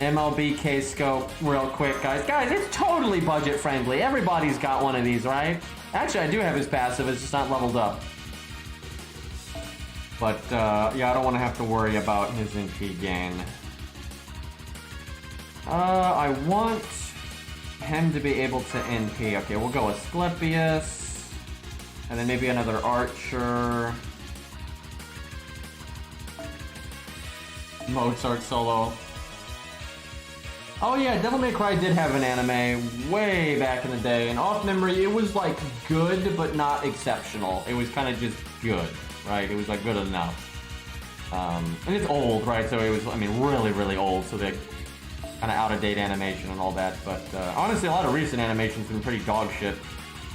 MLB K-scope real quick, guys. Guys, it's totally budget friendly. Everybody's got one of these, right? Actually, I do have his passive. It's just not leveled up. But, yeah, I don't want to have to worry about his NP gain. I want him to be able to NP. Okay, we'll go with Asclepius. And then maybe another Archer. Mozart solo. Oh yeah, Devil May Cry did have an anime way back in the day, and off memory, it was like good, but not exceptional. It was kind of just good, right? It was like good enough. And it's old, right? So it was, I mean, really, really old, so they kind of out-of-date animation and all that. But honestly, a lot of recent animation's been pretty dog shit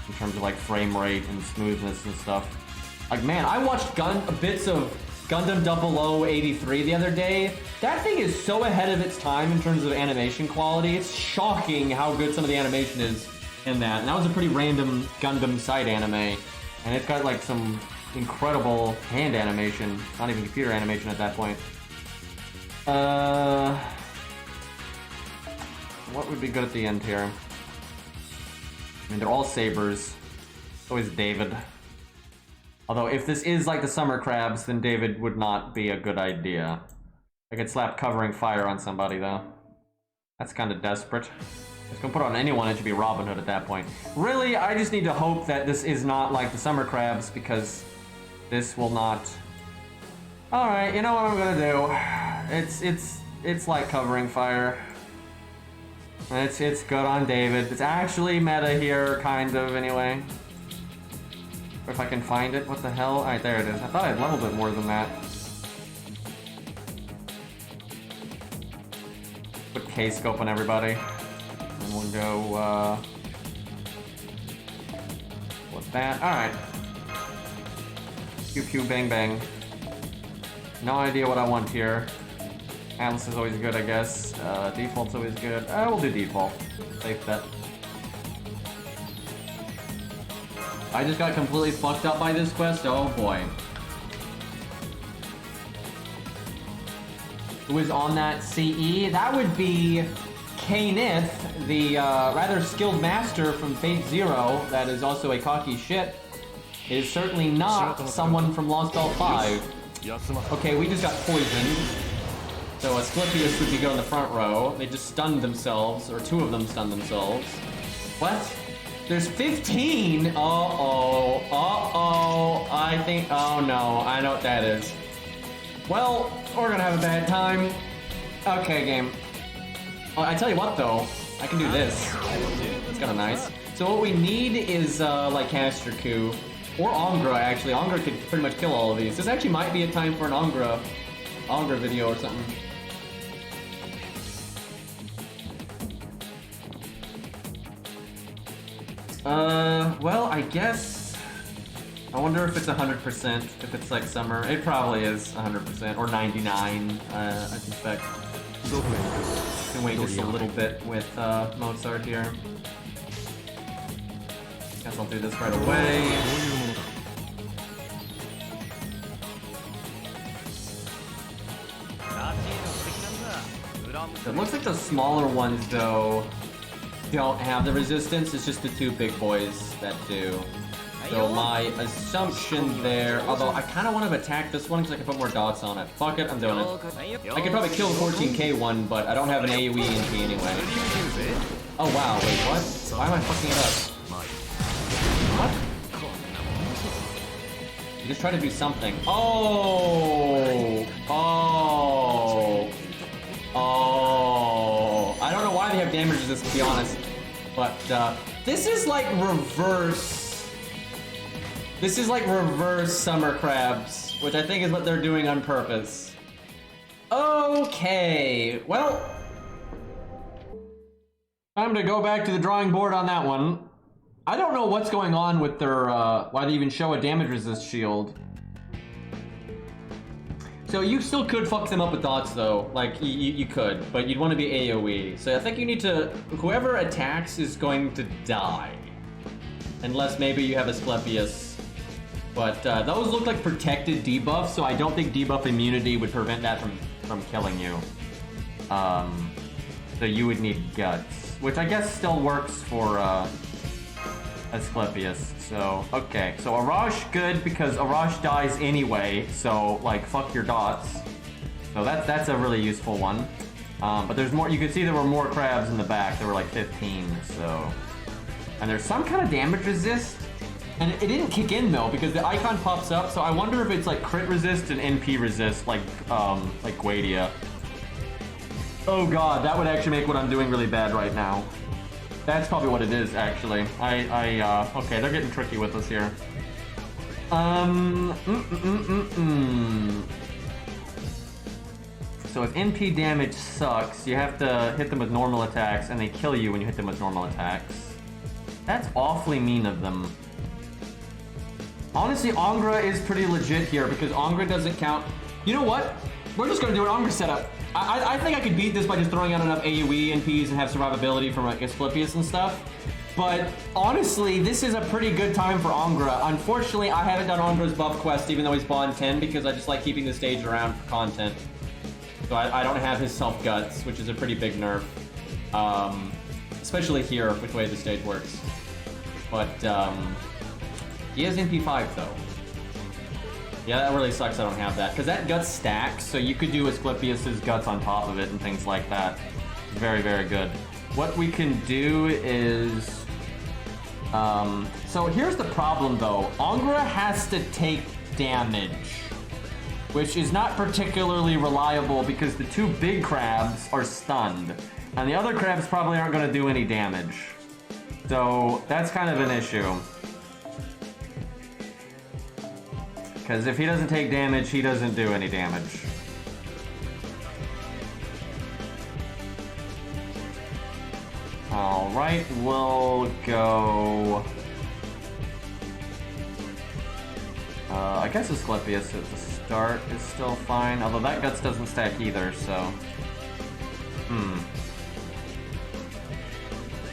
in terms of like frame rate and smoothness and stuff. Like, man, I watched bits of Gundam 0083 the other day. That thing is so ahead of its time in terms of animation quality. It's shocking how good some of the animation is in that. And that was a pretty random Gundam side anime. And it's got like some incredible hand animation. Not even computer animation at that point. What would be good at the end here? I mean, they're all sabers. It's always David. Although, if this is like the Summer Crabs, then David would not be a good idea. I could slap Covering Fire on somebody, though. That's kind of desperate. It's gonna put it on anyone, it should be Robin Hood at that point. Really, I just need to hope that this is not like the Summer Crabs, because this will not... Alright, you know what I'm gonna do. It's like Covering Fire. It's good on David. It's actually meta here, kind of, anyway. If I can find it, what the hell? Alright, there it is. I thought I had leveled it more than that. Put K-scope on everybody. And we'll go, with that. Alright. Pew pew bang bang. No idea what I want here. Atlas is always good, I guess. Default's always good. We'll do default. Safe bet. I just got completely fucked up by this quest. Oh boy. Who is on that CE? That would be Kanith, the rather skilled master from Fate Zero, that is also a cocky shit. It is certainly not someone from Lost All 5. Okay, we just got poisoned. So Asclepius would be going in the front row. They just stunned themselves, or two of them stunned themselves. What? There's 15! Uh-oh. Uh-oh. I think... Oh, no. I know what that is. Well, we're gonna have a bad time. Okay, game. Oh, I tell you what, though. I can do this. It's kinda nice. So what we need is, like, Caster Coup. Or Angra, actually. Angra could pretty much kill all of these. This actually might be a time for an Angra video or something. Well, I guess... I wonder if it's 100%, if it's like summer. It probably is 100%, or 99, I suspect. Can wait just a little bit with, Mozart here. Guess I'll do this right away. It looks like the smaller ones, though, don't have the resistance. It's just the two big boys that do. So my assumption there, although I kind of want to attack this one because I can put more dots on it. Fuck it, I'm doing it. I could probably kill the 14k one, but I don't have an AoE NP anyway. Oh wow, wait, what? Why am I fucking it up? What? You just try to do something. Oh! Oh! Oh! I don't know why they have damage resistance, to be honest. But, this is like reverse... This is like reverse Summer Crabs, which I think is what they're doing on purpose. Okay, well... Time to go back to the drawing board on that one. I don't know what's going on with their, why they even show a damage resist shield. So you still could fuck them up with dots though, like you could, but you'd want to be AoE. So I think you need to, whoever attacks is going to die. Unless maybe you have Asclepius. But those look like protected debuffs, so I don't think debuff immunity would prevent that from killing you. So you would need guts, which I guess still works for a Asclepius. So, okay. So Arash good because Arash dies anyway, so, like, fuck your dots. So that's a really useful one. But there's more, you can see there were more crabs in the back. There were like 15, so... And there's some kind of damage resist. And it didn't kick in though, because the icon pops up, so I wonder if it's like crit resist and NP resist, like Guadia. Oh god, that would actually make what I'm doing really bad right now. That's probably what it is, actually. Okay, they're getting tricky with us here. So if NP damage sucks, you have to hit them with normal attacks, and they kill you when you hit them with normal attacks. That's awfully mean of them. Honestly, Angra is pretty legit here, because Angra doesn't count. You know what? We're just gonna do an Angra setup. I think I could beat this by just throwing out enough AoE NPs and have survivability from like Asclepius and stuff. But honestly, this is a pretty good time for Angra. Unfortunately, I haven't done Angra's buff quest, even though he's spawned 10, because I just like keeping the stage around for content. So I don't have his self-guts, which is a pretty big nerf. Especially here, with the way the stage works. But, he has NP5, though. Yeah, that really sucks I don't have that, because that guts stacks, so you could do Asclepius's guts on top of it and things like that. Very, very good. What we can do is... so here's the problem, though. Angra has to take damage, which is not particularly reliable because the two big crabs are stunned, and the other crabs probably aren't going to do any damage. So that's kind of an issue. Because if he doesn't take damage, he doesn't do any damage. Alright, we'll go... I guess Asclepius at the start is still fine, although that guts doesn't stack either, so...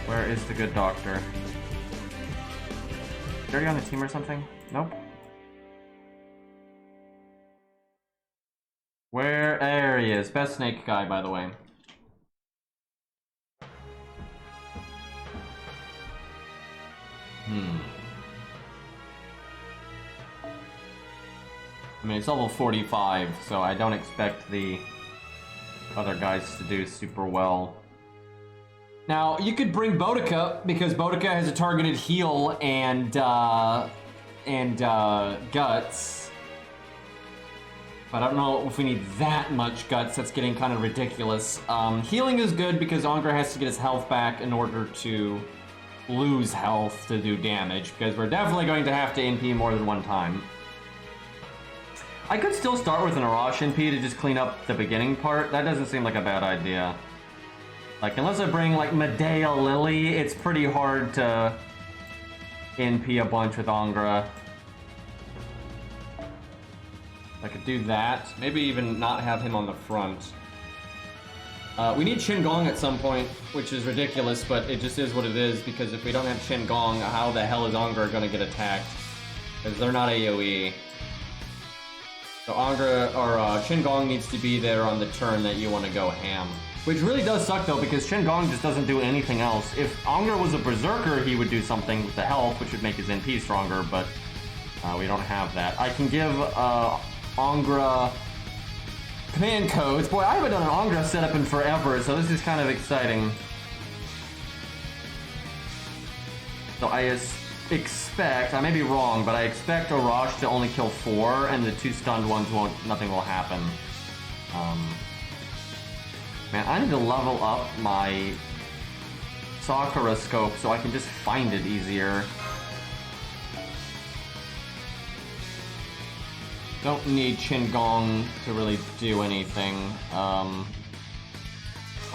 Where is the good doctor? Is he already on the team or something? Nope. There he is. Best snake guy, by the way. I mean, it's level 45, so I don't expect the other guys to do super well. Now, you could bring Boudica, because Boudica has a targeted heal and guts. But I don't know if we need that much guts. That's getting kind of ridiculous. Healing is good because Angra has to get his health back in order to lose health to do damage, because we're definitely going to have to NP more than one time. I could still start with an Arash NP to just clean up the beginning part. That doesn't seem like a bad idea. Like, unless I bring, like, Medea Lily, it's pretty hard to NP a bunch with Angra. I could do that. Maybe even not have him on the front. We need Qingong at some point, which is ridiculous, but it just is what it is, because if we don't have Qingong, how the hell is Angra gonna get attacked? Because they're not AoE. So Angra, or Qingong needs to be there on the turn that you want to go ham. Which really does suck though, because Qingong just doesn't do anything else. If Angra was a Berserker, he would do something with the health, which would make his NP stronger, but we don't have that. I can give Angra command codes. Boy, I haven't done an Angra setup in forever, so this is kind of exciting. So I expect, I may be wrong, but I expect Arash to only kill 4, and the 2 stunned ones nothing will happen. Man, I need to level up my Sakura scope so I can just find it easier. Don't need Qingong to really do anything. I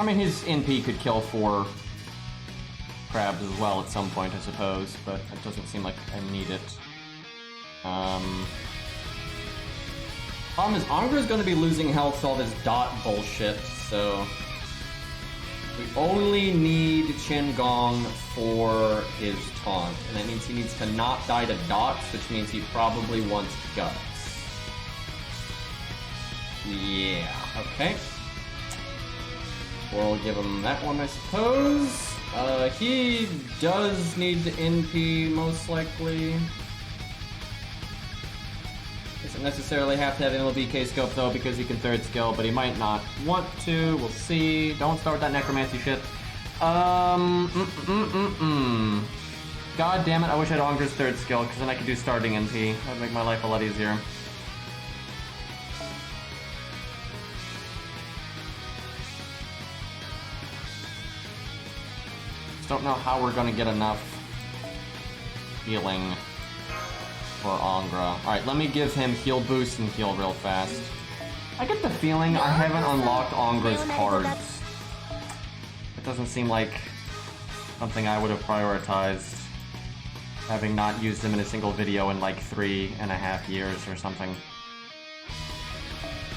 mean, his NP could kill 4 crabs as well at some point, I suppose, but it doesn't seem like I need it. Problem is, Angra's going to be losing health to all this dot bullshit, so... We only need Qingong for his taunt, and that means he needs to not die to dots, which means he probably wants guts. Yeah, okay. We'll give him that one, I suppose. He does need to NP, most likely. Doesn't necessarily have to have an LBK scope, though, because he can third skill, but he might not want to. We'll see. Don't start with that necromancy shit. God damn it, I wish I had Ongra's third skill, because then I could do starting NP. That would make my life a lot easier. Don't know how we're gonna get enough healing for Angra. Alright, let me give him heal boost and heal real fast. I get the feeling I haven't unlocked Angra's cards. It doesn't seem like something I would have prioritized, having not used them in a single video in like 3.5 years or something.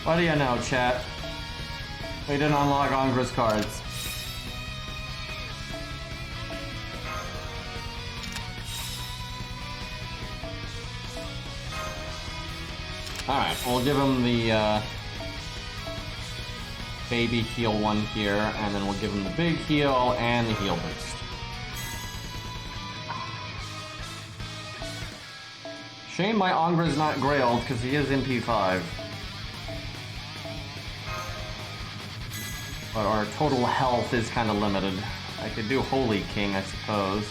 What do you know, chat? We didn't unlock Angra's cards. Alright, we'll give him the baby heal one here, and then we'll give him the big heal and the heal boost. Shame my Angra's not grailed, because he is in P5. But our total health is kind of limited. I could do Holy King, I suppose.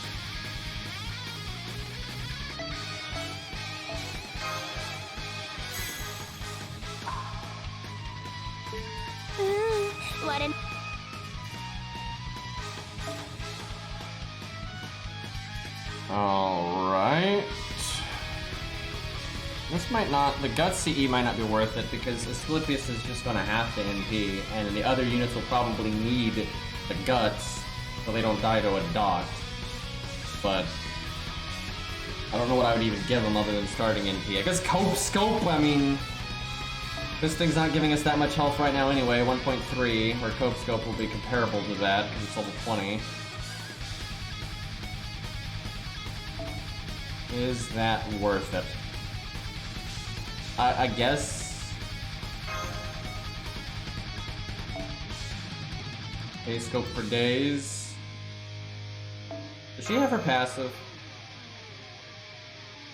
Alright. This might not, the Guts CE might not be worth it because Asclepius is just gonna have to NP, and the other units will probably need the Guts so they don't die to a dot. But I don't know what I would even give them other than starting NP. I guess Cope Scope, I mean, this thing's not giving us that much health right now anyway, 1.3, where Cope Scope will be comparable to that because it's level 20. Is that worth it? I guess. A scope for days. Does she have her passive?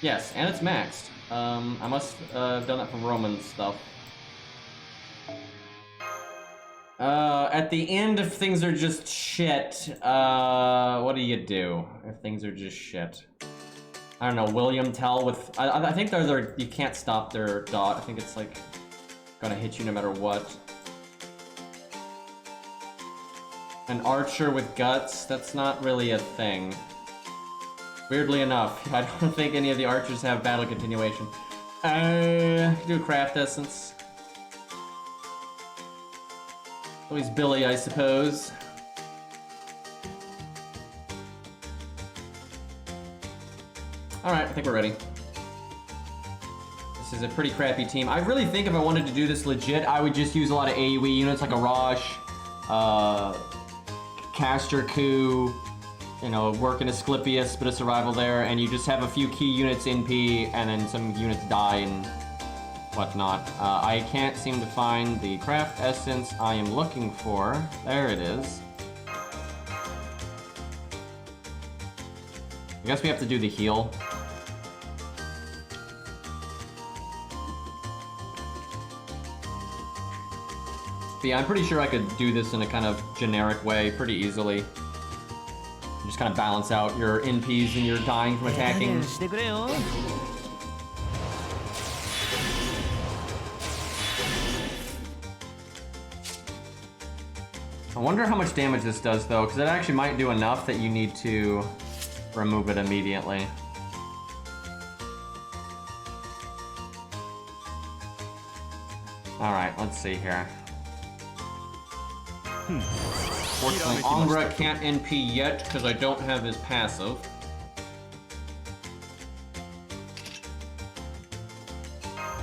Yes, and it's maxed. I must have done that from Roman stuff. At the end, if things are just shit, what do you do if things are just shit? I don't know, William Tell with... I think they're you can't stop their dot. I think it's like gonna hit you no matter what. An archer with guts, that's not really a thing. Weirdly enough, I don't think any of the archers have battle continuation. Do craft essence. Always Billy, I suppose. Alright, I think we're ready. This is a pretty crappy team. I really think if I wanted to do this legit, I would just use a lot of AoE units like a Rosh, Caster Coup, you know, work in Asclepius, bit of survival there, and you just have a few key units in P, and then some units die and whatnot. I can't seem to find the craft essence I am looking for. There it is. I guess we have to do the heal. But yeah, I'm pretty sure I could do this in a kind of generic way pretty easily. Just kind of balance out your NPs and your dying from attacking. I wonder how much damage this does though, because it actually might do enough that you need to remove it immediately. Alright, let's see here. Fortunately, Angra can't NP yet because I don't have his passive.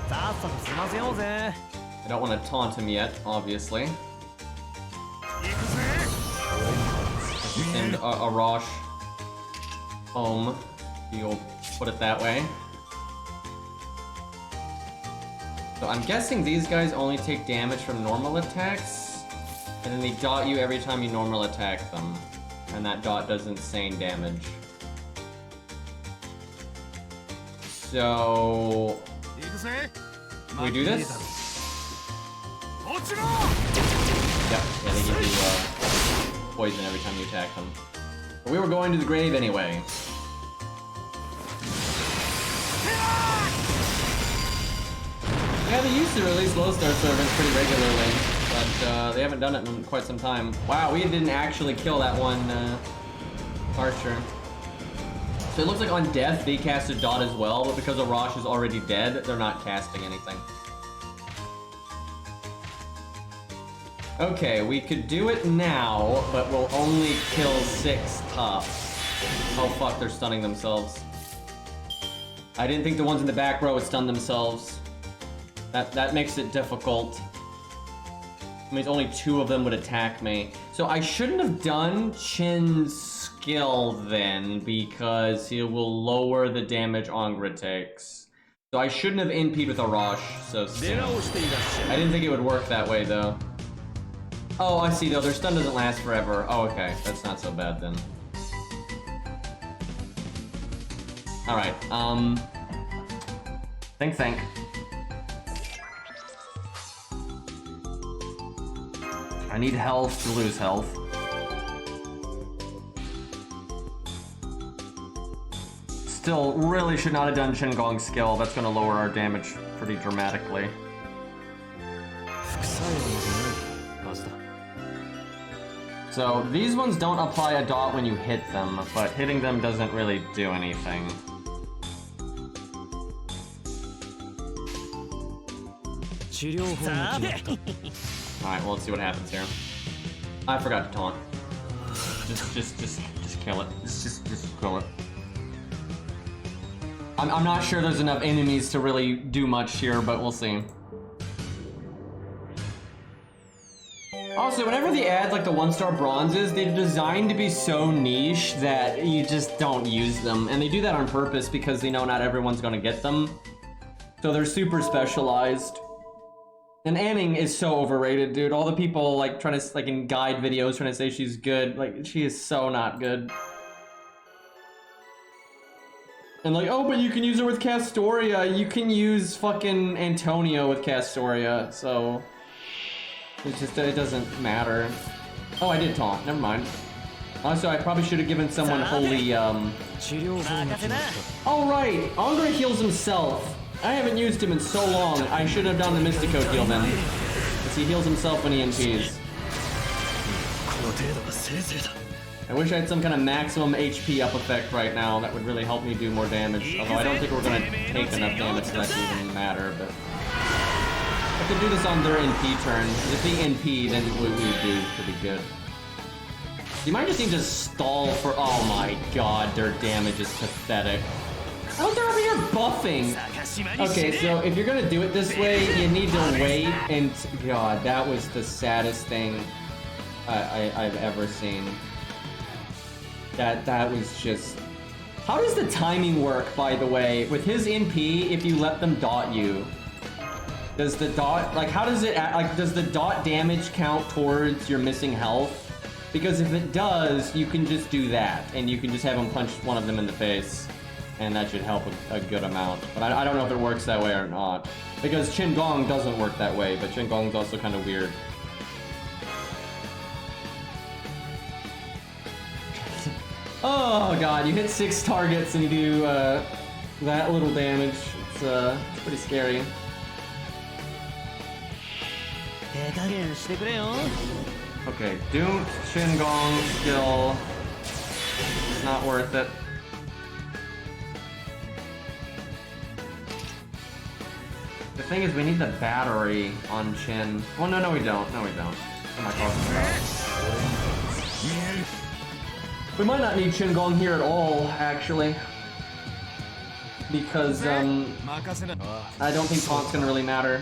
I don't want to taunt him yet, obviously. And a Rosh home, you'll put it that way. So I'm guessing these guys only take damage from normal attacks, and then they dot you every time you normal attack them. and that dot does insane damage. So... Can we do this? Yep, yeah, they give you poison every time you attack them. But we were going to the grave anyway. Yeah, they used to release low star servants pretty regularly, but they haven't done it in quite some time. Wow, we didn't actually kill that one archer. So it looks like on death they casted dot as well, but because Arash is already dead, they're not casting anything. Okay, we could do it now, but we'll only kill 6 tops. Oh fuck, they're stunning themselves. I didn't think the ones in the back row would stun themselves. That makes it difficult. It means only 2 of them would attack me. So I shouldn't have done Chin's skill then, because he will lower the damage Angra takes. So I shouldn't have NP'd with Arash so soon. I didn't think it would work that way though. Oh, I see though, their stun doesn't last forever. Oh, okay, that's not so bad then. Alright, think. I need health to lose health. Still, really should not have done Qingong's skill. That's gonna lower our damage pretty dramatically. So, these ones don't apply a dot when you hit them, but hitting them doesn't really do anything. Alright, well, let's see what happens here. I forgot to taunt. Just kill it. Just kill it. I'm not sure there's enough enemies to really do much here, but we'll see. Also, whenever they add like the 1-star bronzes, they're designed to be so niche that you just don't use them. And they do that on purpose because they know not everyone's gonna get them. So they're super specialized. And Anning is so overrated, dude. All the people like trying to, like in guide videos trying to say she's good, like she is so not good. And like, oh, but you can use her with Castoria. You can use fucking Antonio with Castoria, so... it doesn't matter. Oh, I did taunt. Never mind. Also, I probably should have given someone holy, Oh, right! Angra heals himself. I haven't used him in so long. I should have done the Mystico heal then. Because he heals himself when he NPs. I wish I had some kind of maximum HP up effect right now. That would really help me do more damage. Although I don't think we're going to take enough damage for that to even matter, but... I could do this on their NP turn. If they NP, then we would do pretty good. You might just need to stall for... Oh my god, their damage is pathetic. Oh, they're over here buffing! Okay, so if you're gonna do it this way, you need to wait and... God, that was the saddest thing I've ever seen. That was just... How does the timing work, by the way? With his NP, if you let them dot you... Does the dot, like, how does it, like, does the dot damage count towards your missing health? Because if it does, you can just do that, and you can just have him punch one of them in the face, and that should help a good amount. But I don't know if it works that way or not. Because Qingong doesn't work that way, but Qingong's also kind of weird. Oh god, you hit 6 targets and you do that little damage. It's pretty scary. Okay, don't Qingong skill. Not worth it. The thing is, we need the battery on Qin. Well, no, we don't. No, we don't. What am I talking about? We might not need Qingong here at all, actually. Because, I don't think taunt's gonna really matter.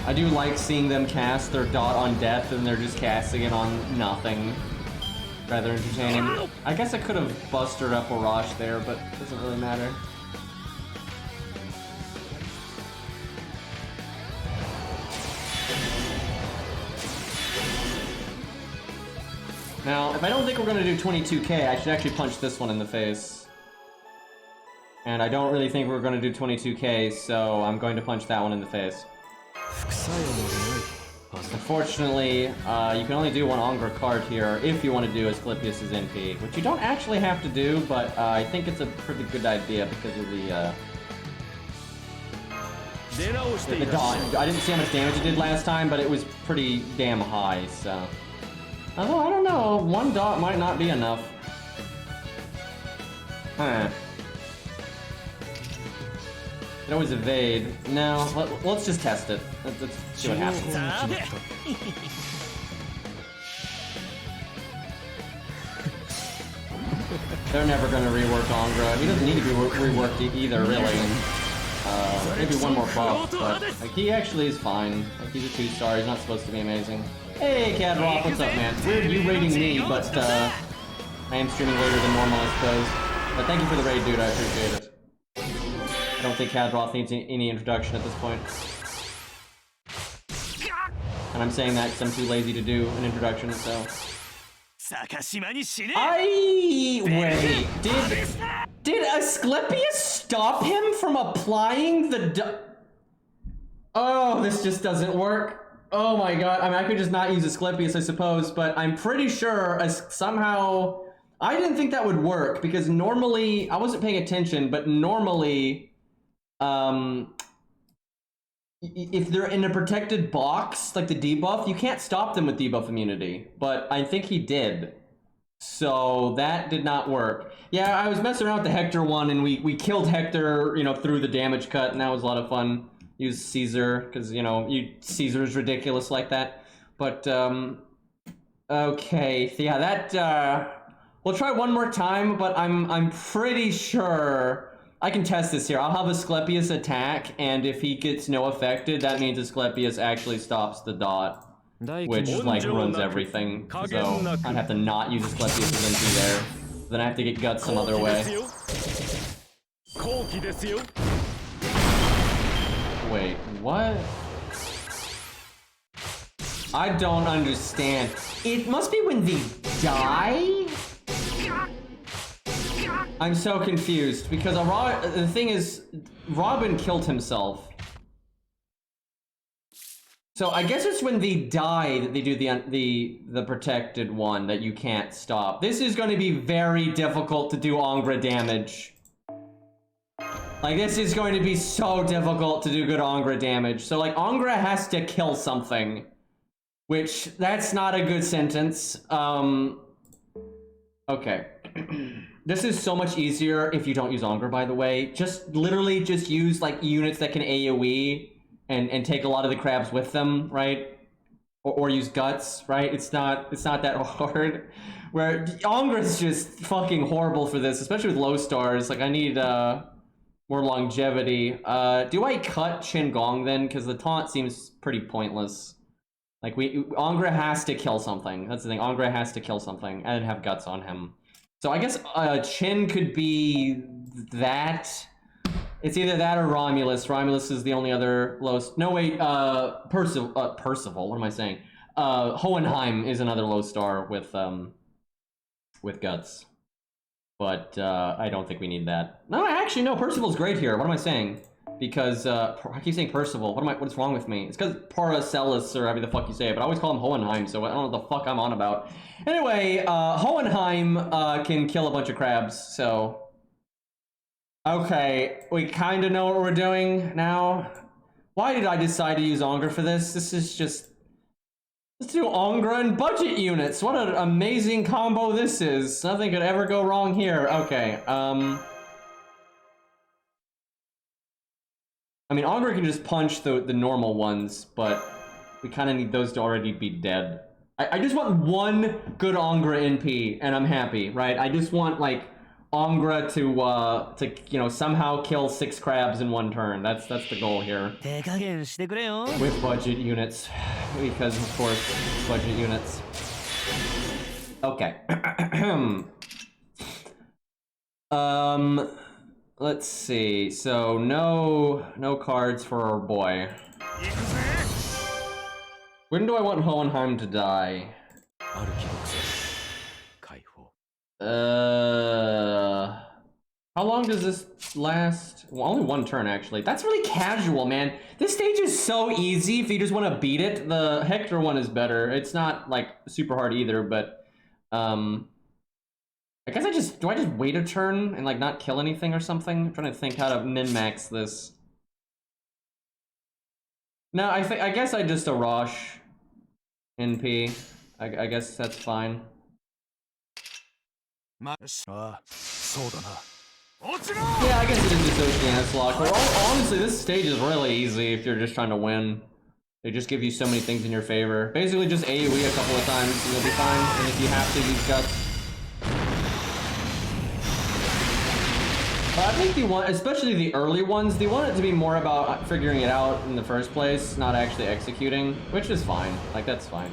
I do like seeing them cast their dot on death and they're just casting it on nothing. Rather entertaining. I guess I could have busted up Orochi there, but it doesn't really matter. Now, if I don't think we're gonna do 22k, I should actually punch this one in the face. And I don't really think we're gonna do 22k, so I'm going to punch that one in the face. Unfortunately, you can only do one Angra card here if you want to do Asclepius' NP, which you don't actually have to do, but I think it's a pretty good idea because of the dot. I didn't see how much damage it did last time, but it was pretty damn high, so... Although, I don't know, one dot might not be enough. Huh. Can always evade. No, let's just test it. Let's see what happens. They're never gonna rework Angra. He doesn't need to be reworked either, really. Maybe one more buff, but like he actually is fine. Like he's a 2-star. He's not supposed to be amazing. Hey, Cadroff, what's up, man? Weird you raiding me, but I am streaming later than normal, I suppose. But thank you for the raid, dude. I appreciate it. I don't think Cadroth needs any introduction at this point. And I'm saying that because I'm too lazy to do an introduction, so... Wait, did Asclepius stop him from applying the Oh, this just doesn't work. Oh my god, I mean, I could just not use Asclepius, I suppose, but I'm pretty sure somehow... I didn't think that would work, because normally... I wasn't paying attention, but normally... if they're in a protected box, like the debuff, you can't stop them with debuff immunity. But I think he did. So that did not work. Yeah, I was messing around with the Hector one, and we killed Hector, you know, through the damage cut, and that was a lot of fun. Use Caesar, because, you know, Caesar is ridiculous like that. But, okay, so yeah, that, we'll try one more time, but I'm pretty sure... I can test this here. I'll have Asclepius attack, and if he gets no affected, that means Asclepius actually stops the dot, which, like, ruins everything. So I'd have to not use Asclepius' NP there. Then I have to get Guts some other way. Wait, what? I don't understand. It must be when they die? I'm so confused, because the thing is, Robin killed himself. So I guess it's when they die that they do the protected one that you can't stop. This is going to be very difficult to do Angra damage. Like, this is going to be so difficult to do good Angra damage. So, like, Angra has to kill something. Which, that's not a good sentence. Okay. This is so much easier if you don't use Angra, by the way. Just literally just use like units that can AoE and take a lot of the crabs with them, right? Or use Guts, right? It's not that hard. Where Angra is just fucking horrible for this, especially with low stars. Like I need more longevity. Do I cut Qin Gong then? Because the taunt seems pretty pointless. Like Angra has to kill something. That's the thing. Angra has to kill something and have Guts on him. So I guess Qin could be that. It's either that or Romulus. Romulus is the only other low... No, wait, Percival, what am I saying? Hohenheim is another low star with Guts. But I don't think we need that. No, actually, no, Percival's great here. What am I saying? Because, I keep saying Percival. What's wrong with me? It's because Paracelsus, or however the fuck you say it, but I always call him Hohenheim, so I don't know what the fuck I'm on about. Anyway, Hohenheim can kill a bunch of crabs, so... Okay, we kind of know what we're doing now. Why did I decide to use Angra for this? This is just... Let's do Angra and budget units! What an amazing combo this is! Nothing could ever go wrong here. Okay, I mean, Angra can just punch the normal ones, but we kind of need those to already be dead. I just want one good Angra NP, and I'm happy, right? I just want, like, Angra to you know, somehow kill 6 crabs in 1 turn. That's the goal here. 手加減してくれよ With budget units, because of course, budget units. Okay. Let's see. So no cards for our boy. When do I want Hohenheim to die? ある既読性解放 How long does this last? Well, only 1 turn actually. That's really casual, man. This stage is so easy if you just want to beat it. The Hector one is better. It's not like super hard either, but I guess do I just wait a turn and like not kill anything or something? I'm trying to think how to min-max this. No, I guess I just Arash NP. I guess that's fine. ああそうだな Yeah, I guess it is just Oceanus lock. Well, honestly, this stage is really easy if you're just trying to win. They just give you so many things in your favor. Basically, just AoE a couple of times and you'll be fine. And if you have to, use guts. But I think especially the early ones, they want it to be more about figuring it out in the first place, not actually executing, which is fine. Like, that's fine.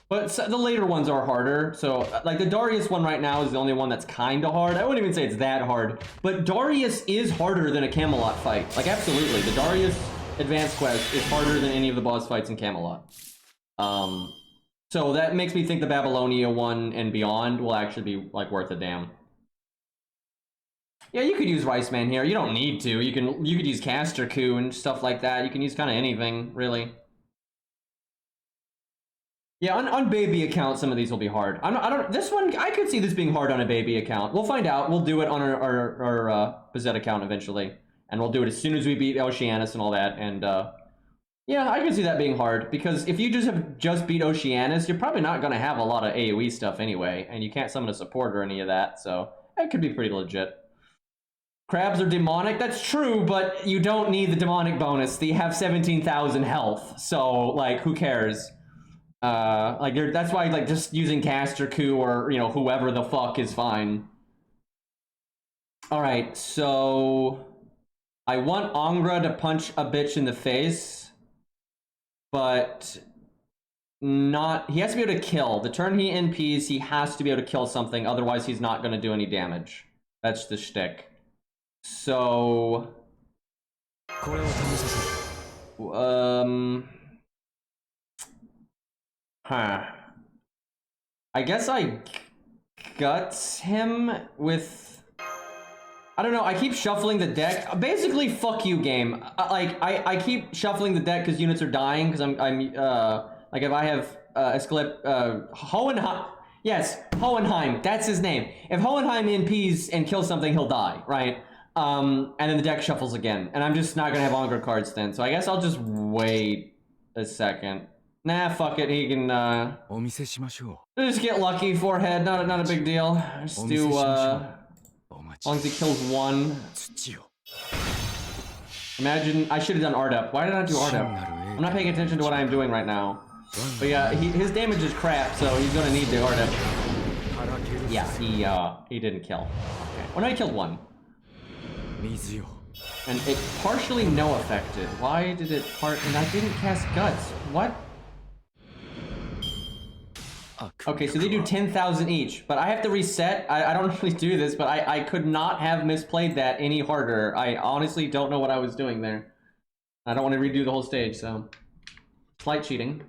But the later ones are harder, so like the Darius one right now is the only one that's kind of hard. I wouldn't even say it's that hard, but Darius is harder than a Camelot fight. Like, absolutely, the Darius Advanced Quest is harder than any of the boss fights in Camelot. So that makes me think the Babylonia one and beyond will actually be like worth a damn. Yeah, you could use Rice Man here. You don't need to. You could use Caster Coup and stuff like that. You can use kind of anything, really. Yeah, on baby account, some of these will be hard. This one, I could see this being hard on a baby account. We'll find out. We'll do it on our Bazette account eventually. And we'll do it as soon as we beat Oceanus and all that. And, yeah, I can see that being hard. Because if you just beat Oceanus, you're probably not going to have a lot of AoE stuff anyway. And you can't summon a support or any of that. So, it could be pretty legit. Crabs are demonic, that's true, but you don't need the demonic bonus. They have 17,000 health. So, like, who cares? That's why, like, just using Caster Coup or, you know, whoever the fuck is fine. Alright, so I want Angra to punch a bitch in the face, but not... He has to be able to kill. The turn he NPs, he has to be able to kill something, otherwise he's not going to do any damage. That's the shtick. So... I guess I guts him with... I don't know, I keep shuffling the deck. Basically, fuck you, game. I keep shuffling the deck because units are dying, because like, if I have, Hohenheim... Yes, Hohenheim, that's his name. If Hohenheim NPs and kills something, he'll die, right? And then the deck shuffles again. And I'm just not gonna have Angra cards then, so I guess I'll just wait a second. Nah, fuck it, he can, just get lucky, forehead, not a big deal. Just do, as long as he kills 1. Imagine, I should have done Ardep. Why did I not do Ardep? I'm not paying attention to what I'm doing right now. But yeah, his damage is crap, so he's gonna need the Ardep. Yeah, he didn't kill. Okay, well, no, he killed 1. And it partially no affected. Why did it and I didn't cast Guts. What? Okay, so they do 10,000 each, but I have to reset. I don't really do this, but I could not have misplayed that any harder. I honestly don't know what I was doing there. I don't want to redo the whole stage, so... Slight cheating.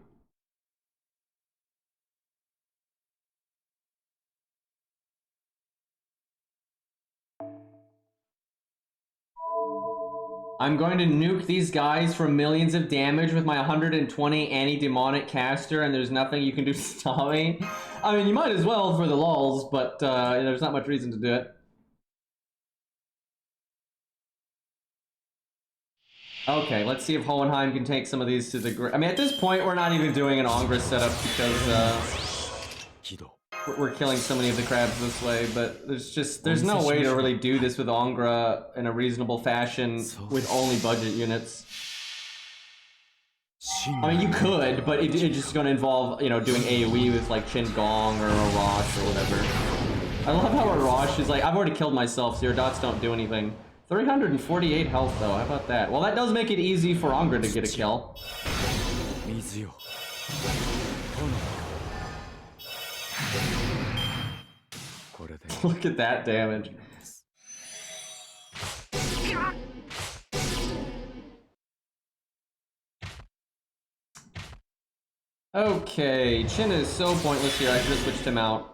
I'm going to nuke these guys for millions of damage with my 120 anti-demonic caster, and there's nothing you can do to stop me. I mean, you might as well for the lulz, but there's not much reason to do it. Okay, let's see if Hohenheim can take some of these to the grave. I mean, at this point, we're not even doing an Angra setup because we're killing so many of the crabs this way, but there's no way to really do this with Angra in a reasonable fashion with only budget units. I mean, you could, but it's just going to involve, you know, doing AoE with like Qin Gong or Arash or whatever. I love how Arash is like, I've already killed myself, so your dots don't do anything. 348 health though, how about that? Well, that does make it easy for Angra to get a kill. Look at that damage. Okay, Chin is so pointless here, I should have switched him out.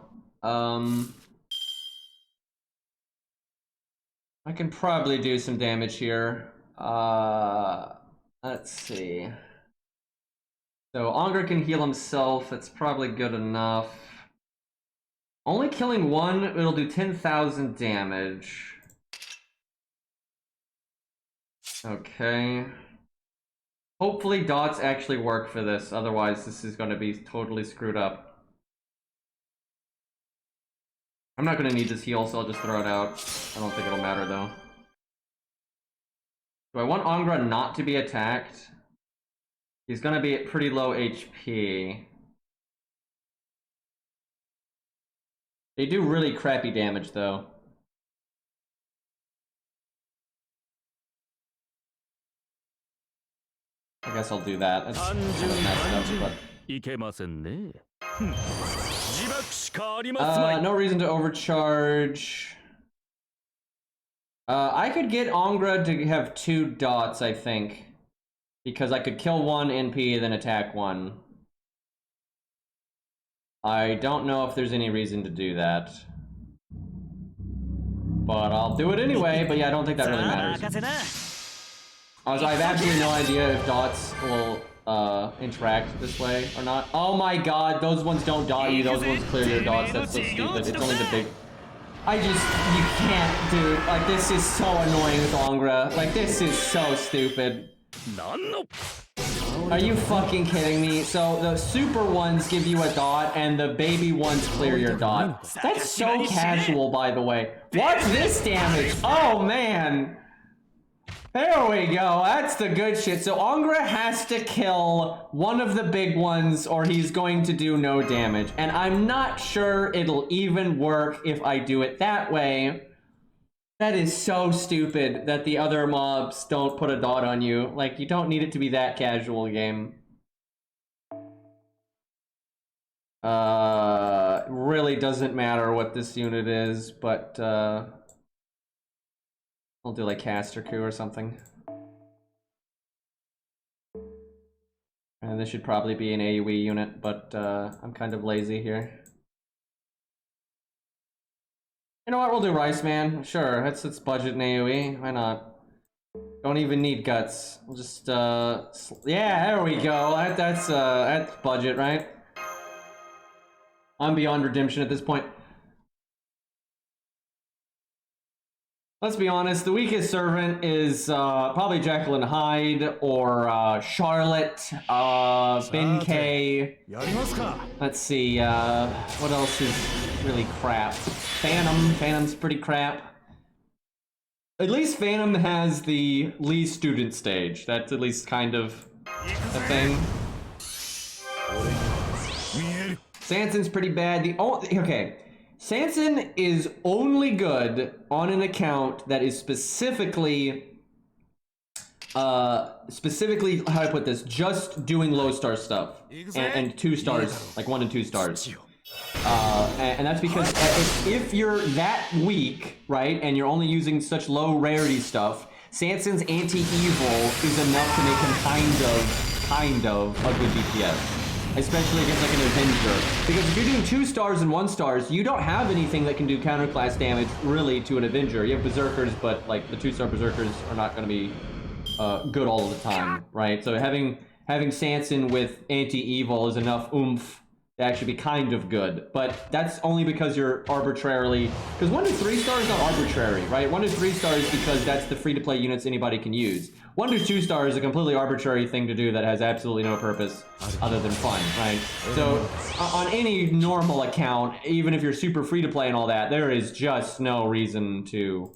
I can probably do some damage here. Let's see. So Angra can heal himself, that's probably good enough. Only killing one, it'll do 10,000 damage. Okay. Hopefully dots actually work for this, otherwise this is going to be totally screwed up. I'm not going to need this heal, so I'll just throw it out. I don't think it'll matter though. Do I want Angra not to be attacked? He's going to be at pretty low HP. They do really crappy damage though. I guess I'll do that. That's kind of messed up, but... no reason to overcharge. I could get Angra to have 2 dots, I think. Because I could kill one NP, then attack one. I don't know if there's any reason to do that. But I'll do it anyway, but yeah, I don't think that really matters. Also, I have absolutely no idea if dots will interact this way or not. Oh my god, those ones don't dot you, those ones clear your dots, that's so stupid. It's only the big... you can't, dude. Like, this is so annoying with Angra. Like, this is so stupid. Are you fucking kidding me? So, the super ones give you a dot, and the baby ones clear your dot. That's so casual, by the way. Watch this damage! Oh, man! There we go, that's the good shit. So Angra has to kill one of the big ones or he's going to do no damage. And I'm not sure it'll even work if I do it that way. That is so stupid that the other mobs don't put a dot on you. Like, you don't need it to be that casual, game. Really doesn't matter what this unit is, but I'll do like Caster Coup or something. And this should probably be an AoE unit, but I'm kind of lazy here. You know what, we'll do Rice Man. Sure, let's budget an AoE. Why not? Don't even need guts. We'll just yeah, there we go. That's budget, right? I'm beyond redemption at this point. Let's be honest, the weakest servant is probably Jekyll and Hyde or Charlotte, Ben K. Let's see, what else is really crap? Phantom's pretty crap. At least Phantom has the Lee student stage. That's at least kind of a thing. Sanson's pretty bad. Okay. Sanson is only good on an account that is specifically, how do I put this, just doing low star stuff, and 2 stars, like 1 and 2 stars. And that's because if you're that weak, right, and you're only using such low rarity stuff, Sanson's anti-evil is enough to make him kind of a good DPS. Especially against like an Avenger. Because if you're doing 2 stars and 1 stars, you don't have anything that can do counterclass damage really to an Avenger. You have Berserkers, but like the 2-star Berserkers are not going to be good all the time, right? So having Sanson with anti-evil is enough oomph to actually be kind of good. But that's only because you're arbitrarily... Because 1 to 3 stars is not arbitrary, right? 1 to 3 stars because that's the free-to-play units anybody can use. 1 to 2 stars is a completely arbitrary thing to do that has absolutely no purpose other than fun, right? So on any normal account, even if you're super free to play and all that, there is just no reason to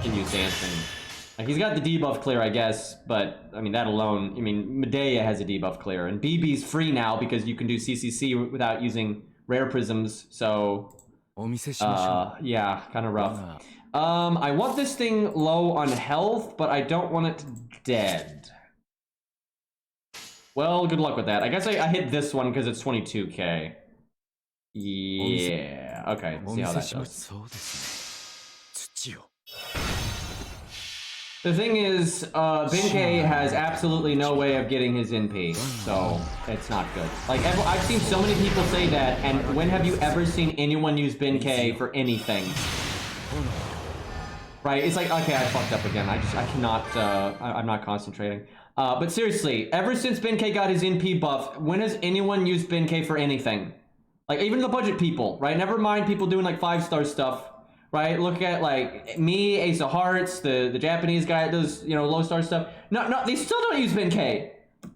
use Sanson. Like, he's got the debuff clear, I guess, but I mean that alone. I mean, Medea has a debuff clear, and BB's free now because you can do CCC without using rare prisms. So お見せしましょう。 Yeah, kind of rough. I want this thing low on health, but I don't want it dead. Well, good luck with that. I guess I hit this one because it's 22k. Yeah, okay, see how that goes. そうですね。土を。 The thing is, Benkei has absolutely no way of getting his NP, so it's not good. Like, I've seen so many people say that, and when have you ever seen anyone use Benkei for anything? Right, it's like, okay, I fucked up again. I cannot, I'm not concentrating. But seriously, ever since Benkei got his NP buff, when has anyone used Benkei for anything? Like, even the budget people, right? Never mind people doing, like, 5-star stuff. Right, look at like me, Ace of Hearts, the Japanese guy that does, you know, low-star stuff. No, they still don't use Benkei,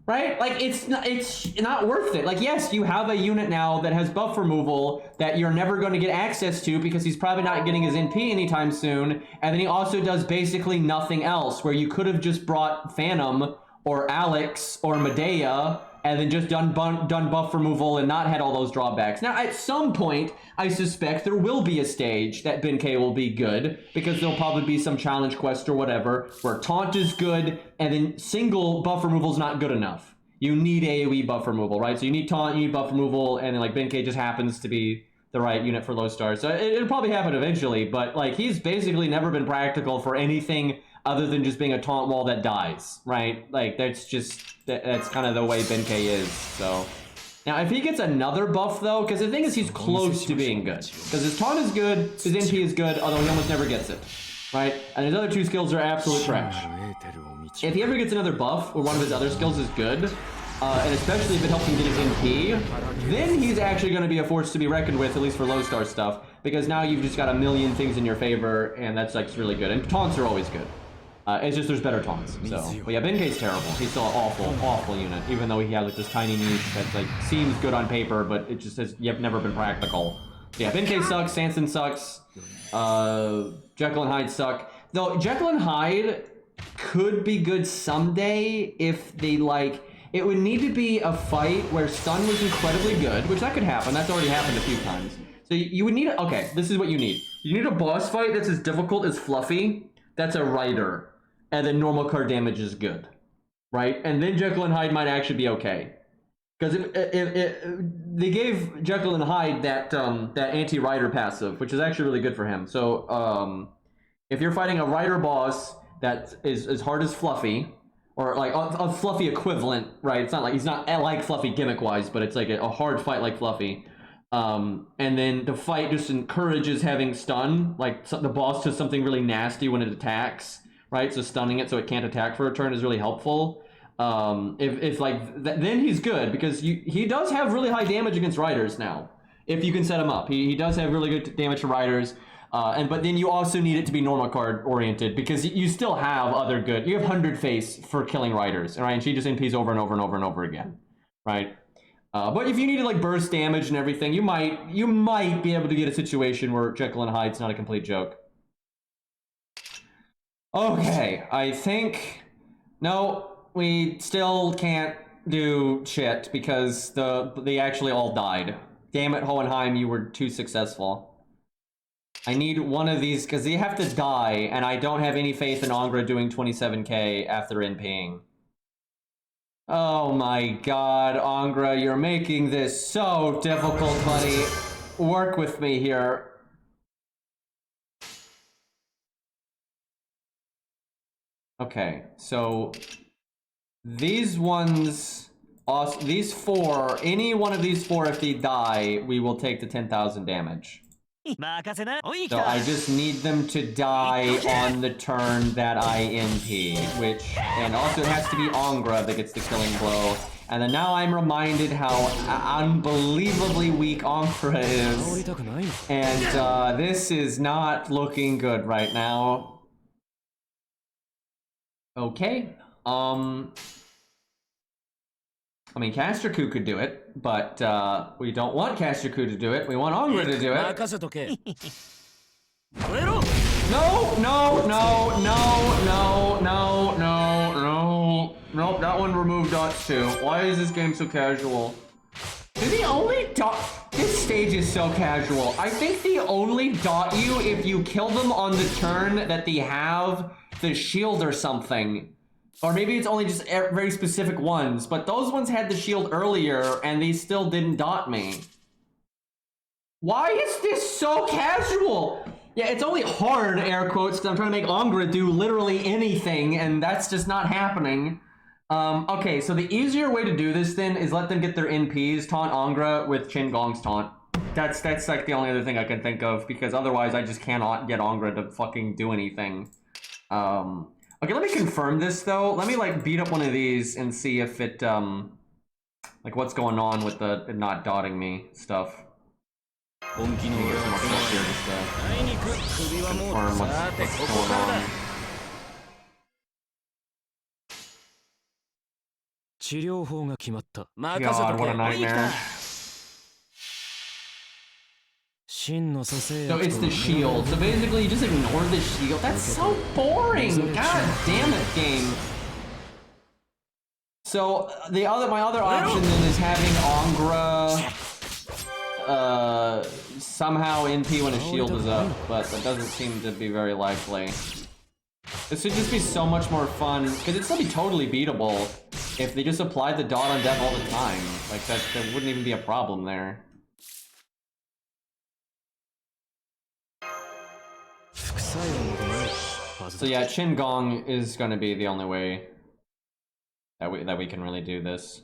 right? Like it's not worth it. Like yes, you have a unit now that has buff removal that you're never going to get access to because he's probably not getting his NP anytime soon, and then he also does basically nothing else. Where you could have just brought Phantom or Alex or Medea and then just done buff removal and not had all those drawbacks. Now, at some point, I suspect there will be a stage that Benkei will be good, because there'll probably be some challenge quest or whatever, where taunt is good, and then single buff removal is not good enough. You need AoE buff removal, right? So you need taunt, you need buff removal, and then like Benkei just happens to be the right unit for low stars. So it'll probably happen eventually, but like he's basically never been practical for anything other than just being a taunt wall that dies, right? Like that's kind of the way Benkei is. So now if he gets another buff though, because the thing is he's close to being good, because his taunt is good, his NP is good, although he almost never gets it, right? And his other two skills are absolute trash. If he ever gets another buff or one of his other skills is good, and especially if it helps him get his NP, then he's actually going to be a force to be reckoned with, at least for low star stuff, because now you've just got a million things in your favor, and that's like really good. And taunts are always good. It's just there's better taunts. So, but yeah, Benkei's terrible. He's still an awful unit, even though he has like this tiny niche that like seems good on paper, but it just has never been practical. So yeah, Benkei sucks. Sanson sucks. Jekyll and Hyde suck. Though Jekyll and Hyde could be good someday if they like. It would need to be a fight where stun was incredibly good, which that could happen. That's already happened a few times. So you would need okay, this is what you need. You need a boss fight that's as difficult as Fluffy. That's a Rider. And then normal card damage is good. Right? And then Jekyll and Hyde might actually be okay. Because they gave Jekyll and Hyde that anti-Rider passive, which is actually really good for him. So if you're fighting a Rider boss that is as hard as Fluffy, or like a Fluffy equivalent, right? It's not like he's not like Fluffy gimmick-wise, but it's like a hard fight like Fluffy. And then the fight just encourages having stun, like the boss does something really nasty when it attacks, right? So stunning it so it can't attack for a turn is really helpful. If like then he's good, because he does have really high damage against Riders now. If you can set him up, he does have really good damage to Riders. But then you also need it to be normal card oriented, because you still have other good. You have 100 face for killing Riders, right? And she just NPs over and over and over and over again, right? But if you needed like burst damage and everything, you might be able to get a situation where Jekyll and Hyde's not a complete joke. Okay, I think no, we still can't do shit because they actually all died. Damn it, Hohenheim, you were too successful. I need one of these, because they have to die, and I don't have any faith in Angra doing 27k after NPing. Oh my god, Angra, you're making this so difficult, buddy. Work with me here. Okay, so these ones, these four, any one of these four, if they die, we will take the 10,000 damage. So I just need them to die on the turn that I NP, and also it has to be Angra that gets the killing blow. And then now I'm reminded how unbelievably weak Angra is. And this is not looking good right now. Okay. I mean, Castraku could do it, but we don't want Castraku to do it. We want Angra to do it. No. Nope, that one removed dots too. Why is this game so casual? Did he only dot? This stage stage is so casual. I think they only dot you if you kill them on the turn that they have the shield or something. Or maybe it's only just very specific ones, but those ones had the shield earlier and they still didn't dot me. Why is this so casual? Yeah, it's only hard, air quotes, because I'm trying to make Angra do literally anything, and that's just not happening. Okay, so the easier way to do this then is let them get their NPs, taunt Angra with Qin Gong's taunt. That's like the only other thing I can think of, because otherwise I just cannot get Angra to fucking do anything. Okay, let me confirm this though. Let me like beat up one of these and see if it, like what's going on with the not dotting me stuff. Let me get some more stuff here just to confirm what's going on. God, what a nightmare. So it's the shield. So basically you just ignore the shield. That's so boring. God damn it, game. So my other option then is having Angra somehow NP when his shield is up, but that doesn't seem to be very likely. This would just be so much more fun, because it'd still be totally beatable if they just applied the dot on death all the time. Like that wouldn't even be a problem there. So yeah, Qin Gong is gonna be the only way that we can really do this.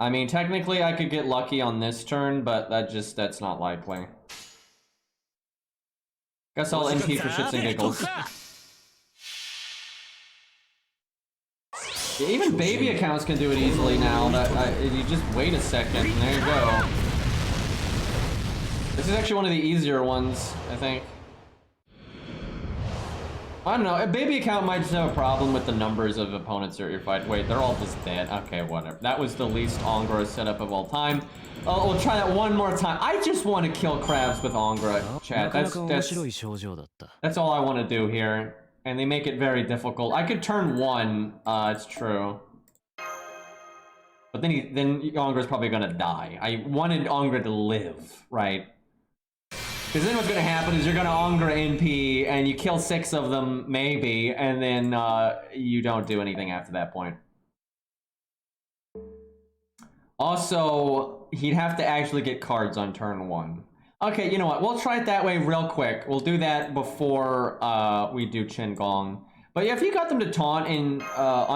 I mean, technically I could get lucky on this turn, but that's not likely. Guess I'll NP for shits and giggles. Yeah, even baby accounts can do it easily now. You just wait a second, and there you go. This is actually one of the easier ones, I think. I don't know, a baby account might just have a problem with the numbers of opponents that you're fighting. Wait, they're all just dead. Okay, whatever. That was the least Angra setup of all time. We'll try that one more time. I just want to kill crabs with Angra, chat. That's all I want to do here. And they make it very difficult. I could turn one, it's true. But then Angra's probably gonna die. I wanted Angra to live, right? Because then what's going to happen is you're going to Angra NP, and you kill 6 of them, maybe, and then you don't do anything after that point. Also, he'd have to actually get cards on turn 1. Okay, you know what? We'll try it that way real quick. We'll do that before we do Qin Gong. But yeah, if you got them to taunt in,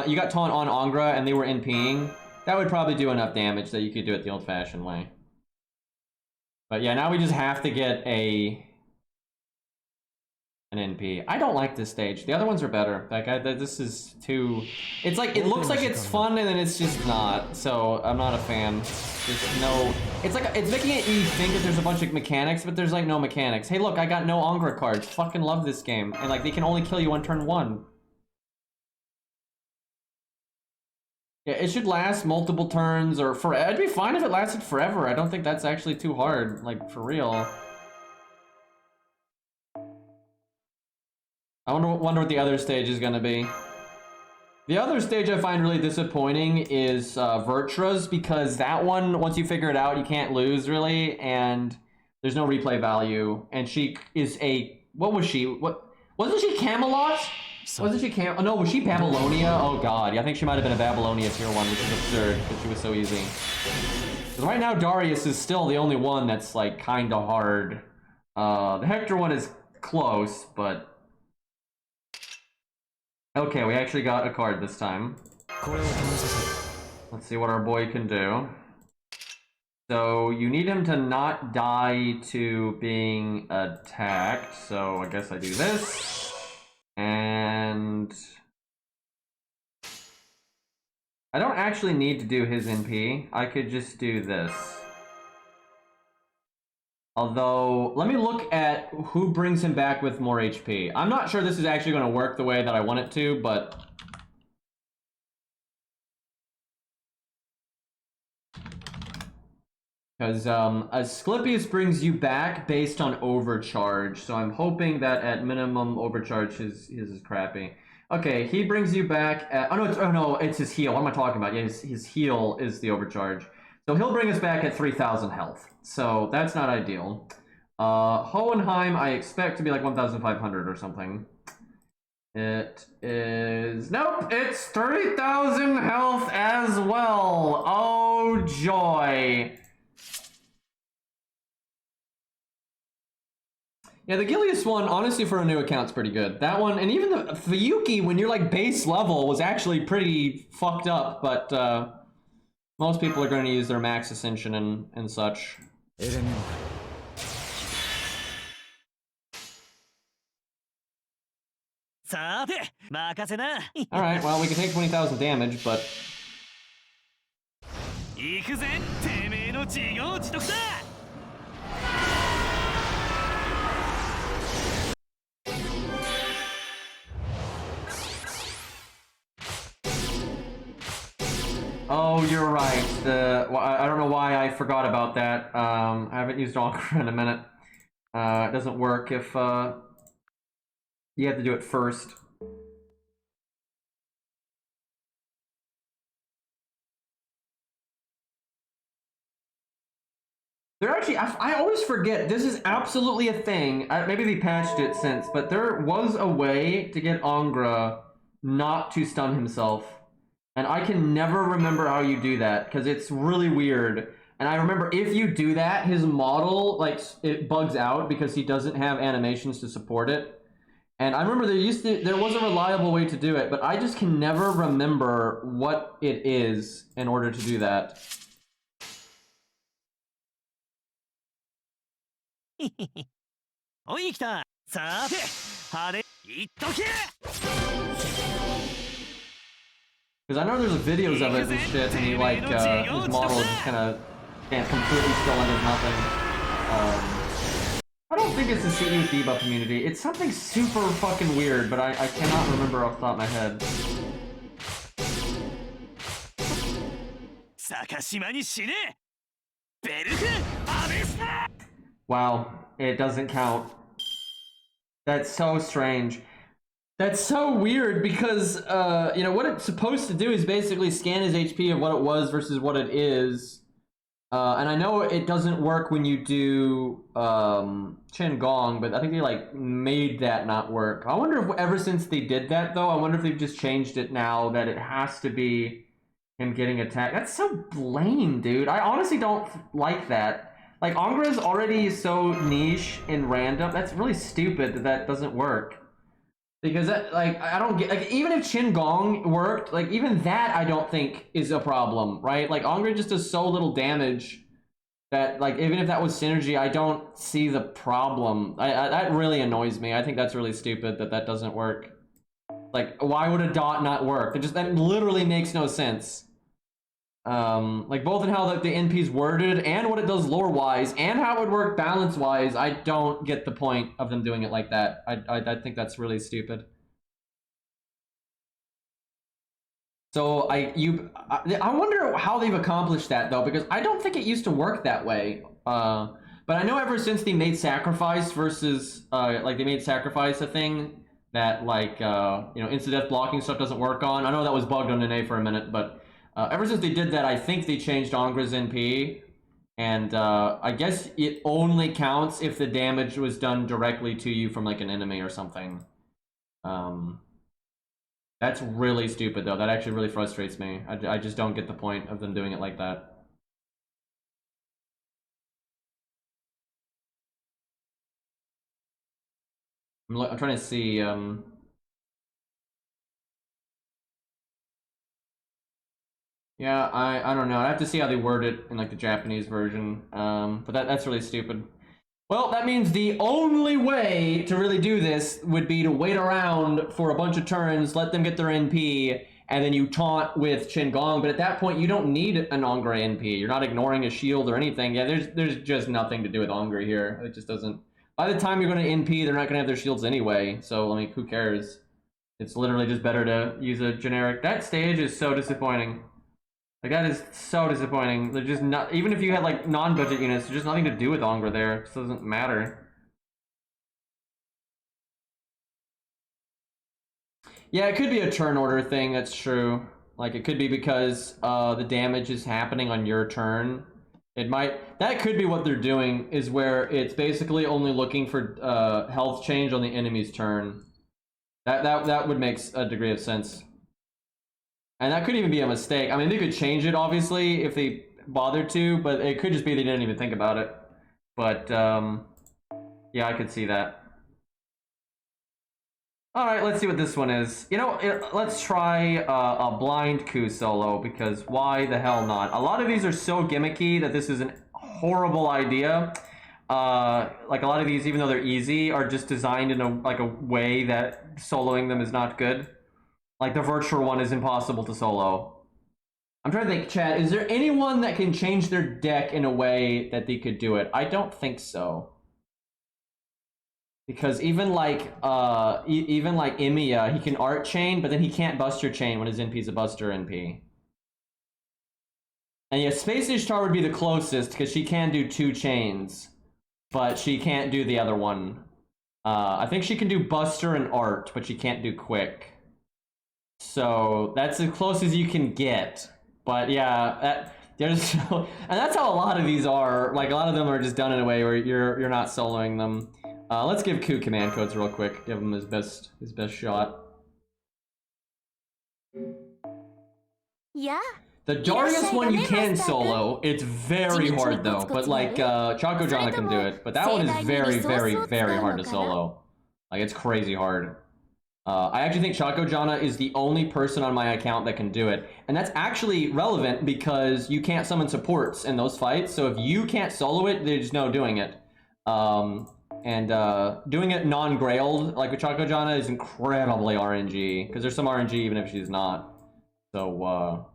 you got taunt on Angra and they were NPing, that would probably do enough damage that you could do it the old-fashioned way. But yeah, now we just have to get an NP. I don't like this stage. The other ones are better. Like, this is too... It's like, it looks like it's fun and then it's just not. So, I'm not a fan. There's no... It's like, it's making it you think that there's a bunch of mechanics, but there's like no mechanics. Hey look, I got no Angra cards. Fucking love this game. And like, they can only kill you on turn 1. Yeah, it should last multiple turns or for. I'd be fine if it lasted forever. I don't think that's actually too hard, like for real. I wonder what the other stage is gonna be. The other stage I find really disappointing is Vertra's, because that one, once you figure it out, you can't lose really, and there's no replay value. And she is a what was she? What wasn't she Camelot? Wasn't she no, was she Babylonia? Oh god, yeah, I think she might have been a Babylonia tier 1, which is absurd, because she was so easy. Because right now, Darius is still the only one that's, like, kinda hard. The Hector one is close, but... Okay, we actually got a card this time. Let's see what our boy can do. So, you need him to not die to being attacked, so I guess I do this. And I don't actually need to do his NP. I could just do this. Although, let me look at who brings him back with more HP. I'm not sure this is actually going to work the way that I want it to, but... Because Asclepius brings you back based on overcharge, so I'm hoping that at minimum overcharge his is crappy. Okay, he brings you back at... Oh no, it's his heal. What am I talking about? Yeah, his heal is the overcharge. So he'll bring us back at 3,000 health. So that's not ideal. Hohenheim, I expect to be like 1,500 or something. It is... Nope, it's 30,000 health as well. Oh, joy. Yeah, the Gilius one, honestly, for a new account's pretty good. That one, and even the Fuyuki, when you're like base level, was actually pretty fucked up, but most people are going to use their max ascension and such. Alright, well, we can take 20,000 damage, but... Oh, you're right. Well, I don't know why I forgot about that. I haven't used Ankh in a minute. It doesn't work if you have to do it first. There actually, I always forget, this is absolutely a thing. Maybe they patched it since, but there was a way to get Angra not to stun himself. And I can never remember how you do that, because it's really weird. And I remember if you do that, his model, like, it bugs out because he doesn't have animations to support it. And I remember there was a reliable way to do it, but I just can never remember what it is in order to do that. Because I know there's videos of it and shit, and he like, his model just kind of can't completely still and does nothing. I don't think it's the CE debuff immunity. It's something super fucking weird, but I cannot remember off the top of my head. Wow, it doesn't count. That's so strange. That's so weird because, you know, what it's supposed to do is basically scan his HP of what it was versus what it is. And I know it doesn't work when you do Chen Gong, but I think they, like, made that not work. I wonder if ever since they did that, though, I wonder if they've just changed it now that it has to be him getting attacked. That's so lame, dude. I honestly don't like that. Like, Angra is already so niche and random. That's really stupid that that doesn't work. Because that, like, I don't get, like, even if Chen Gong worked, like, even that I don't think is a problem, right? Like, Angra just does so little damage that, like, even if that was synergy, I don't see the problem. That really annoys me. I think that's really stupid that that doesn't work. Like, why would a dot not work? That literally makes no sense. Like, both in how the NP's worded and what it does lore-wise and how it would work balance-wise, I don't get the point of them doing it like that. I think that's really stupid. So I wonder how they've accomplished that, though, because I don't think it used to work that way. But I know ever since they made Sacrifice versus, like, they made Sacrifice a thing that, like, you know, insta-death blocking stuff doesn't work on. I know that was bugged on Nene for a minute, but ever since they did that, I think they changed Angra's NP, and I guess it only counts if the damage was done directly to you from, like, an enemy or something. That's really stupid, though. That actually really frustrates me. I just don't get the point of them doing it like that. I'm trying to see... Yeah, I don't know. I have to see how they word it in, like, the Japanese version. But that's really stupid. Well, that means the only way to really do this would be to wait around for a bunch of turns, let them get their NP, and then you taunt with Chen Gong. But at that point, you don't need an Angra NP. You're not ignoring a shield or anything. Yeah, there's just nothing to do with Angra here. It just doesn't... By the time you're going to NP, they're not going to have their shields anyway. So, I mean, who cares? It's literally just better to use a generic... That stage is so disappointing. Like, that is so disappointing. They're just not... Even if you had, like, non-budget units, there's just nothing to do with Angra there. It just doesn't matter. Yeah, it could be a turn order thing, that's true. Like, it could be because the damage is happening on your turn. It might... That could be what they're doing, is where it's basically only looking for health change on the enemy's turn. That would make a degree of sense. And that could even be a mistake. I mean, they could change it, obviously, if they bothered to, but it could just be they didn't even think about it. But, yeah, I could see that. Alright, let's see what this one is. You know, let's try a blind coup solo, because why the hell not? A lot of these are so gimmicky that this is a horrible idea. Like, a lot of these, even though they're easy, are just designed in a way that soloing them is not good. Like, the virtual one is impossible to solo. I'm trying to think, chat, is there anyone that can change their deck in a way that they could do it? I don't think so. Because even like Emiya, he can art chain, but then he can't buster chain when his NP is a buster NP. And yeah, Space Ishtar would be the closest, because she can do 2 chains, but she can't do the other one. I think she can do buster and art, but she can't do quick. So that's as close as you can get. But yeah, there's and that's how a lot of these are. Like, a lot of them are just done in a way where you're not soloing them. Let's give Ku command codes real quick. Give him his best shot. Yeah. The Darius one you can solo. It's very hard though. But like Choco Jana can do it. But that one is very, very, very hard to solo. Like, it's crazy hard. I actually think Choco Jana is the only person on my account that can do it. And that's actually relevant because you can't summon supports in those fights. So if you can't solo it, there's no doing it. Doing it non-grailed, like with Choco Jana, is incredibly RNG. Because there's some RNG even if she's not. So,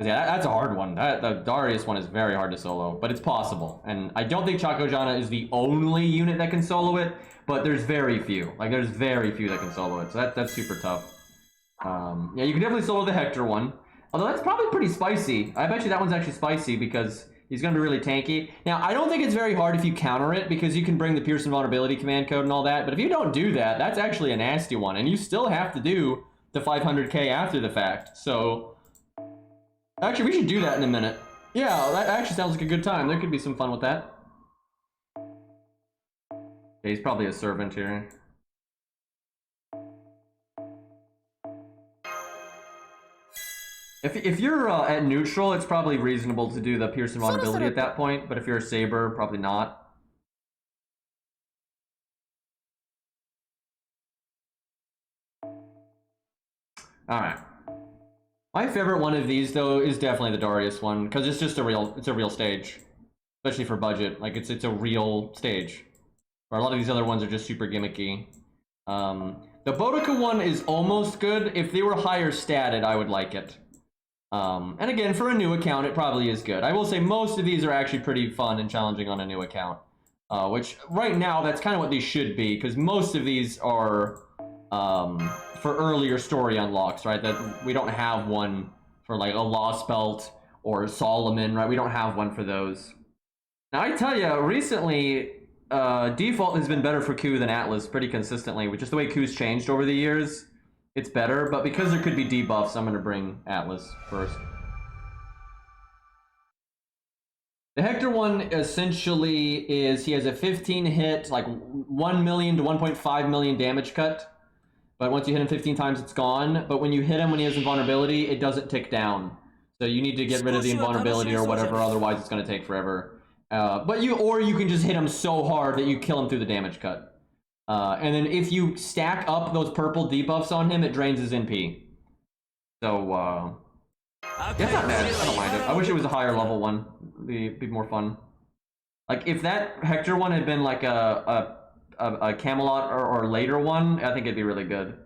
yeah, that's a hard one. The Darius one is very hard to solo, but it's possible. And I don't think Choco Jana is the only unit that can solo it. But there's very few. Like, there's very few that can solo it. So that's super tough. Yeah, you can definitely solo the Hector one. Although that's probably pretty spicy. I bet you that one's actually spicy because he's going to be really tanky. Now, I don't think it's very hard if you counter it because you can bring the Pierce Invulnerability command code and all that. But if you don't do that, that's actually a nasty one. And you still have to do the 500k after the fact. So, actually, we should do that in a minute. Yeah, that actually sounds like a good time. There could be some fun with that. Yeah, he's probably a servant here. If you're at neutral, it's probably reasonable to do the Pierce Invulnerability at that point, but if you're a Saber, probably not. Alright. My favorite one of these, though, is definitely the Darius one, because it's just a real stage. Especially for budget. Like, it's a real stage. Where a lot of these other ones are just super gimmicky. The Boudica one is almost good. If they were higher statted, I would like it. And again, for a new account, it probably is good. I will say most of these are actually pretty fun and challenging on a new account. Which, right now, that's kind of what they should be, because most of these are for earlier story unlocks, right? That we don't have one for, like, a Lost Belt or Solomon, right? We don't have one for those. Now, I tell you, recently... default has been better for Q than Atlas pretty consistently, with just the way Q's changed over the years. It's better, but because there could be debuffs, I'm going to bring Atlas first. The Hector one essentially is he has a 15 hit, like 1 million to 1.5 million damage cut. But once you hit him 15 times, it's gone. But when you hit him when he has invulnerability, it doesn't tick down. So you need to get rid of the invulnerability or whatever, otherwise it's going to take forever. But you can just hit him so hard that you kill him through the damage cut. And then if you stack up those purple debuffs on him, it drains his NP. So, yeah, it's not bad. I don't mind it. I wish it was a higher level one. It'd be more fun. Like, if that Hector one had been like a Camelot or later one, I think it'd be really good.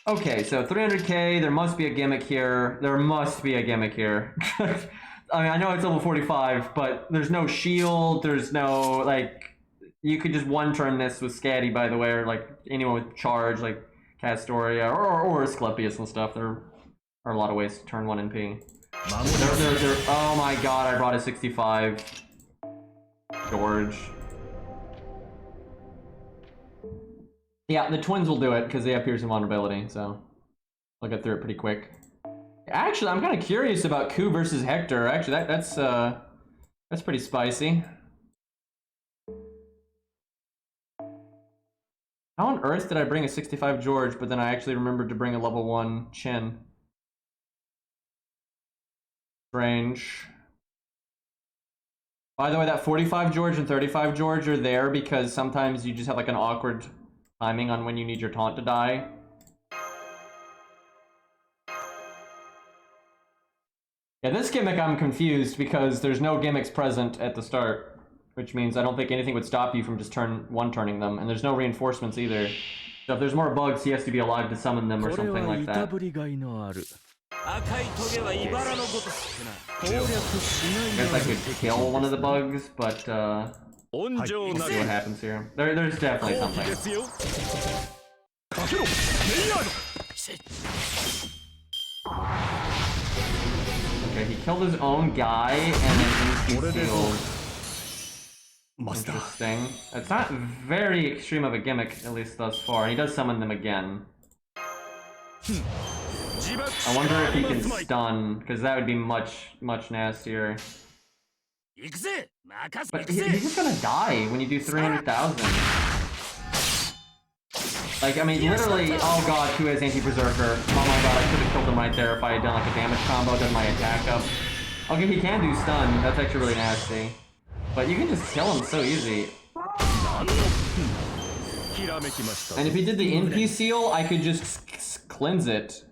Okay, so 300k, there must be a gimmick here. There must be a gimmick here. I mean, I know it's level 45, but there's no shield, there's no, like... You could just one-turn this with Scatty, by the way, or, like, anyone with charge, like Castoria, or Asclepius and stuff. There are a lot of ways to turn one NP. Oh my god, I brought a 65. George. Yeah, the twins will do it because they have piercing vulnerability, so I'll get through it pretty quick. Actually, I'm kind of curious about Ku versus Hector. Actually, that's pretty spicy. How on earth did I bring a 65 George, but then I actually remembered to bring a level 1 Chin? Strange. By the way, that 45 George and 35 George are there because sometimes you just have like an awkward timing on when you need your taunt to die. Yeah, this gimmick I'm confused because there's no gimmicks present at the start, which means I don't think anything would stop you from just turning them, and there's no reinforcements either. So if there's more bugs, he has to be alive to summon them or something like that. I guess I could kill one of the bugs, but we'll see what happens here. There's definitely something. Okay, he killed his own guy and then he sealed. Interesting. It's not very extreme of a gimmick, at least thus far, and he does summon them again. I wonder if he can stun, because that would be much nastier. But he's just gonna die when you do 300,000. Like, I mean, literally, oh god, Ku has anti-berserker. Oh my god, I could have killed him right there if I had done like a damage combo, done my attack up. Okay, he can do stun, that's actually really nasty. But you can just kill him so easy. And if he did the NP seal, I could just cleanse it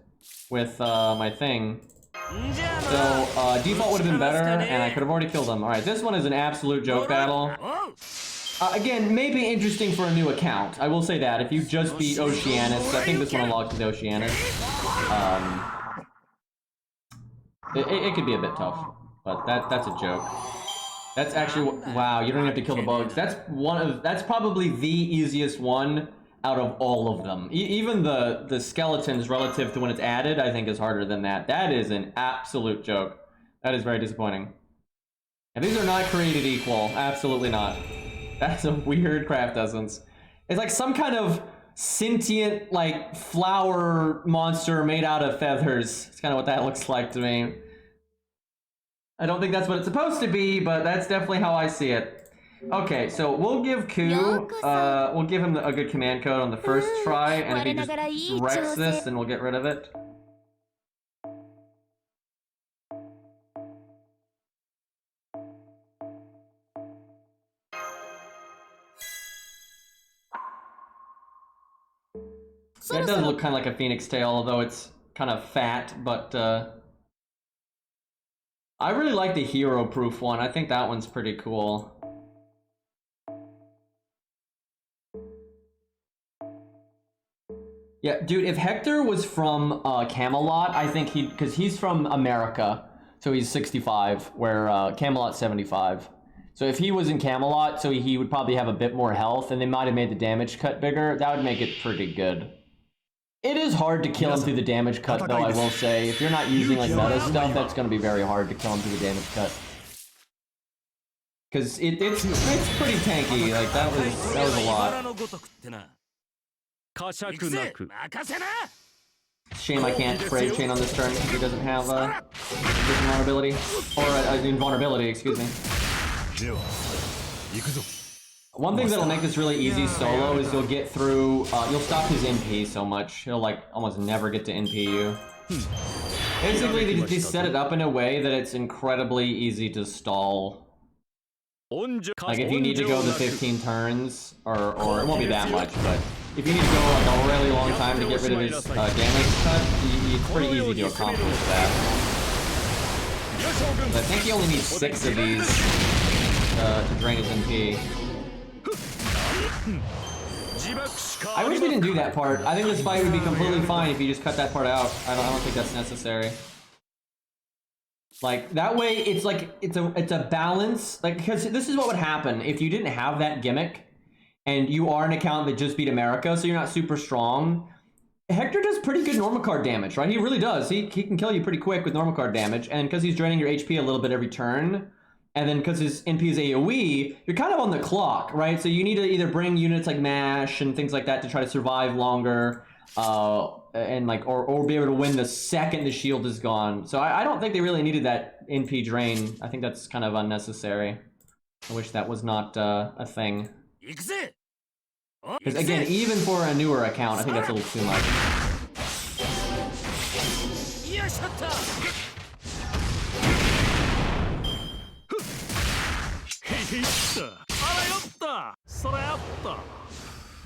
with my thing. So default would have been better, and I could have already killed him. Alright, this one is an absolute joke battle. Again, maybe interesting for a new account. I will say that. If you just beat Oceanus, I think this one unlocks with Oceanus. It could be a bit tough, but that's a joke. That's actually, wow, you don't have to kill the bugs. That's probably the easiest one out of all of them. Even the skeletons relative to when it's added, I think is harder than that. That is an absolute joke. That is very disappointing. And these are not created equal, absolutely not. That's a weird craft essence. It's like some kind of sentient, like, flower monster made out of feathers. It's kind of what that looks like to me. I don't think that's what it's supposed to be, but that's definitely how I see it. Okay, so we'll give Ku, we'll give him a good command code on the first try, and if he just wrecks this, then we'll get rid of it. Yeah, it does look kind of like a phoenix tail, although it's kind of fat, but I really like the hero-proof one. I think that one's pretty cool. Yeah, dude, if Hector was from Camelot, I think because he's from America, so he's 65, where Camelot's 75. So if he was in Camelot, so he would probably have a bit more health, and they might have made the damage cut bigger. That would make it pretty good. It is hard to kill him through the damage cut, though, I will say. If you're not using, like, meta stuff, that's going to be very hard to kill him through the damage cut. Because it's pretty tanky, like, that was a lot. Shame I can't Brave Chain on this turn because he doesn't have invulnerability. Or invulnerability, excuse me. One thing that'll make this really easy solo is you'll get through, you'll stop his NP so much. He'll like almost never get to NP you. Basically, they set it up in a way that it's incredibly easy to stall. Like if you need to go the 15 turns, or it won't be that much, but if you need to go like a really long time to get rid of his damage cut, it's pretty easy to accomplish that. But I think he only needs 6 of these to drain his NP. I wish we didn't do that part. I think this fight would be completely fine if you just cut that part out. I don't think that's necessary. Like that way, it's like it's a balance. Like because this is what would happen if you didn't have that gimmick, and you are an account that just beat America, so you're not super strong. Hector does pretty good normal card damage, right? He really does. He can kill you pretty quick with normal card damage, and because he's draining your HP a little bit every turn, And then because his NP is AoE, you're kind of on the clock, right? So you need to either bring units like MASH and things like that to try to survive longer, and like or be able to win the second the shield is gone. So I don't think they really needed that NP drain. I think that's kind of unnecessary. I wish that was not a thing. Because again, even for a newer account, I think that's a little too much.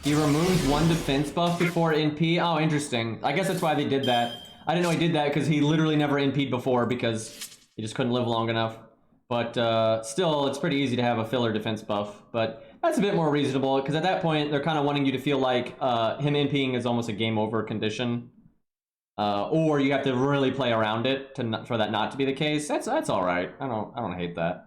He removed one defense buff before NP. Oh, interesting. I guess that's why they did that. I didn't know he did that because he literally never NP'd before because he just couldn't live long enough. But still, it's pretty easy to have a filler defense buff. But that's a bit more reasonable because at that point, they're kind of wanting you to feel like him NPing is almost a game over condition. Or you have to really play around it for that not to be the case. That's all right. I don't hate that.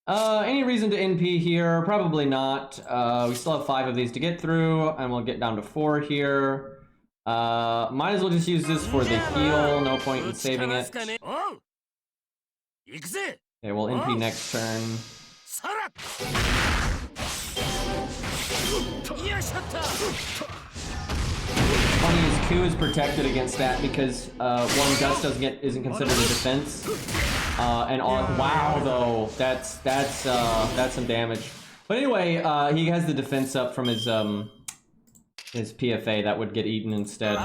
Any reason to NP here? Probably not. We still have 5 of these to get through, and we'll get down to 4 here. Might as well just use this for the heal. No point in saving it. Okay, we'll NP next turn. Funny is Q is protected against that because one dust isn't considered a defense. And on wow though, that's some damage. But anyway, he has the defense up from his PFA that would get eaten instead.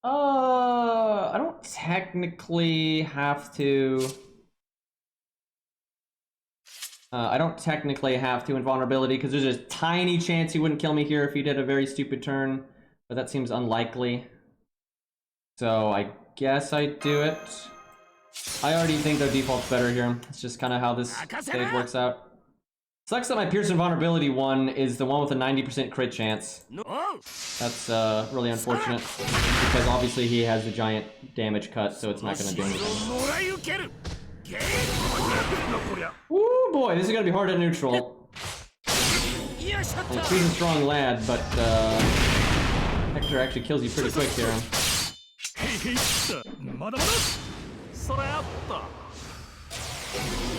I don't technically have to. I don't technically have to invulnerability because there's a tiny chance he wouldn't kill me here if he did a very stupid turn, but that seems unlikely. So I guess I do it. I already think their default's better here. It's just kind of how this stage works out. Sucks that my Piercing Vulnerability one is the one with a 90% crit chance. That's really unfortunate because obviously he has the giant damage cut, so it's not going to do anything. Ooh boy, this is going to be hard at neutral. And he's a strong lad, but Hector actually kills you pretty quick here.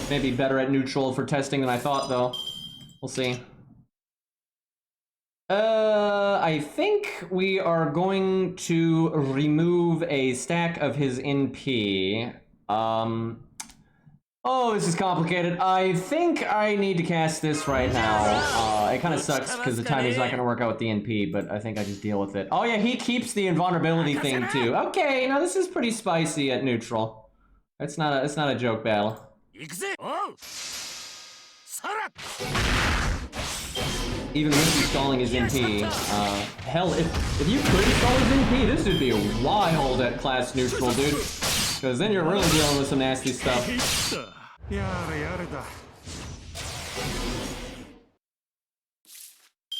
Maybe better at neutral for testing than I thought, though. We'll see. I think we are going to remove a stack of his NP. Oh, this is complicated. I think I need to cast this right now. It kind of sucks because the timing's not going to work out with the NP, but I think I just deal with it. Oh yeah, he keeps the invulnerability thing too. Okay, now this is pretty spicy at neutral. It's not a joke battle. Even with installing his NP, hell, if you could install his NP, this would be wild at class neutral, dude. Because then you're really dealing with some nasty stuff.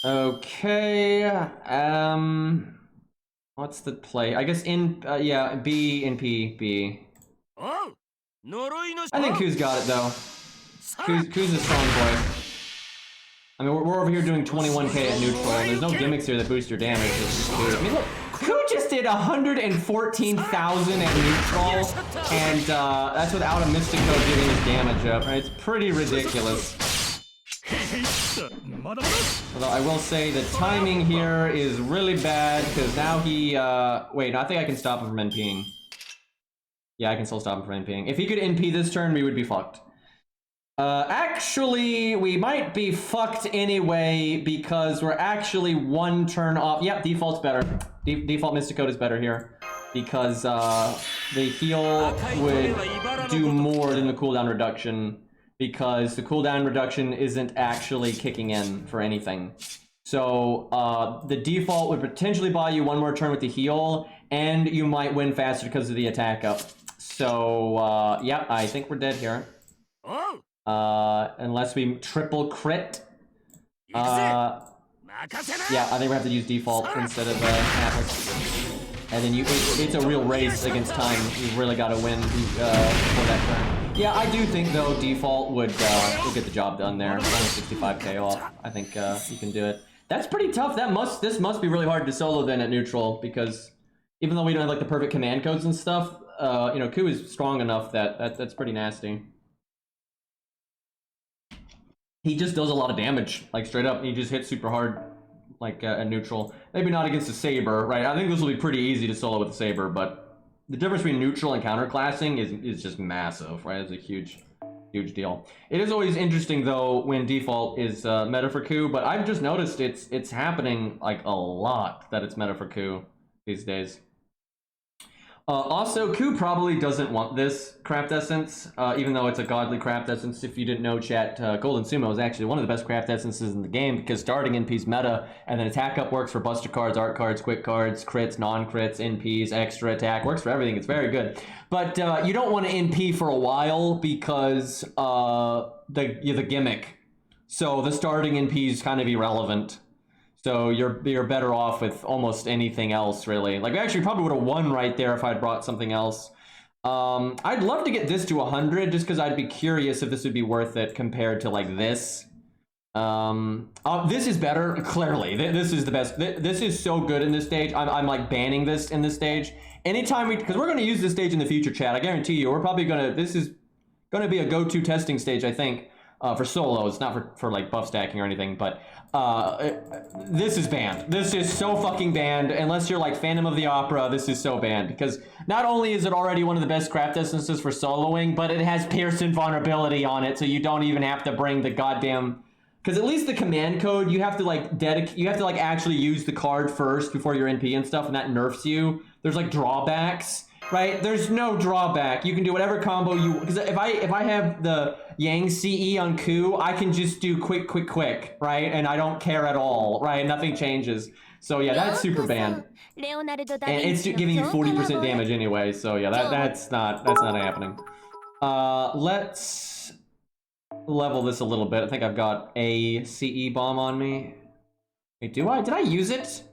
Okay, what's the play? I guess yeah, B, NP, B. I think Q's got it though. Q's a strong boy. I mean, we're over here doing 21k at neutral, and there's no gimmicks here that boost your damage. It's just Q. I mean, look, Q just did 114,000 at neutral, and that's without a Mystico giving his damage up. Right? It's pretty ridiculous. Although I will say the timing here is really bad, because now he... wait, no, I think I can stop him from NPing. Yeah, I can still stop him from NPing. If he could NP this turn, we would be fucked. Actually, we might be fucked anyway, because we're actually one turn off. Yep, default's better. Default Mysticode is better here. Because the heal would do more than the cooldown reduction, because the cooldown reduction isn't actually kicking in for anything. So the default would potentially buy you one more turn with the heal, and you might win faster because of the attack up. So, yeah, I think we're dead here. Unless we triple crit. Yeah, I think we have to use default instead of Atlas. And then it's a real race against time. You've really got to win for that turn. Yeah, I do think though default would get the job done there. It's only 65k off. I think you can do it. That's pretty tough. This must be really hard to solo then at neutral, because even though we don't have like the perfect command codes and stuff, you know, Ku is strong enough that that's pretty nasty. He just does a lot of damage, like straight up. He just hits super hard, like a neutral. Maybe not against a saber, right? I think this will be pretty easy to solo with a saber, but the difference between neutral and counterclassing is just massive, right? It's a huge deal. It is always interesting though when default is meta for Ku, but I've just noticed it's happening like a lot that it's meta for Ku these days. Also, Ku probably doesn't want this craft essence, even though it's a godly craft essence. If you didn't know, chat, Golden Sumo is actually one of the best craft essences in the game because starting NP's meta, and then attack up works for buster cards, art cards, quick cards, crits, non-crits, NPs, extra attack, works for everything. It's very good. But you don't want to NP for a while because the gimmick. So the starting NP is kind of irrelevant. So you're better off with almost anything else, really. Like, we actually probably would have won right there if I'd brought something else. I'd love to get this to 100, just because I'd be curious if this would be worth it compared to, like, this. This is better, clearly. This is the best. This is so good in this stage. I'm like, banning this in this stage. Anytime because we're going to use this stage in the future, chat. I guarantee you, we're probably going to... This is going to be a go-to testing stage, I think, for solos, not for like, buff stacking or anything, but... this is banned. This is so fucking banned. Unless you're like Phantom of the Opera, this is so banned. Because not only is it already one of the best craft essences for soloing, but it has Pierce and Vulnerability on it, so you don't even have to bring the goddamn... Because at least the command code, you have to like you have to like actually use the card first before your NP and stuff, and that nerfs you. There's like drawbacks, right? There's no drawback. You can do whatever combo you... Because if I have the Yang CE on Ku, I can just do quick, right? And I don't care at all, right? Nothing changes. So yeah, that's super banned. And it's giving you 40% damage anyway, so yeah, that's not happening. Let's level this a little bit. I think I've got a CE bomb on me. Wait, do I? Did I use it?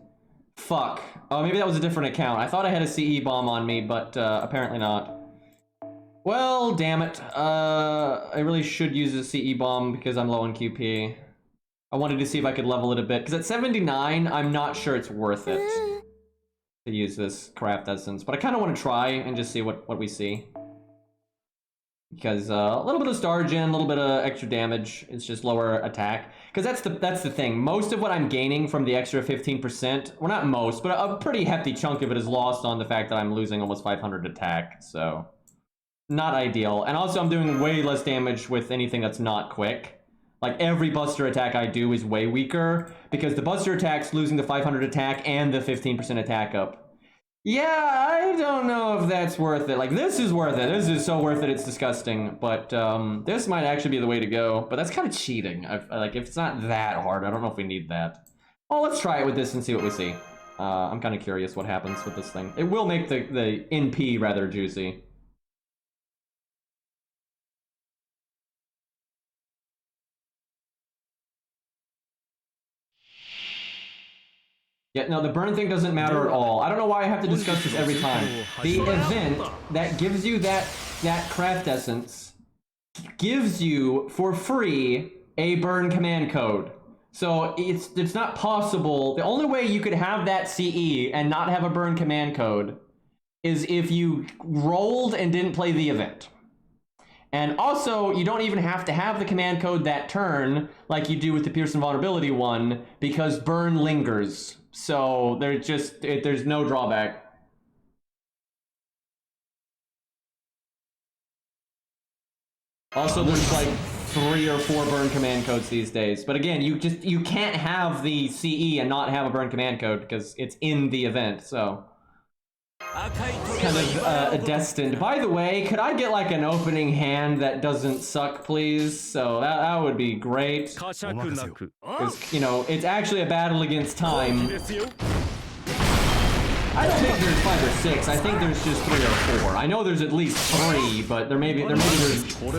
Fuck. Oh, maybe that was a different account. I thought I had a CE bomb on me, but apparently not. Well, damn it. I really should use a CE bomb because I'm low on QP. I wanted to see if I could level it a bit, because at 79, I'm not sure it's worth it to use this craft essence. But I kind of want to try and just see what we see. Because a little bit of star gen, a little bit of extra damage. It's just lower attack. Because that's the thing. Most of what I'm gaining from the extra 15%, well, not most, but a pretty hefty chunk of it is lost on the fact that I'm losing almost 500 attack. So, not ideal. And also, I'm doing way less damage with anything that's not quick. Like, every buster attack I do is way weaker, because the buster attack's losing the 500 attack and the 15% attack up. Yeah, I don't know if that's worth it. Like, this is worth it. This is so worth it, it's disgusting. But this might actually be the way to go. But that's kind of cheating. Like, if it's not that hard, I don't know if we need that. Oh, let's try it with this and see what we see. I'm kind of curious what happens with this thing. It will make the NP rather juicy. Yeah, no, the burn thing doesn't matter at all. I don't know why I have to discuss this every time. The event that gives you that craft essence gives you, for free, a burn command code. So it's not possible. The only way you could have that CE and not have a burn command code is if you rolled and didn't play the event. And also, you don't even have to have the command code that turn, like you do with the Pierce and Vulnerability one, because burn lingers. So there's no drawback. Also, there's like 3 or 4 burn command codes these days. But again, you can't have the CE and not have a burn command code because it's in the event. So kind of destined. By the way, could I get like an opening hand that doesn't suck, please? So that would be great. Because, you know, it's actually a battle against time. I don't think there's 5 or 6. I think there's just 3 or 4. I know there's at least 3, but maybe there's 4.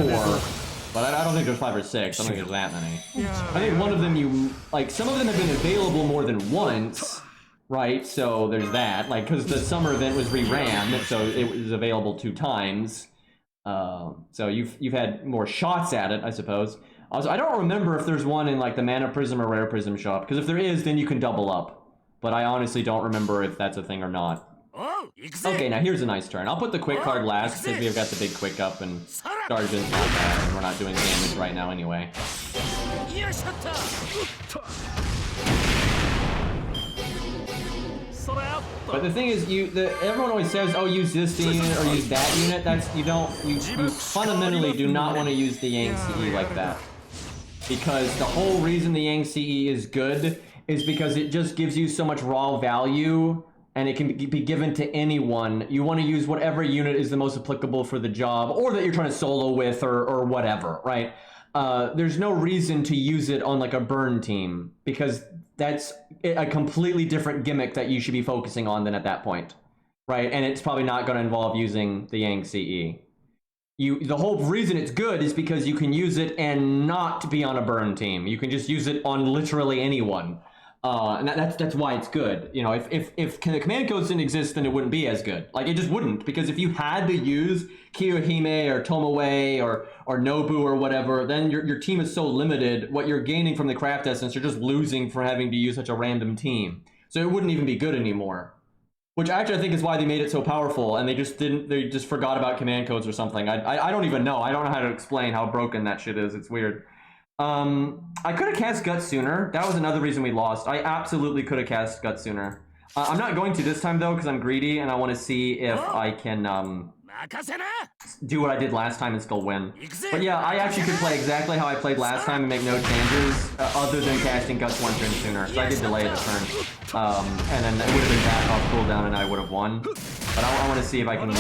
But I don't think there's 5 or 6. I don't think there's that many. I think one of them some of them have been available more than once. Right, so there's that, like, because the summer event was re-ran, so it was available 2 times. So you've had more shots at it, I suppose. Also, I don't remember if there's one in, like, the Mana Prism or Rare Prism shop, because if there is, then you can double up. But I honestly don't remember if that's a thing or not. Okay, now here's a nice turn. I'll put the quick card last because we've got the big quick up and Sergeant's not bad and we're not doing damage right now anyway. But the thing is, everyone always says, "Oh, use this unit or use that unit." That's you fundamentally do not want to use the Yang CE like that, because the whole reason the Yang CE is good is because it just gives you so much raw value, and it can be given to anyone. You want to use whatever unit is the most applicable for the job, or that you're trying to solo with, or whatever, right? There's no reason to use it on like a burn team because that's a completely different gimmick that you should be focusing on than at that point, right? And it's probably not going to involve using the Yang CE. The whole reason it's good is because you can use it and not be on a burn team. You can just use it on literally anyone. And that's why it's good. You know, if the command codes didn't exist, then it wouldn't be as good. Like, it just wouldn't, because if you had to use Kiyohime or Tomoe or Nobu or whatever, then your team is so limited. What you're gaining from the craft essence, you're just losing for having to use such a random team. So it wouldn't even be good anymore. Which actually I think is why they made it so powerful, and they just forgot about command codes or something. I don't even know. I don't know how to explain how broken that shit is. It's weird. I could have cast Gut sooner. That was another reason we lost. I absolutely could have cast Gut sooner. I'm not going to this time though, because I'm greedy and I want to see if I can do what I did last time and still win. But yeah, I actually could play exactly how I played last time and make no changes other than casting Guts one turn sooner. So I did delay the turn, and then it would have been back off cooldown and I would have won. But I want to see if I can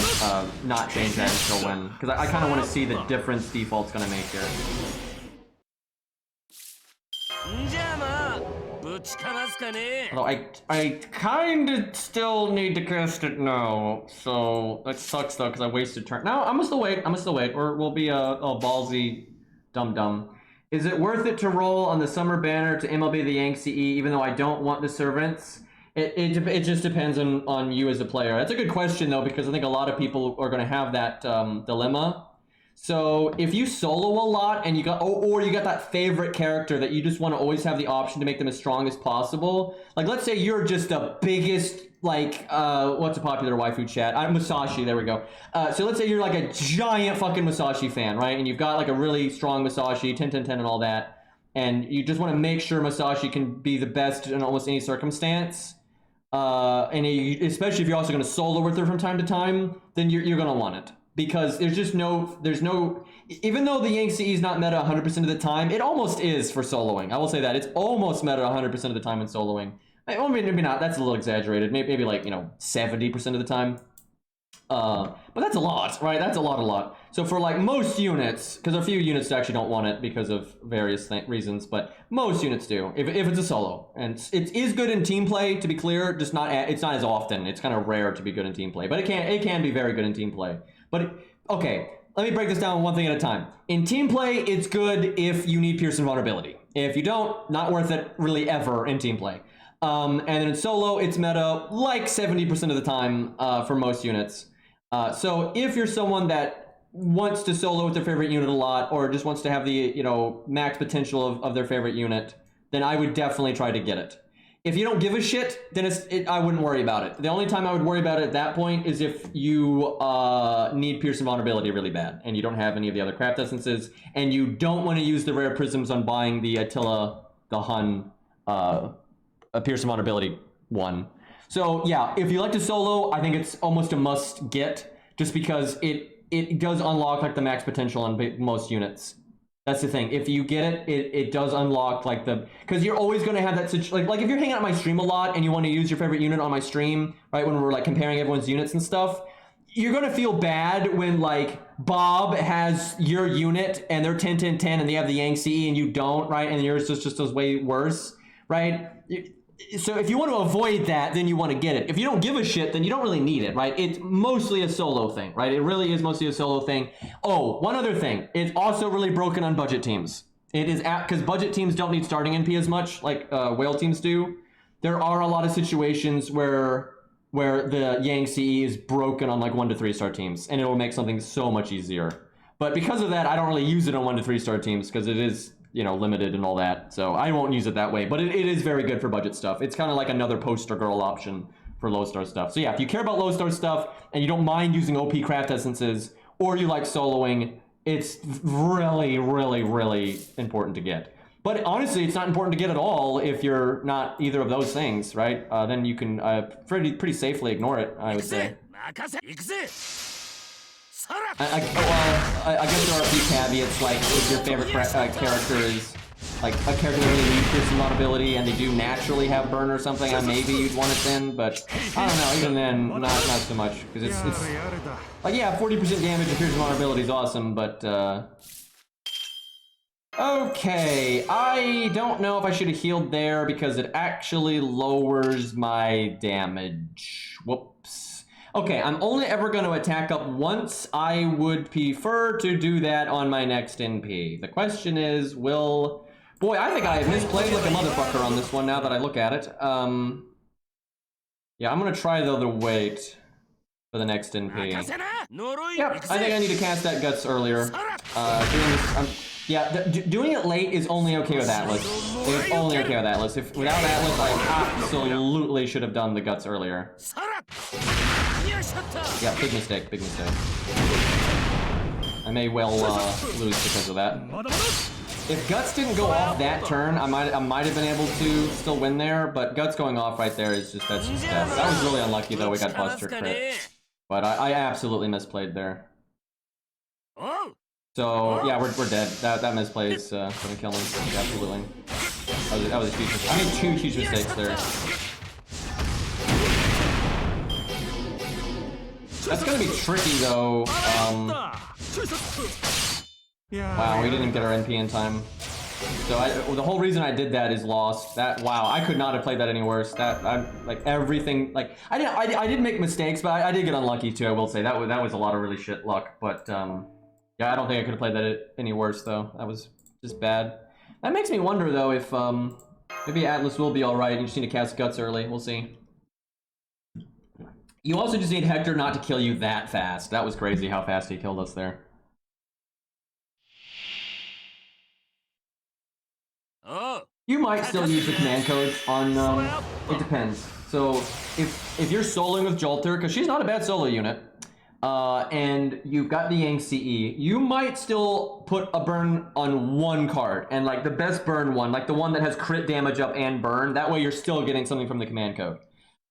not change that and still win, because I kind of want to see the difference default's going to make here. Although I kind of still need to cast it now, so that sucks though because I wasted turn. No, I'm gonna still wait. We'll be a ballsy dum-dum. Is it worth it to roll on the summer banner to MLB the Yang CE even though I don't want the servants? It just depends on you as a player. That's a good question though, because I think a lot of people are gonna have that dilemma. So if you solo a lot and you got, or you got that favorite character that you just want to always have the option to make them as strong as possible. Like, let's say you're just the biggest, like, what's a popular waifu chat? Musashi, there we go. So let's say you're like a giant fucking Musashi fan, right? And you've got like a really strong Musashi, 10-10-10 and all that. And you just want to make sure Musashi can be the best in almost any circumstance. Especially if you're also going to solo with her from time to time, then you're going to want it. Because there's no, even though the Yang CE is not meta 100% of the time, it almost is for soloing. I will say that. It's almost meta 100% of the time in soloing. Well, maybe not, that's a little exaggerated. Maybe like, 70% of the time. But that's a lot, right? That's a lot. So for like most units, because a few units actually don't want it because of various reasons, but most units do, if it's a solo. And it is good in team play, to be clear, just it's not as often. It's kind of rare to be good in team play, but it can be very good in team play. But, okay, let me break this down one thing at a time. In team play, it's good if you need Pierce and Vulnerability. If you don't, not worth it really ever in team play. And then in solo, it's meta like 70% of the time for most units. So if you're someone that wants to solo with their favorite unit a lot, or just wants to have the max potential of their favorite unit, then I would definitely try to get it. If you don't give a shit, then I wouldn't worry about it. The only time I would worry about it at that point is if you need Pierce and Vulnerability really bad, and you don't have any of the other craft essences, and you don't want to use the rare prisms on buying the Attila, the Hun, Pierce and Vulnerability one. So yeah, if you like to solo, I think it's almost a must get, just because it does unlock like the max potential on most units. That's the thing. If you get it does unlock like because you're always going to have that situation. Like if you're hanging out on my stream a lot and you want to use your favorite unit on my stream, right? When we're like comparing everyone's units and stuff, you're going to feel bad when like Bob has your unit and they're 10-10-10 and they have the Yang CE and you don't, right? And yours just does way worse, right? So if you want to avoid that, then you want to get it. If you don't give a shit, then you don't really need it, right? It's mostly a solo thing, right? It really is mostly a solo thing. Oh, one other thing. It's also really broken on budget teams. It is because budget teams don't need starting NP as much, like whale teams do. There are a lot of situations where the Yang CE is broken on like 1 to 3 star teams, and it will make something so much easier. But because of that, I don't really use it on 1 to 3 star teams because it is limited and all that. So I won't use it that way, but it is very good for budget stuff. It's kind of like another poster girl option for low star stuff. So yeah, if you care about low star stuff and you don't mind using OP craft essences, or you like soloing, it's really, really, really important to get. But honestly, it's not important to get at all if you're not either of those things, right? Then you can pretty safely ignore it, I would say. I guess there are a few caveats, like if your favorite character is like a character that really needs piercing ability and they do naturally have burn or something, maybe you'd want it then, but I don't know, even then, not so much, because it's like, yeah, 40% damage and piercing ability is awesome, but okay, I don't know if I should have healed there because it actually lowers my damage. Whoops. Okay, I'm only ever going to attack up once. I would prefer to do that on my next NP. The question is, will... Boy, I think I misplayed like a motherfucker on this one now that I look at it. Yeah, I'm going to try though to wait for the next NP. Yep, I think I need to cast that Guts earlier. Doing it late is only okay with Atlas. It's only okay with Atlas. If without Atlas, I absolutely should have done the Guts earlier. Yeah, big mistake, big mistake. I may well lose because of that. If Guts didn't go off that turn, I might have been able to still win there, but Guts going off right there is just, that's just death. That was really unlucky though, we got Buster crit. But I absolutely misplayed there. So yeah, we're dead. That misplay is gonna kill me. Absolutely. That was a huge mistake. I made 2 huge mistakes there. That's gonna be tricky though. Wow, we didn't get our NP in time. So the whole reason I did that is lost. Wow, I could not have played that any worse. I'm like everything. Like I did make mistakes, but I did get unlucky too. I will say that was a lot of really shit luck. But yeah, I don't think I could have played that any worse though. That was just bad. That makes me wonder though if maybe Atlas will be all right. You just need to cast Guts early. We'll see. You also just need Hector not to kill you that fast. That was crazy how fast he killed us there. You might still use the command codes on, it depends. So, if you're soloing with Jolter, because she's not a bad solo unit, and you've got the Yang CE, you might still put a burn on one card, and like the best burn one, like the one that has crit damage up and burn, that way you're still getting something from the command code.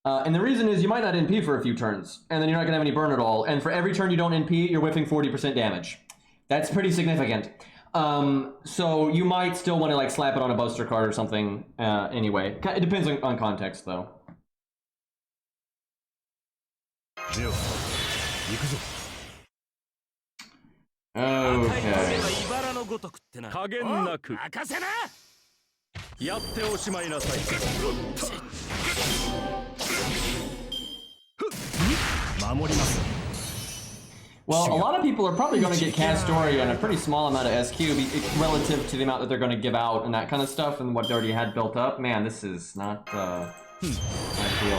And the reason is you might not NP for a few turns, and then you're not gonna have any burn at all, and for every turn you don't NP, you're whiffing 40% damage. That's pretty significant. So you might still want to like slap it on a Buster card or something anyway. It depends on context though. Okay. Well, a lot of people are probably going to get cast story on a pretty small amount of SQ relative to the amount that they're going to give out and that kind of stuff and what they already had built up. Man, this is not ideal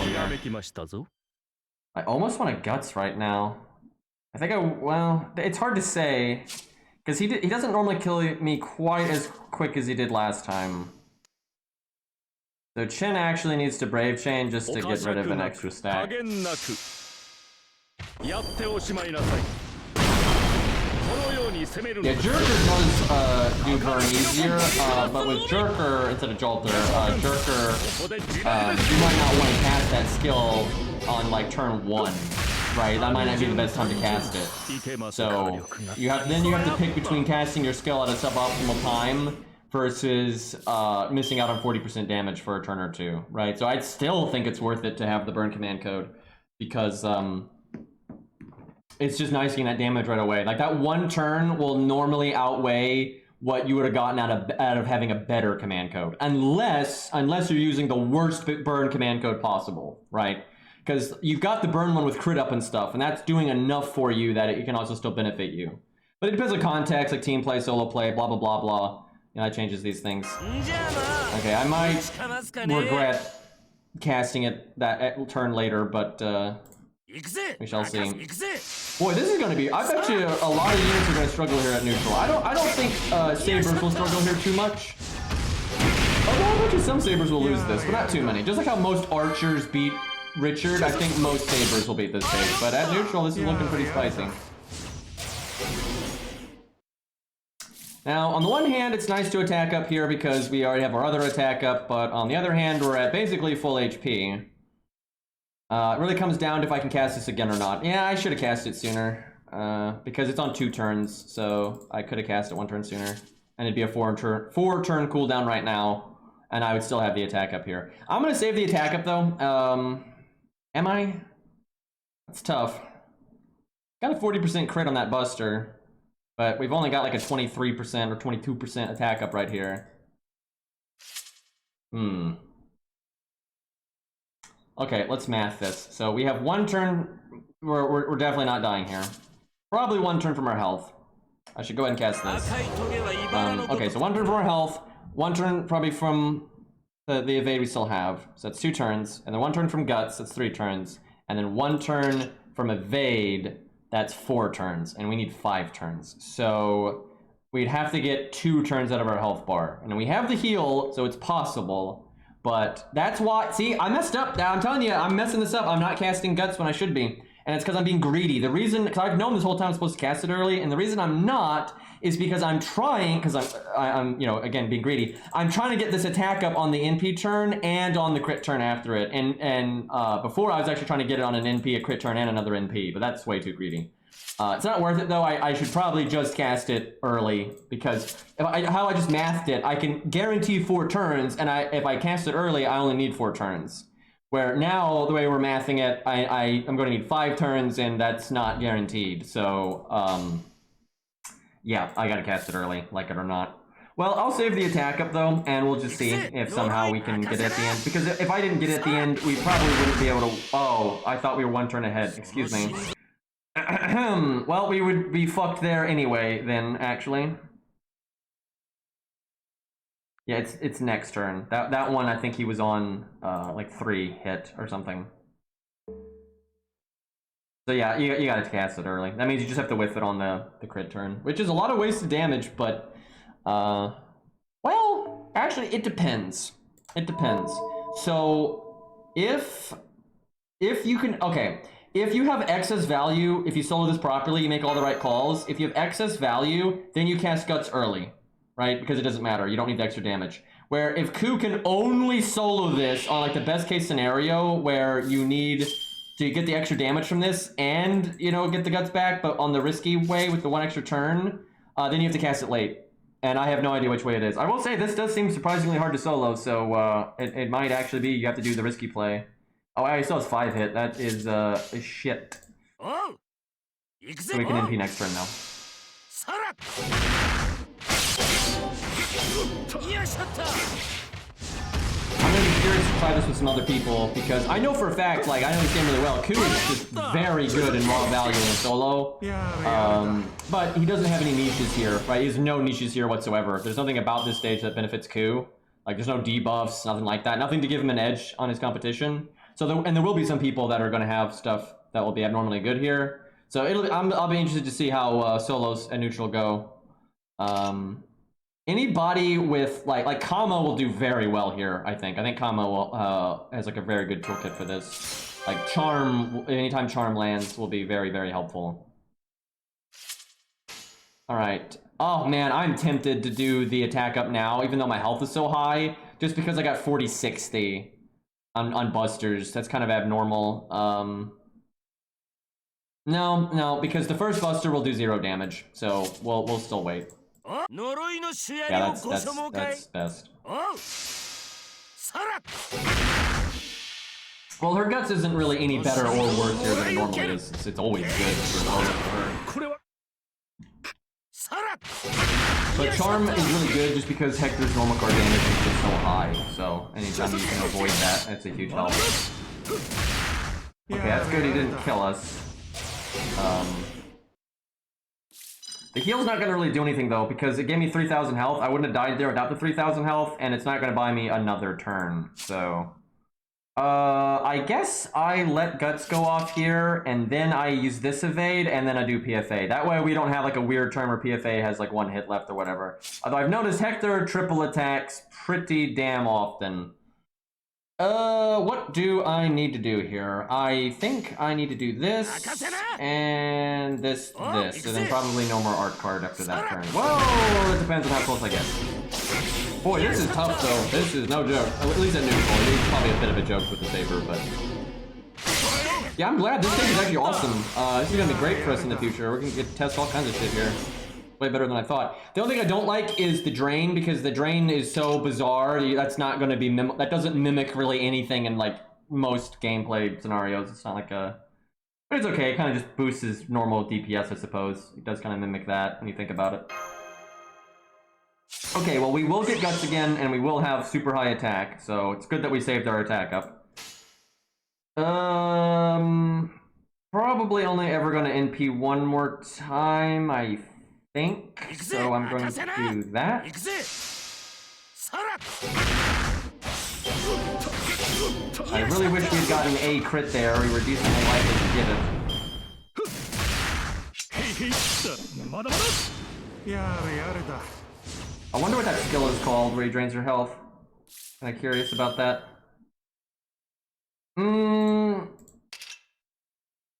here. I almost want a Guts right now. I think well, it's hard to say because he doesn't normally kill me quite as quick as he did last time. So Chen actually needs to Brave Chain just to get rid of an extra stack. Yeah, Jerker does do burn easier, but with Jerker instead of Jolter, Jerker, you might not want to cast that skill on like turn 1, right? That might not be the best time to cast it. So you have to pick between casting your skill at a suboptimal time versus missing out on 40% damage for a turn or 2, right? So I'd still think it's worth it to have the burn command code because it's just nice getting that damage right away. Like that one turn will normally outweigh what you would have gotten out of having a better command code, unless you're using the worst burn command code possible, right? Because you've got the burn one with crit up and stuff, and that's doing enough for you that it can also still benefit you. But it depends on context, like team play, solo play, blah blah blah blah. You know, that changes these things. Okay, I might regret casting it that turn later, but we shall see. Boy, this is going to be... I bet you a lot of units are going to struggle here at neutral. I don't think Sabers will struggle here too much. Although I bet you some Sabers will lose this, but not too many. Just like how most archers beat Richard, I think most sabers will beat this stage, but at neutral, this is looking pretty spicy. Now, on the one hand, it's nice to attack up here because we already have our other attack up, but on the other hand, we're at basically full HP. It really comes down to if I can cast this again or not. Yeah, I should have cast it sooner, because it's on 2 turns, so I could have cast it 1 turn sooner. And it'd be a 4-turn cooldown right now, and I would still have the attack up here. I'm gonna save the attack up, though. Am I? That's tough. Got a 40% crit on that Buster. But we've only got like a 23% or 22% attack up right here. Okay, let's math this. So we have 1 turn. We're definitely not dying here. Probably 1 turn from our health. I should go ahead and cast this. Okay, so 1 turn from our health. 1 turn probably from the evade we still have. So that's 2 turns. And then 1 turn from guts. That's 3 turns. And then 1 turn from evade. That's 4 turns, and we need 5 turns. So we'd have to get 2 turns out of our health bar. And we have the heal, so it's possible. But that's why, see, I messed up. I'm telling you, I'm messing this up. I'm not casting guts when I should be. And it's because I'm being greedy. The reason, because I've known this whole time I'm supposed to cast it early, and the reason I'm not is because I'm trying, because I'm you know, again, being greedy. I'm trying to get this attack up on the NP turn and on the crit turn after it. And before I was actually trying to get it on an NP, a crit turn, and another NP, but that's way too greedy. It's not worth it though. I should probably just cast it early, because how I just mathed it, I can guarantee 4 turns, and if I cast it early, I only need 4 turns. Where now, the way we're mathing it, I'm going to need 5 turns, and that's not guaranteed. So, yeah, I gotta cast it early, like it or not. Well, I'll save the attack up though, and we'll just see if somehow we can get it at the end. Because if I didn't get it at the end, we probably wouldn't be able to... Oh, I thought we were 1 turn ahead. Excuse me. Well, we would be fucked there anyway, then, actually. Yeah, it's next turn. That one, I think he was on, like 3 hit or something. So yeah, you gotta cast it early. That means you just have to whiff it on the crit turn, which is a lot of wasted damage, but, well, actually, it depends. It depends. So, if you can, okay, if you have excess value, if you solo this properly, you make all the right calls. If you have excess value, then you cast guts early, right? Because it doesn't matter. You don't need the extra damage. Where if Ku can only solo this on like the best case scenario where you need to get the extra damage from this and, you know, get the guts back, but on the risky way with the 1 extra turn, then you have to cast it late. And I have no idea which way it is. I will say this does seem surprisingly hard to solo, so it might actually be you have to do the risky play. Oh, he still has 5 hit. That is shit. So we can NP next turn now. I'm gonna be curious to try this with some other people, because I know for a fact, like, I know this game really well. Ku is just very good in raw value in solo. But he doesn't have any niches here, right? He has no niches here whatsoever. There's nothing about this stage that benefits Ku. Like, there's no debuffs, nothing like that. Nothing to give him an edge on his competition. So, there will be some people that are going to have stuff that will be abnormally good here. So, I'll be interested to see how solos and neutral go. Anybody with, like Kama will do very well here, I think. I think Kama will, has, like, a very good toolkit for this. Like, Charm, anytime Charm lands will be very, very helpful. Alright. Oh, man, I'm tempted to do the attack up now, even though my health is so high, just because I got 40-60 on Busters. That's kind of abnormal. No, because the first Buster will do 0 damage, so we'll still wait. Yeah, that's best. Well, her guts isn't really any better or worse here than it normally is. It's always good for her. But Charm is really good just because Hector's normal card damage is just so high. So anytime you can avoid that, that's a huge help. Okay, that's good. He didn't kill us. The heal's not going to really do anything, though, because it gave me 3,000 health. I wouldn't have died there without the 3,000 health, and it's not going to buy me another turn. So, I guess I let Guts go off here, and then I use this evade, and then I do PFA. That way we don't have, like, a weird turn where PFA has, like, 1 hit left or whatever. Although I've noticed Hector triple attacks pretty damn often. What do I need to do here? I think I need to do this, and this, and then probably no more art card after that turn. Whoa! It depends on how close I get. Boy, this is tough, though. This is no joke. At least at neutral. It's probably a bit of a joke with the saber, but... Yeah, I'm glad. This stage is actually awesome. This is gonna be great for us in the future. We're gonna get to test all kinds of shit here. Way better than I thought. The only thing I don't like is the drain, because the drain is so bizarre. That's not going to be that doesn't mimic really anything in like most gameplay scenarios. It's not like a, but it's okay. It kind of just boosts his normal DPS, I suppose. It does kind of mimic that when you think about it. Okay, well we will get guts again, and we will have super high attack. So it's good that we saved our attack up. Probably only ever going to NP one more time, I think, so I'm going to do that. I really wish we'd gotten a crit there. We were decently likely to get it. I wonder what that skill is called, where he drains your health. Kinda curious about that.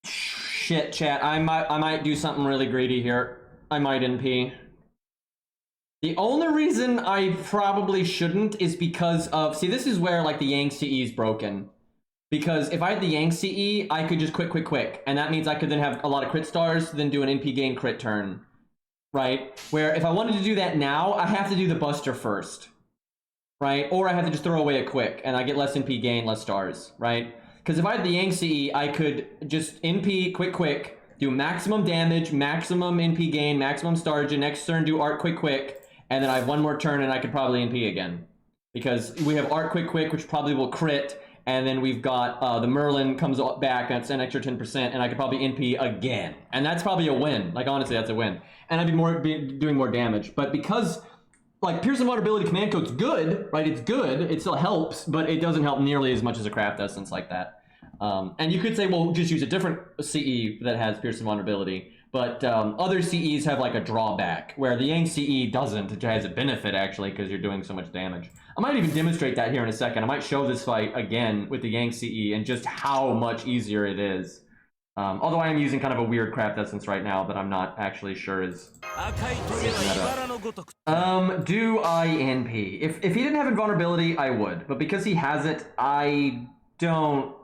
Shit, chat. I might do something really greedy here. I might NP. The only reason I probably shouldn't is because of... See, this is where, like, the Yang CE is broken. Because if I had the Yang CE, I could just quick. And that means I could then have a lot of crit stars, then do an NP gain crit turn. Right? Where if I wanted to do that now, I have to do the Buster first. Right? Or I have to just throw away a quick, and I get less NP gain, less stars. Right? Because if I had the Yang CE, I could just NP quick, do maximum damage, maximum NP gain, maximum stars, and next turn do art quick, and then I have one more turn and I could probably NP again. Because we have art quick, which probably will crit, and then we've got the Merlin comes back, that's an extra 10%, and I could probably NP again. And that's probably a win. Like, honestly, that's a win. And I'd be doing more damage. But because... like, Pearson Vulnerability Command Code's good, right? It's good, it still helps, but it doesn't help nearly as much as a craft essence like that. And you could say, well, just use a different CE that has Pearson Vulnerability, but other CEs have like a drawback, where the Yang CE doesn't. It has a benefit, actually, because you're doing so much damage. I might even demonstrate that here in a second. I might show this fight again with the Yang CE and just how much easier it is. Although I am using kind of a weird craft essence right now that I'm not actually sure is... do I NP? If he didn't have invulnerability, I would. But because he has it, I don't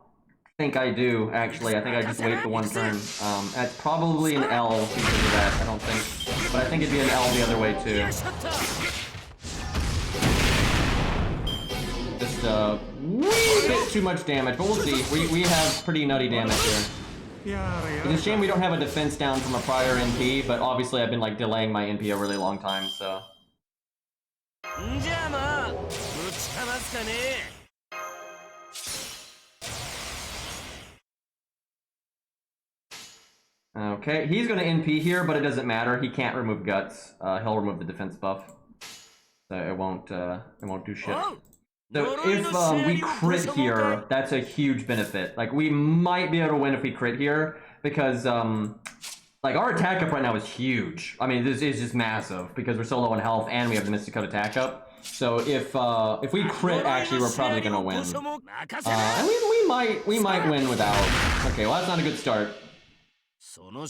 think I do, actually. I think I just wait the one turn. That's probably an L because of that, I don't think. But I think it'd be an L the other way, too. Just a wee bit too much damage, but we'll see. We have pretty nutty damage here. It's a shame we don't have a defense down from a prior NP, but obviously I've been like delaying my NP a really long time, so... Okay, he's gonna NP here, but it doesn't matter. He can't remove guts. He'll remove the defense buff. So it won't do shit. So if we crit here, that's a huge benefit. Like, we might be able to win if we crit here, because like, our attack up right now is huge. I mean, this is just massive because we're so low on health and we have the Mystic Code attack up. So if we crit, actually, we're probably gonna win. And we might win without. Okay, well, that's not a good start. Well,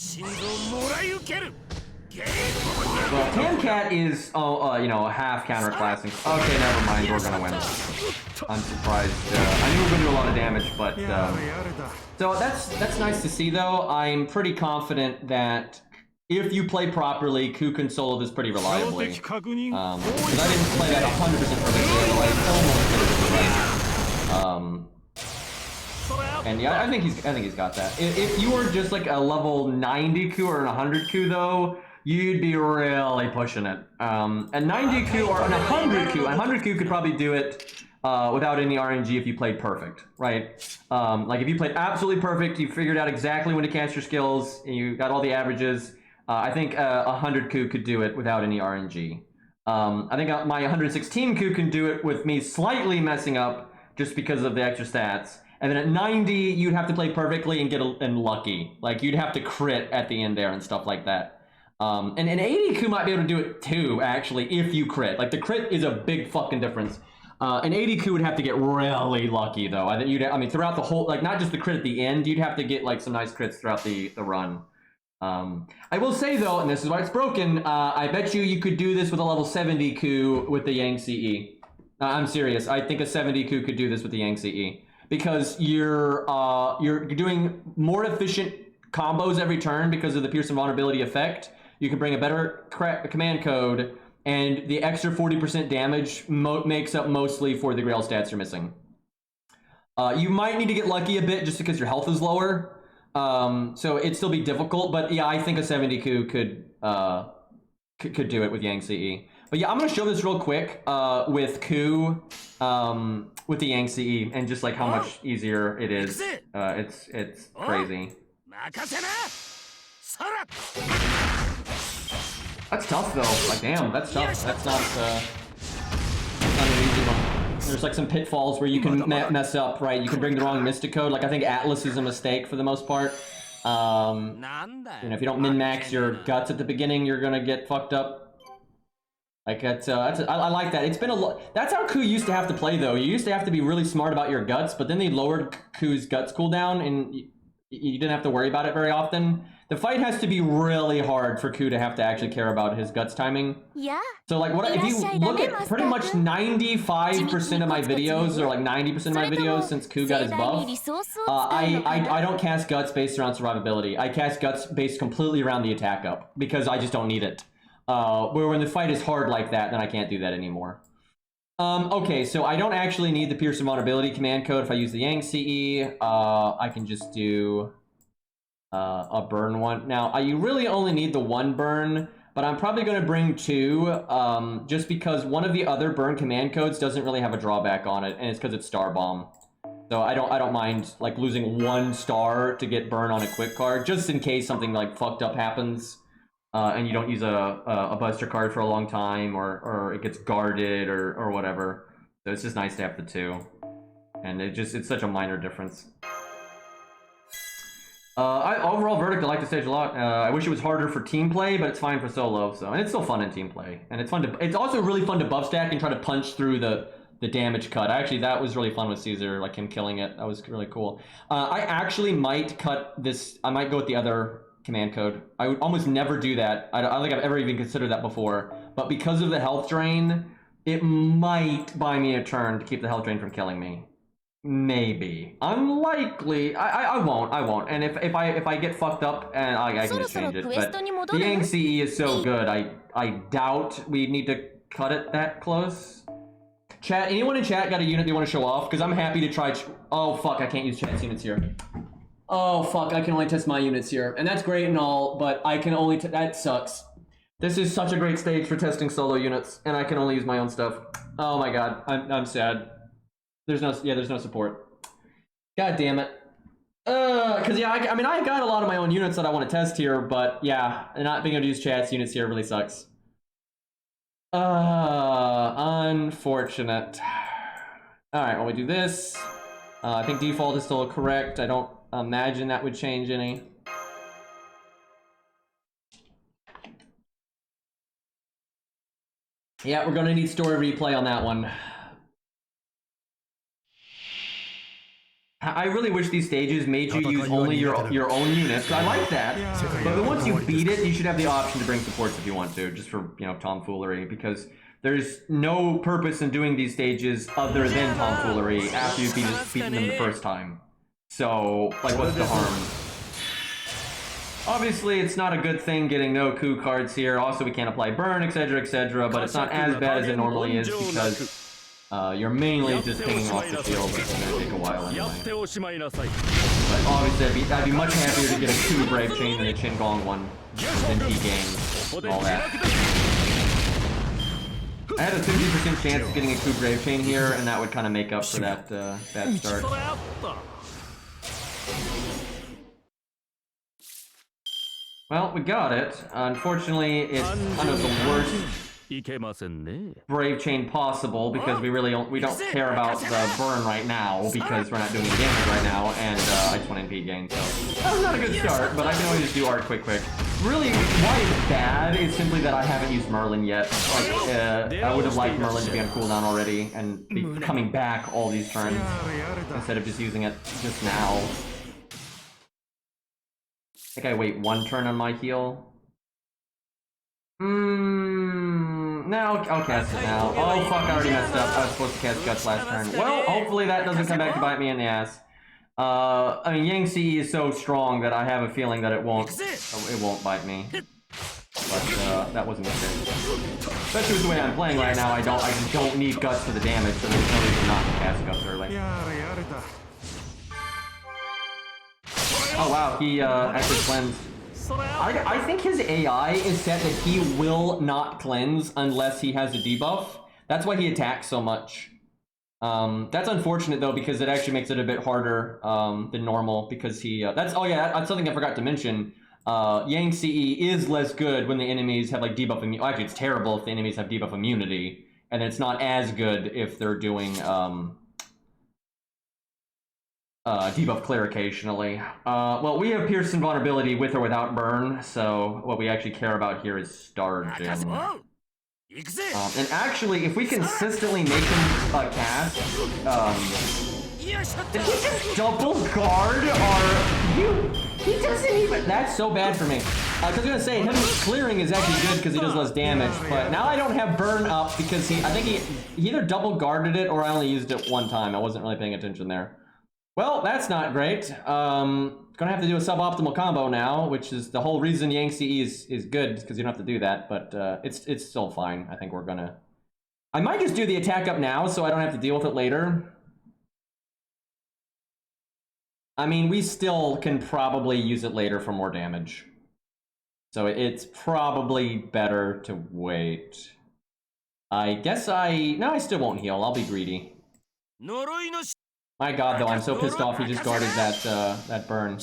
Tancat is, you know, half counterclassing. Okay, never mind, we're gonna win. I'm surprised. I knew we were gonna do a lot of damage, but, so that's nice to see, though. I'm pretty confident that if you play properly, Ku can solo this pretty reliably. Because I didn't play that 100% perfectly, although I almost did it right. And yeah, I think he's got that. If you were just like a level 90 Ku or an 100 Ku, though, you'd be really pushing it. A 90 Ku or an 100 Ku, 100 Ku could probably do it without any RNG if you played perfect, right? Like, if you played absolutely perfect, you figured out exactly when to cast your skills, and you got all the averages, I think 100 Ku could do it without any RNG. I think my 116 Ku can do it with me slightly messing up just because of the extra stats. And then at 90, you'd have to play perfectly and get lucky. Like, you'd have to crit at the end there and stuff like that. And an 80 Ku might be able to do it too, actually, if you crit. Like, the crit is a big fucking difference. An 80 coup would have to get really lucky, though. I mean, throughout the whole, like, not just the crit at the end, you'd have to get, like, some nice crits throughout the run. I will say, though, and this is why it's broken, I bet you could do this with a level 70 coup with the Yang CE. I'm serious. I think a 70 coup could do this with the Yang CE. Because you're doing more efficient combos every turn because of the Pierce Invulnerability effect. You can bring a better command code, and the extra 40% damage makes up mostly for the Grail stats you're missing. You might need to get lucky a bit just because your health is lower. So it'd still be difficult, but yeah, I think a 70 coup could do it with Yang CE. But yeah, I'm gonna show this real quick with coup with the Yang CE and just like how much easier it is. It's crazy. That's tough though. Like damn, that's tough. That's not an easy one. There's like some pitfalls where you can mess up, right? You can bring the wrong Mystic Code. Like I think Atlas is a mistake for the most part. You know, if you don't min-max your guts at the beginning, you're gonna get fucked up. Like I like that. It's been a lot. That's how Ku used to have to play though. You used to have to be really smart about your guts, but then they lowered Ku's guts cooldown, and you didn't have to worry about it very often. The fight has to be really hard for Ku to have to actually care about his guts timing. Yeah. So like, if you look at pretty much 95% of my videos, or like 90% of my videos since Ku got his buff, I don't cast guts based around survivability. I cast guts based completely around the attack up because I just don't need it. Where when the fight is hard like that, then I can't do that anymore. Okay, so I don't actually need the Pierce Invulnerability command code if I use the Yang CE. I can just do a burn one. Now, you really only need the one burn, but I'm probably going to bring two, just because one of the other burn command codes doesn't really have a drawback on it, and it's because it's Star Bomb. So I don't mind like losing one star to get burn on a quick card, just in case something like fucked up happens. And you don't use a buster card for a long time, or it gets guarded, or whatever. So it's just nice to have the two. And it's such a minor difference. Overall verdict, I like the stage a lot. I wish it was harder for team play, but it's fine for solo. So, and it's still fun in team play. And it's also really fun to buff stack and try to punch through the damage cut. Actually, that was really fun with Caesar, like him killing it. That was really cool. I actually might cut this. I might go with the other command code. I would almost never do that. I don't think I've ever even considered that before. But because of the health drain, it might buy me a turn to keep the health drain from killing me. Maybe. Unlikely. I won't. And if I get fucked up, and I can just change it. But the Yang CE is so good. I doubt we need to cut it that close. Chat. Anyone in chat got a unit they want to show off? Because I'm happy to try. Oh fuck! I can't use chat's units here. Oh fuck, I can only test my units here. And that's great and all, but I can only, that sucks. This is such a great stage for testing solo units, and I can only use my own stuff. Oh my god, I'm sad. There's no support. God damn it. Cause yeah, I mean, I got a lot of my own units that I want to test here, but yeah, not being able to use chat's units here really sucks. Unfortunate. Alright, well we do this. I think default is still correct. I don't imagine that would change any. Yeah, we're gonna need story replay on that one. I really wish these stages made you use only your own units. I like that, but then once you beat it, you should have the option to bring supports if you want to, just for, you know, tomfoolery, because there's no purpose in doing these stages other than tomfoolery after you've beaten them the first time. So, like, what's the harm? Obviously, it's not a good thing getting no coup cards here. Also, we can't apply burn, etc., but it's not as bad as it normally is because you're mainly just pinging off the field, which is going to take a while anyway. But obviously, I'd be much happier to get a coup Brave Chain than a Chin Gong one within P-game and all that. I had a 50% chance of getting a coup Brave Chain here, and that would kind of make up for that bad start. Well, we got it. Unfortunately, it's kind of the worst Brave Chain possible because we don't care about the burn right now because we're not doing any damage right now, and I just want NP gain, so that was not a good start, but I can always just do art quick. really why it's bad is simply that I haven't used Merlin yet. Like, I would have liked Merlin to be on cooldown already and be coming back all these turns instead of just using it just now. I think I wait one turn on my heal. No, I'll cast it now. Oh fuck, I already messed up. I was supposed to cast Guts last turn. Well, hopefully that doesn't come back to bite me in the ass. I mean, Yang CE is so strong that I have a feeling that it won't bite me. But that wasn't the case. Especially with the way I'm playing right now, I just don't need Guts for the damage, so there's no reason not to cast Guts early. Oh wow, he actually cleansed. I think his AI is set that he will not cleanse unless he has a debuff. That's why he attacks so much. That's unfortunate though, because it actually makes it a bit harder than normal, because he that's something I forgot to mention. Yang CE is less good when the enemies have like debuff immunity. Actually, it's terrible if the enemies have debuff immunity, and it's not as good if they're doing debuff clear occasionally. Well, we have Pierce and Vulnerability with or without burn, so what we actually care about here is Stargin. And actually, if we consistently make him cast, did he just double guard he doesn't even, that's so bad for me. I was gonna say, him clearing is actually good because he does less damage, but now I don't have burn up because I think he either double guarded it or I only used it one time. I wasn't really paying attention there. Well, that's not great. Gonna have to do a suboptimal combo now, which is the whole reason Yang CE is good, because you don't have to do that, but it's still fine. I think I might just do the attack up now so I don't have to deal with it later. I mean, we still can probably use it later for more damage. So it's probably better to wait. I guess no, I still won't heal. I'll be greedy. My god, though, I'm so pissed off he just guarded that burn.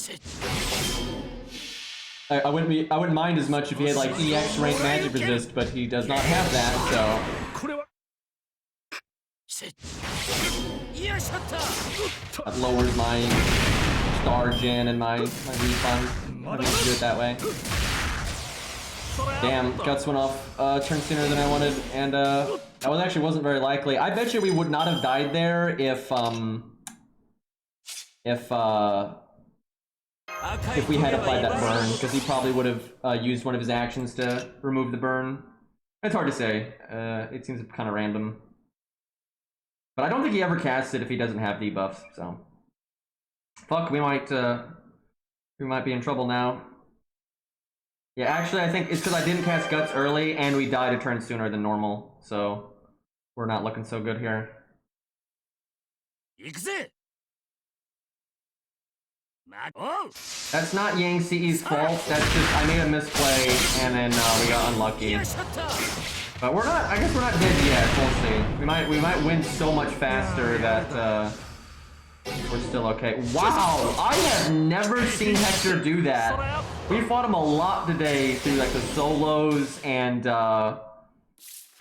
I wouldn't mind as much if he had like EX rank magic resist, but he does not have that, so that lowers my Stargin and my refund. I didn't do it that way. Damn, Guts went off turn sooner than I wanted, and that actually wasn't very likely. I bet you we would not have died there if we had applied that burn, because he probably would have used one of his actions to remove the burn. It's hard to say. It seems kind of random. But I don't think he ever casts it if he doesn't have debuffs, so. Fuck, we might be in trouble now. Yeah, actually, I think it's because I didn't cast Guts early, and we died a turn sooner than normal, so we're not looking so good here. That's not Yang CE's fault, that's just, I made a misplay, and then we got unlucky. But we're not, I guess we're not dead yet, we'll see. We might win so much faster that, we're still okay. Wow! I have never seen Hector do that. We fought him a lot today through like the solos and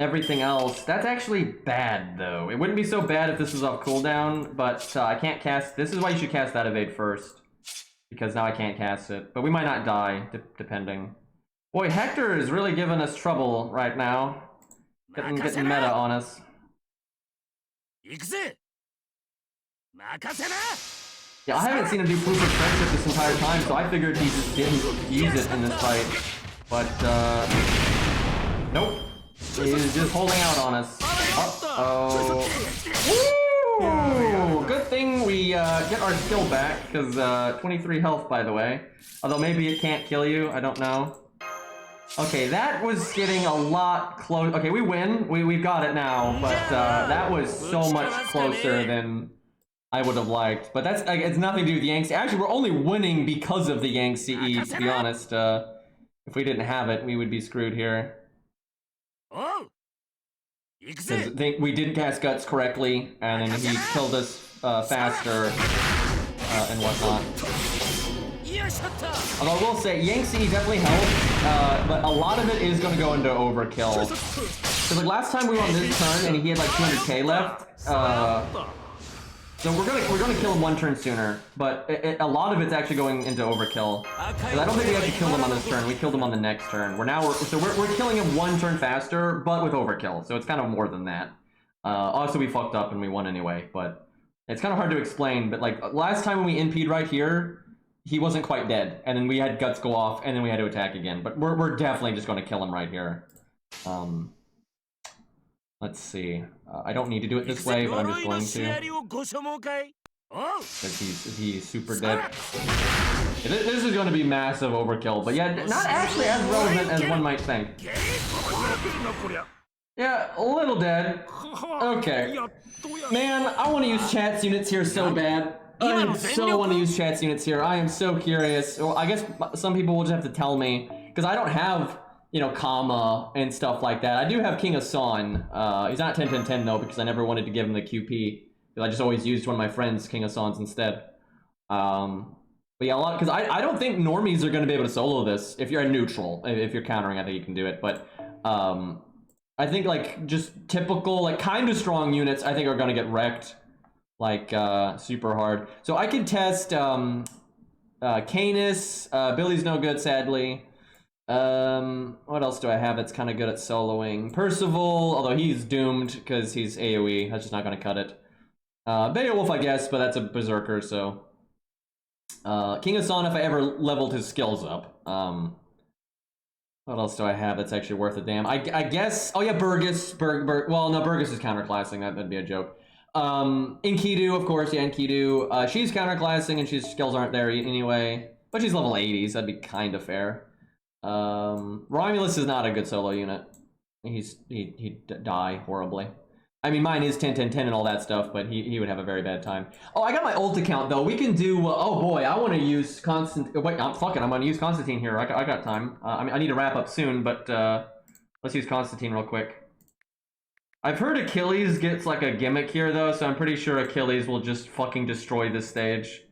everything else. That's actually bad though. It wouldn't be so bad if this was off cooldown, but I can't cast. This is why you should cast that evade first, because now I can't cast it. But we might not die, depending. Boy, Hector is really giving us trouble right now. Getting meta on us. Yeah, I haven't seen him do proof of friendship this entire time, so I figured he just didn't use it in this fight. But, nope. He's just holding out on us. Uh-oh. Woo! Good thing we get our skill back, because 23 health, by the way. Although maybe it can't kill you, I don't know. Okay, that was getting a lot close. Okay, we win. We've got it now, but that was so much closer than I would have liked. But that's, it's nothing to do with the Yang CE. Actually, we're only winning because of the Yang CE, to be honest. If we didn't have it, we would be screwed here. Because we didn't cast Guts correctly, and then he killed us faster and whatnot. Although I will say, Yang CE definitely helped, but a lot of it is going to go into overkill. Because like last time we were on this turn and he had like 200k left, So we're gonna kill him one turn sooner, but a lot of it's actually going into overkill. 'Cause I don't think we actually killed him on this turn. We killed him on the next turn. We're killing him one turn faster, but with overkill. So it's kind of more than that. Also, we fucked up and we won anyway, but it's kind of hard to explain. But like last time when we NP'd right here, he wasn't quite dead, and then we had guts go off, and then we had to attack again. But we're definitely just going to kill him right here. Let's see. I don't need to do it this way, but I'm just going to. Because he's super dead. This is going to be massive overkill, but yeah, not actually as relevant as one might think. Yeah, a little dead. Okay. Man, I want to use Chat's units here so bad. I so want to use Chat's units here. I am so curious. Well, I guess some people will just have to tell me, because I don't have, you know, Kama and stuff like that. I do have King Asan. He's not 10-10-10 though, because I never wanted to give him the QP. Because I just always used one of my friends' King Asans instead. But yeah, a lot, because I don't think normies are going to be able to solo this. If you're a neutral, if you're countering, I think you can do it. But I think like just typical, like kind of strong units, I think are going to get wrecked. Like super hard. So I can test Canis. Billy's no good, sadly. What else do I have that's kind of good at soloing? Percival, although he's doomed because he's AoE. That's just not going to cut it. Beowulf, I guess, but that's a berserker, so. King Asan, if I ever leveled his skills up. What else do I have that's actually worth a damn? I guess. Oh yeah, Burgess. Well, no, Burgess is counterclassing. That'd be a joke. Enkidu, of course, yeah, Enkidu. She's counterclassing and she's skills aren't there anyway. But she's level 80s, that'd be kind of fair. Romulus is not a good solo unit. He'd die horribly. I mean, mine is 10-10-10 and all that stuff, but he would have a very bad time. Oh, I got my ult account though. We can do. Oh boy, I want to use Wait, I'm gonna use Constantine here. I got time. I mean, I need to wrap up soon, but let's use Constantine real quick. I've heard Achilles gets like a gimmick here though, so I'm pretty sure Achilles will just fucking destroy this stage.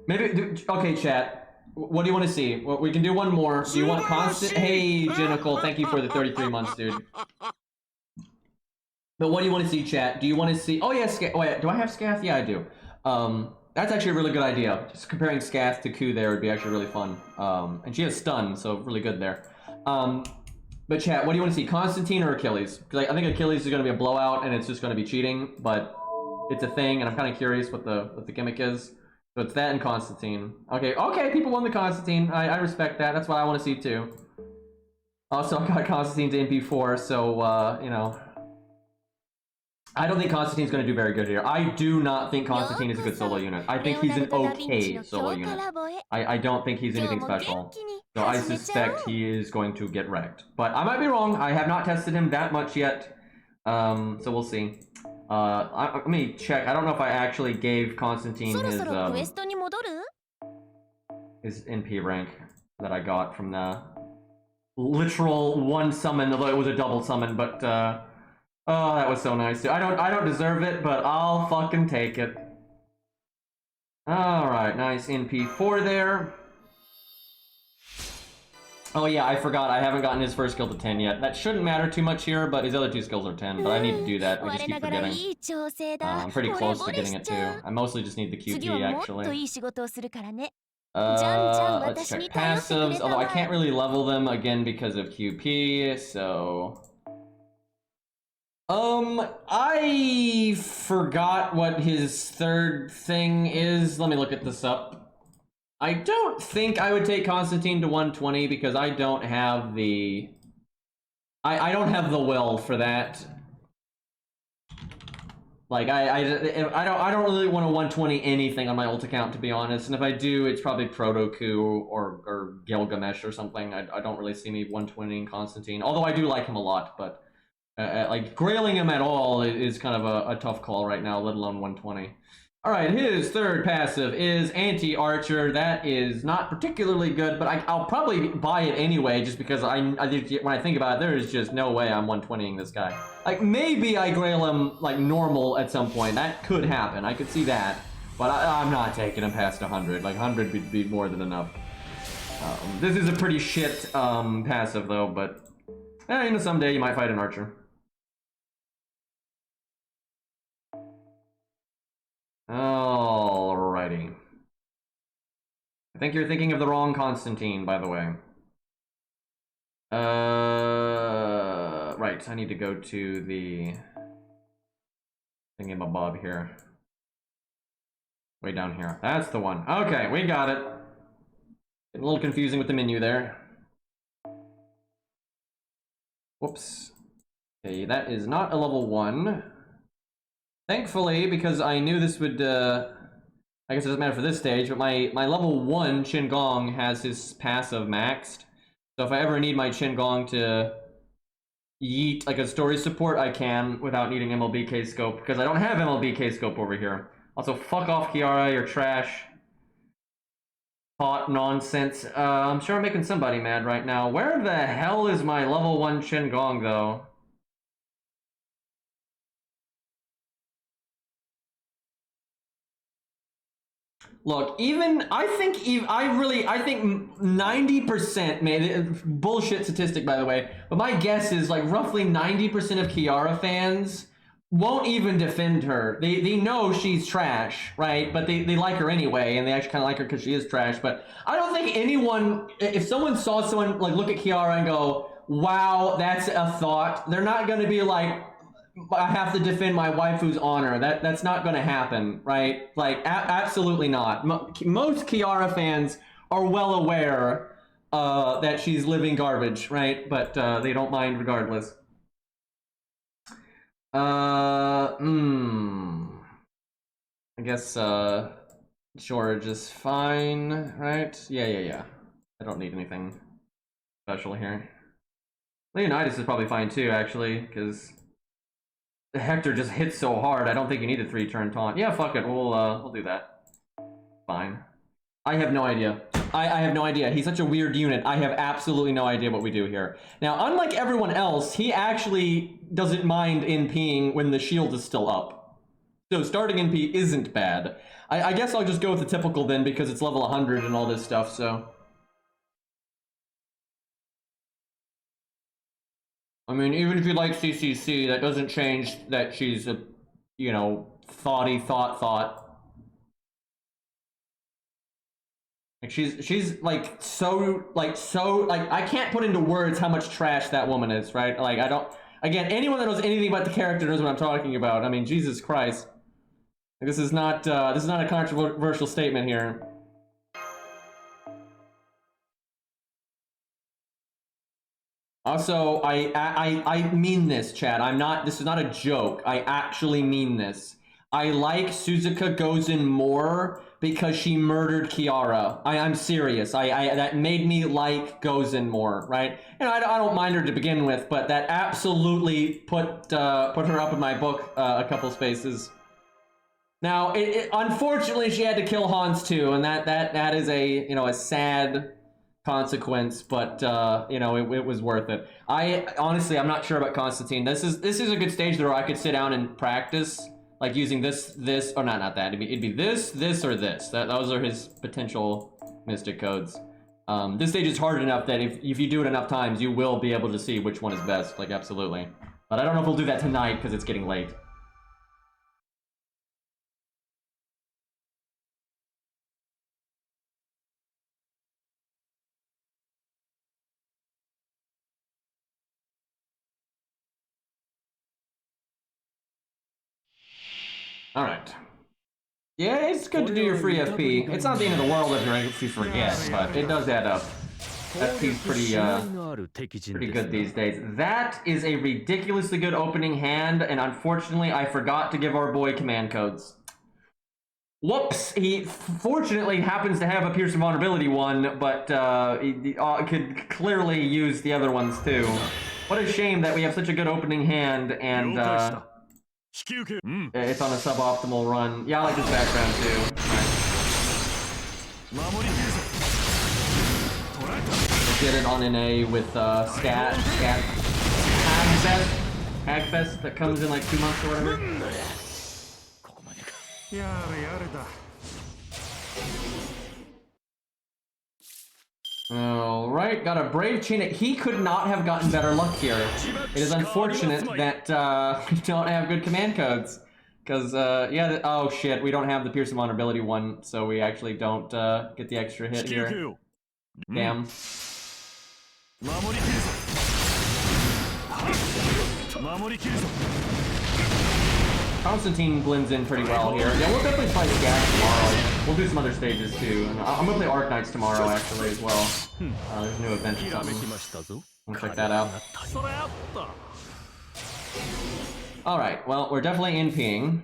Maybe. Okay, chat. What do you want to see? Well, we can do one more. Do you want constant? Hey, Genical, thank you for the 33 months, dude. But what do you want to see, chat? Do you want to see? Oh yeah, wait. Do I have Scath? Yeah, I do. That's actually a really good idea. Just comparing Scath to Ku there would be actually really fun. And she has stun, so really good there. But chat, what do you want to see? Constantine or Achilles? Because I think Achilles is going to be a blowout, and it's just going to be cheating. But it's a thing, and I'm kind of curious what the gimmick is. So it's that and Constantine. Okay, people want the Constantine. I respect that. That's what I want to see too. Also, I got Constantine to MP4, so you know. I don't think Constantine's going to do very good here. I do not think Constantine is a good solo unit. I think he's an okay solo unit. I don't think he's anything special. So I suspect he is going to get wrecked. But I might be wrong. I have not tested him that much yet. So we'll see. Let me check. I don't know if I actually gave Constantine his NP rank that I got from the literal one summon, although it was a double summon, but oh, that was so nice too. I don't deserve it, but I'll fucking take it. Alright, nice NP4 there. Oh yeah, I forgot, I haven't gotten his first skill to 10 yet. That shouldn't matter too much here, but his other two skills are 10, but I need to do that, I just keep forgetting. I'm pretty close to getting it too. I mostly just need the QP actually. Let's check passives, although I can't really level them again because of QP, so... I forgot what his third thing is. Let me look at this up. I don't think I would take Constantine to 120 because I don't have the... I don't have the will for that. Like, I don't really want to 120 anything on my ult account, to be honest. And if I do, it's probably Proto-Ku or Gilgamesh or something. I don't really see me 120ing Constantine. Although I do like him a lot, but... like, grailing him at all is kind of a tough call right now, let alone 120. Alright, his third passive is Anti-Archer. That is not particularly good, but I'll probably buy it anyway, just because when I think about it, there is just no way I'm 120ing this guy. Like, maybe I grail him, like, normal at some point. That could happen. I could see that. But I'm not taking him past 100. Like, 100 would be more than enough. This is a pretty shit passive, though, but... you know, someday you might fight an archer. Alrighty. I think you're thinking of the wrong Constantine, by the way. Right, I need to go to the thingamabob here. Way down here. That's the one. Okay, we got it. Getting a little confusing with the menu there. Whoops. Okay, that is not a level 1. Thankfully, because I knew this would, I guess it doesn't matter for this stage, but my level 1 Qingong has his passive maxed. So if I ever need my Qingong to yeet like a story support, I can without needing MLBK scope, because I don't have MLBK scope over here. Also, fuck off, Kiara, you're trash. Hot nonsense. I'm sure I'm making somebody mad right now. Where the hell is my level 1 Qingong, though? Look, I think 90%, man, bullshit statistic, by the way, but my guess is like roughly 90% of Kiara fans won't even defend her. They know she's trash, right? But they like her anyway, and they actually kind of like her because she is trash. But I don't think anyone, if someone saw someone like look at Kiara and go, wow, that's a thought, they're not going to be like, I have to defend my waifu's honor. That's not going to happen, right? Like, absolutely not. Most Kiara fans are well aware that she's living garbage, right? But they don't mind regardless. I guess George is fine, right? Yeah. I don't need anything special here. Leonidas is probably fine too, actually, because Hector just hits so hard. I don't think you need a 3-turn taunt. Yeah, fuck it. We'll do that. Fine. I have no idea. I have no idea. He's such a weird unit. I have absolutely no idea what we do here. Now, unlike everyone else, he actually doesn't mind NPing when the shield is still up. So starting NP isn't bad. I guess I'll just go with the typical then, because it's level 100 and all this stuff, so. I mean, even if you like CCC, that doesn't change that she's a, you know, thought. Like, she's like, so, I can't put into words how much trash that woman is, right? Like, I don't, again, anyone that knows anything about the character knows what I'm talking about. I mean, Jesus Christ. Like, this is not a controversial statement here. Also, I mean this, Chad. This is not a joke. I actually mean this. I like Suzuka Gozen more because she murdered Kiara. I'm serious. That made me like Gozen more, right? And I don't mind her to begin with, but that absolutely put her up in my book a couple spaces. Now, unfortunately, she had to kill Hans too, and that is a, you know, a sad consequence, but you know, it was worth it. Honestly, I'm not sure about Constantine. This is a good stage where I could sit down and practice, like using this, or not that. It'd be this, or this. Those are his potential mystic codes. This stage is hard enough that if you do it enough times, you will be able to see which one is best. Like, absolutely. But I don't know if we'll do that tonight because it's getting late. Alright. Yeah, it's good to do your free FP. It's not the end of the world if you forget, but it does add up. FP's pretty good these days. That is a ridiculously good opening hand, and unfortunately I forgot to give our boy command codes. Whoops! He fortunately happens to have a Pierce Vulnerability one, but he could clearly use the other ones too. What a shame that we have such a good opening hand, and it's on a suboptimal run. Yeah, I like his background too. I did it on an A with Hagfest that comes in like 2 months or whatever. Alright, got a Brave Chain. He could not have gotten better luck here. It is unfortunate that we don't have good command codes. Because, yeah, oh shit, we don't have the Pierce and Vulnerability one, so we actually don't get the extra hit here. Damn. Constantine blends in pretty well here. Yeah, we'll definitely play Gas tomorrow. We'll do some other stages too. And I'm gonna play Arknights tomorrow actually as well. There's a new event or something. We'll check that out. Alright, well, we're definitely NPing.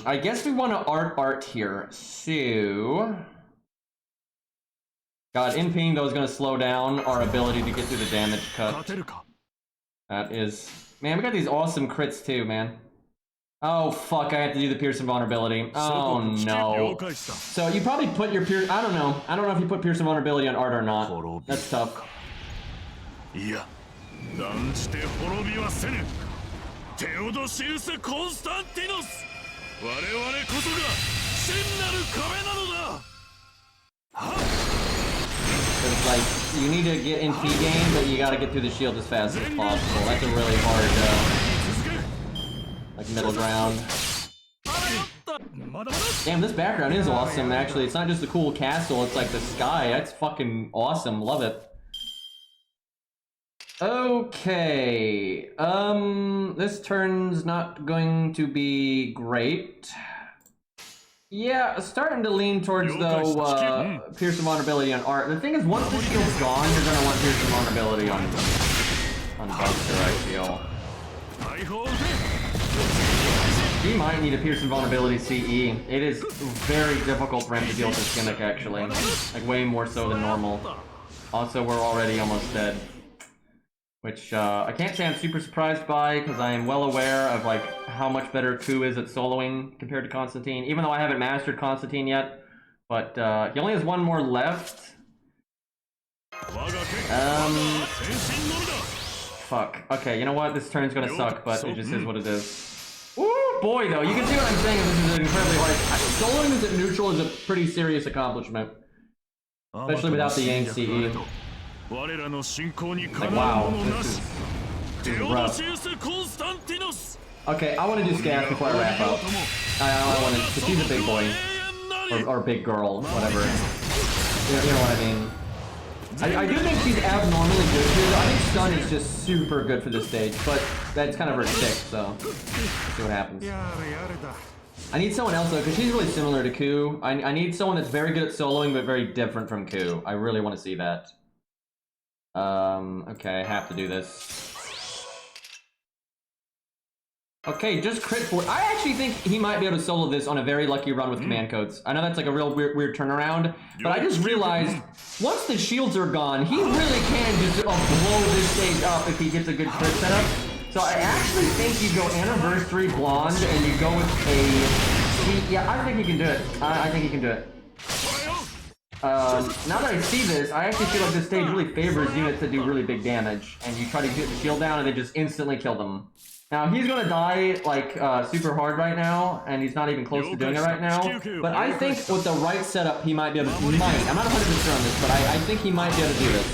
I guess we want to art here. So... God, NPing though is going to slow down our ability to get through the damage cut. That is... Man, we got these awesome crits too, man. Oh, fuck, I have to do the Pierce and Vulnerability. Oh, no. So you probably put your Pierce... I don't know. I don't know if you put Pierce and Vulnerability on art or not. That's tough. Yeah. It's like, you need to get in P game, but you gotta get through the shield as fast as possible. That's a really hard, like, middle ground. Damn, this background is awesome, actually. It's not just a cool castle, it's like the sky. That's fucking awesome. Love it. Okay. This turn's not going to be great. Yeah, starting to lean towards, though, Pierce and Vulnerability on art. The thing is, once the shield's gone, you're gonna want Pierce and Vulnerability on Buster, I feel. He might need a Pierce and Vulnerability CE. It is very difficult for him to deal with this gimmick, actually. Like, way more so than normal. Also, we're already almost dead. Which, I can't say I'm super surprised by, because I am well aware of, like, how much better Ku is at soloing compared to Constantine, even though I haven't mastered Constantine yet. But, he only has one more left. Fuck. Okay, you know what? This turn's gonna suck, but it just is what it is. Ooh, boy, though, you can see what I'm saying. This is incredibly hard. Soloing this at neutral is a pretty serious accomplishment. Especially without the Yang CE. Like, wow, this is rough. Okay, I want to do Scaff before I wrap up. I want to, because he's a big boy. Or big girl, whatever. You know what I mean. I do think she's abnormally good here. I think Stun is just super good for this stage, but that's kind of her stick, so let's see what happens. I need someone else though, because she's really similar to Ku. I need someone that's very good at soloing, but very different from Ku. I really want to see that. Okay, I have to do this. Okay, just crit for I actually think he might be able to solo this on a very lucky run with command codes. I know that's like a real weird turnaround, but I just realized once the shields are gone, he really can just blow this stage up if he gets a good crit setup. So I actually think you go Anniversary Blonde and you go with a... Yeah, I think he can do it. I think he can do it. Now that I see this, I actually feel like this stage really favors units that do really big damage. And you try to get the shield down and they just instantly kill them. Now, he's gonna die, like, super hard right now, and he's not even close to doing it right now. But I think with the right setup, he might be able to... I'm not 100% on this, but I think he might be able to do this.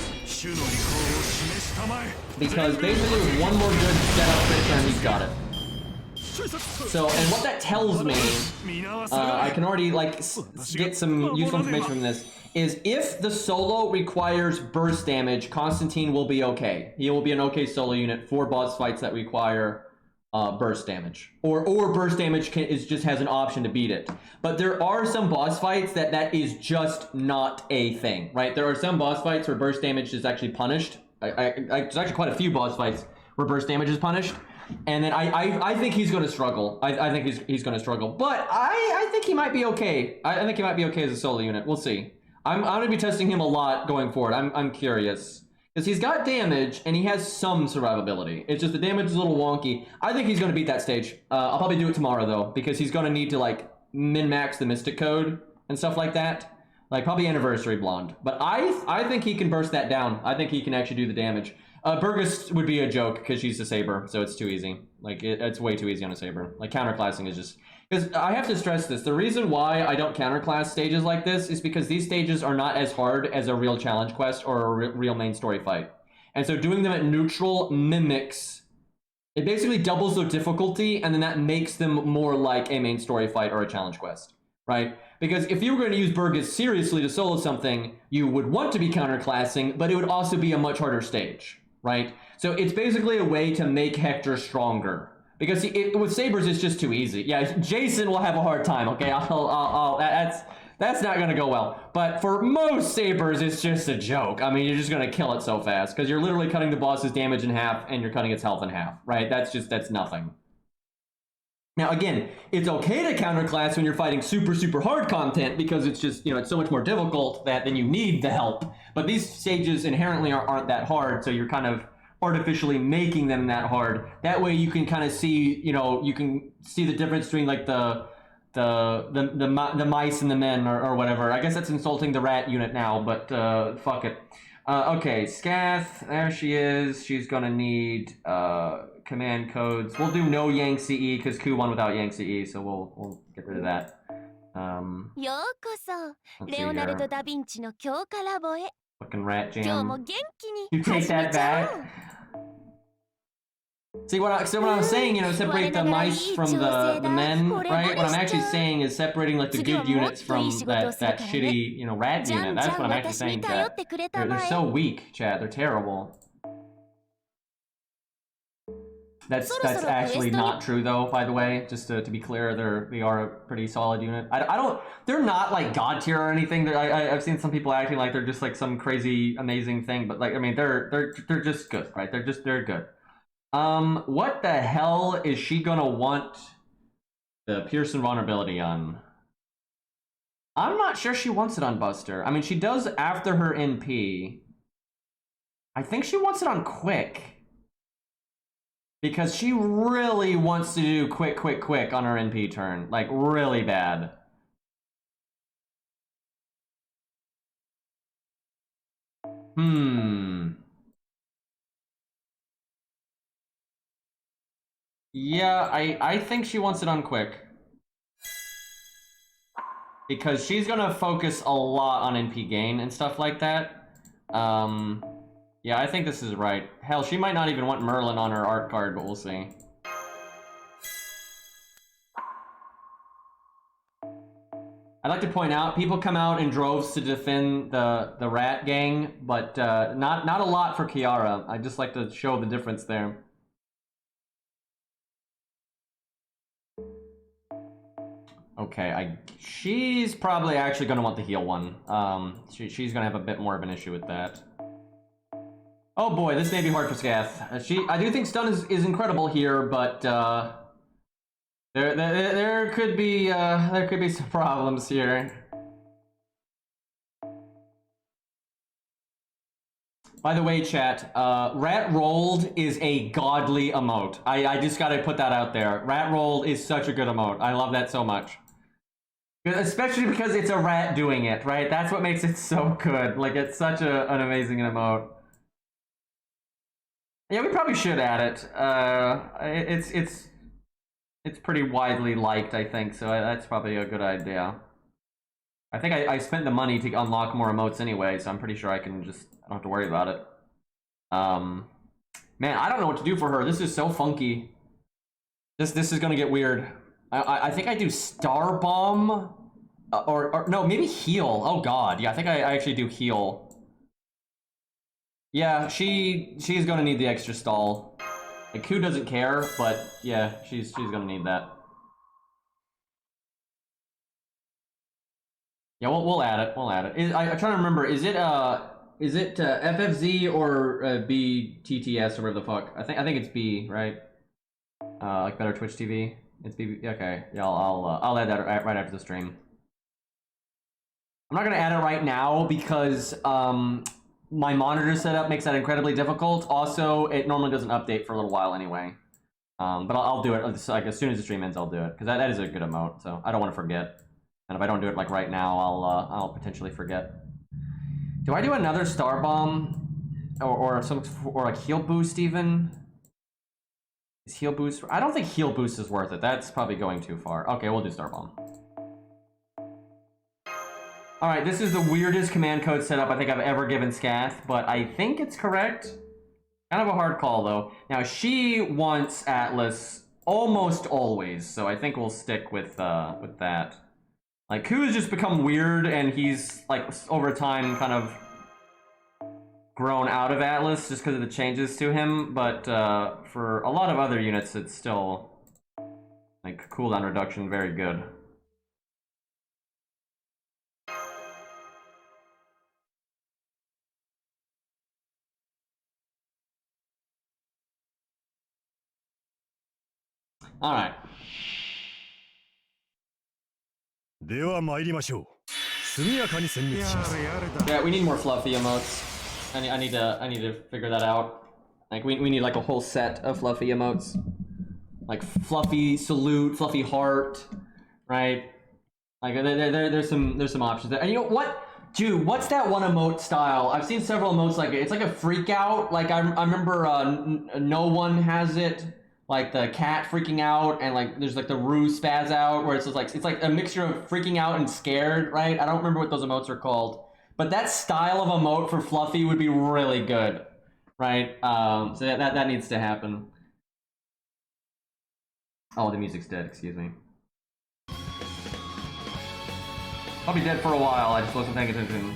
Because basically with one more good setup crit turn, he's got it. So, and what that tells me, I can already, like, get some useful information from this, is if the solo requires burst damage, Constantine will be okay. He will be an okay solo unit for boss fights that require burst damage. Or burst damage just has an option to beat it. But there are some boss fights that is just not a thing, right? There are some boss fights where burst damage is actually punished. There's actually quite a few boss fights where burst damage is punished. And then I think he's going to struggle. I think he's going to struggle. But I think he might be okay. I think he might be okay as a solo unit. We'll see. I'm going to be testing him a lot going forward. I'm curious. Because he's got damage, and he has some survivability. It's just the damage is a little wonky. I think he's going to beat that stage. I'll probably do it tomorrow, though. Because he's going to need to, like, min-max the Mystic Code and stuff like that. Like, probably Anniversary Blonde. But I think he can burst that down. I think he can actually do the damage. Burgess would be a joke because she's a Saber, so it's too easy. Like, it's way too easy on a Saber. Like, counterclassing is just... Because I have to stress this. The reason why I don't counterclass stages like this is because these stages are not as hard as a real challenge quest or a real main story fight. And so doing them at neutral mimics It basically doubles their difficulty, and then that makes them more like a main story fight or a challenge quest, right? Because if you were going to use Burgess seriously to solo something, you would want to be counterclassing, but it would also be a much harder stage, right? So it's basically a way to make Hector stronger. Because with Sabers, it's just too easy. Yeah, Jason will have a hard time, okay? That's not going to go well. But for most Sabers, it's just a joke. I mean, you're just going to kill it so fast, because you're literally cutting the boss's damage in half, and you're cutting its health in half, right? That's nothing. Now, again, it's okay to counterclass when you're fighting super, super hard content, because it's just, you know, it's so much more difficult that then you need the help. But these stages inherently aren't that hard, so you're kind of artificially making them that hard. That way you can kind of see, you know, you can see the difference between like the mice and the men or whatever. I guess that's insulting the rat unit now, but fuck it. Okay, Scath, there she is. She's gonna need command codes. We'll do no Yang CE because Ku won without Yang CE, so we'll get rid of that. ようこそ let's see レオナルド・ here. ダ・ヴィンチの強化ラボへ Fucking rat 今日も jam. 元気に You take 始め that ちゃお back. う See what I'm saying, you know, separate the mice from the men, right? What I'm actually saying is separating like the good units from that shitty, you know, rat じゃ unit. んじ That's ゃ what ん I'm actually 私に saying, 頼っ chat. てくれた They're まえ so weak, chat. They're terrible. That's actually not true though, by the way. Just to be clear, they are a pretty solid unit. I don't. They're not like god tier or anything. I've seen some people acting like they're just like some crazy amazing thing, but like I mean they're just good, right? They're good. What the hell is she gonna want the Pearson vulnerability on? I'm not sure she wants it on Buster. I mean, she does after her NP. I think she wants it on Quick. Because she really wants to do quick on her NP turn. Like, really bad. Yeah, I think she wants it on quick. Because she's gonna focus a lot on NP gain and stuff like that. Yeah, I think this is right. Hell, she might not even want Merlin on her art card, but we'll see. I'd like to point out, people come out in droves to defend the rat gang, but not a lot for Kiara. I'd just like to show the difference there. Okay, she's probably actually going to want the heal one. She's going to have a bit more of an issue with that. Oh boy, this may be hard for Scath. I do think stun is incredible here, but there could be some problems here. By the way, chat, Rat Rolled is a godly emote. I just gotta put that out there. Rat Rolled is such a good emote. I love that so much. Especially because it's a rat doing it, right? That's what makes it so good. Like, it's such an amazing emote. Yeah, we probably should add it. It's pretty widely liked, I think, so that's probably a good idea. I think I spent the money to unlock more emotes anyway, so I'm pretty sure I don't have to worry about it. Man, I don't know what to do for her. This is so funky. This is gonna get weird. I think I do Star Bomb, or no, maybe Heal. Oh god, yeah, I think I actually do Heal. Yeah, she's gonna need the extra stall. Like, Ku doesn't care, but yeah, she's gonna need that. Yeah, we'll add it. We'll add it. I'm trying to remember. Is it FFZ or BTTS or whatever the fuck? I think it's B, right? Like Better Twitch TV. It's B. Okay. Yeah, I'll add that right after the stream. I'm not gonna add it right now because my monitor setup makes that incredibly difficult. Also, it normally doesn't update for a little while anyway. But I'll do it like as soon as the stream ends. I'll do it because that is a good emote. So I don't want to forget. And if I don't do it like right now, I'll potentially forget. Do I do another Star Bomb or like Heal Boost even? Is Heal Boost? I don't think Heal Boost is worth it. That's probably going too far. Okay, we'll do Star Bomb. All right, this is the weirdest command code setup I think I've ever given Scath, but I think it's correct. Kind of a hard call, though. Now, she wants Atlas almost always, so I think we'll stick with that. Like, Ku's just become weird, and he's, like, over time kind of grown out of Atlas just because of the changes to him, but for a lot of other units, it's still, like, cooldown reduction very good. Alright. Yeah, we need more fluffy emotes. I need to figure that out. Like we need like a whole set of fluffy emotes. Like fluffy salute, fluffy heart, right? Like there's some options there. And you know what? Dude, what's that one emote style? I've seen several emotes like it. It's like a freak out. Like I remember no one has it. Like the cat freaking out, and like there's like the Rue spaz out, where it's like a mixture of freaking out and scared, right? I don't remember what those emotes are called, but that style of emote for Fluffy would be really good, right? So that needs to happen. Oh, the music's dead. Excuse me. I'll be dead for a while. I just wasn't paying attention.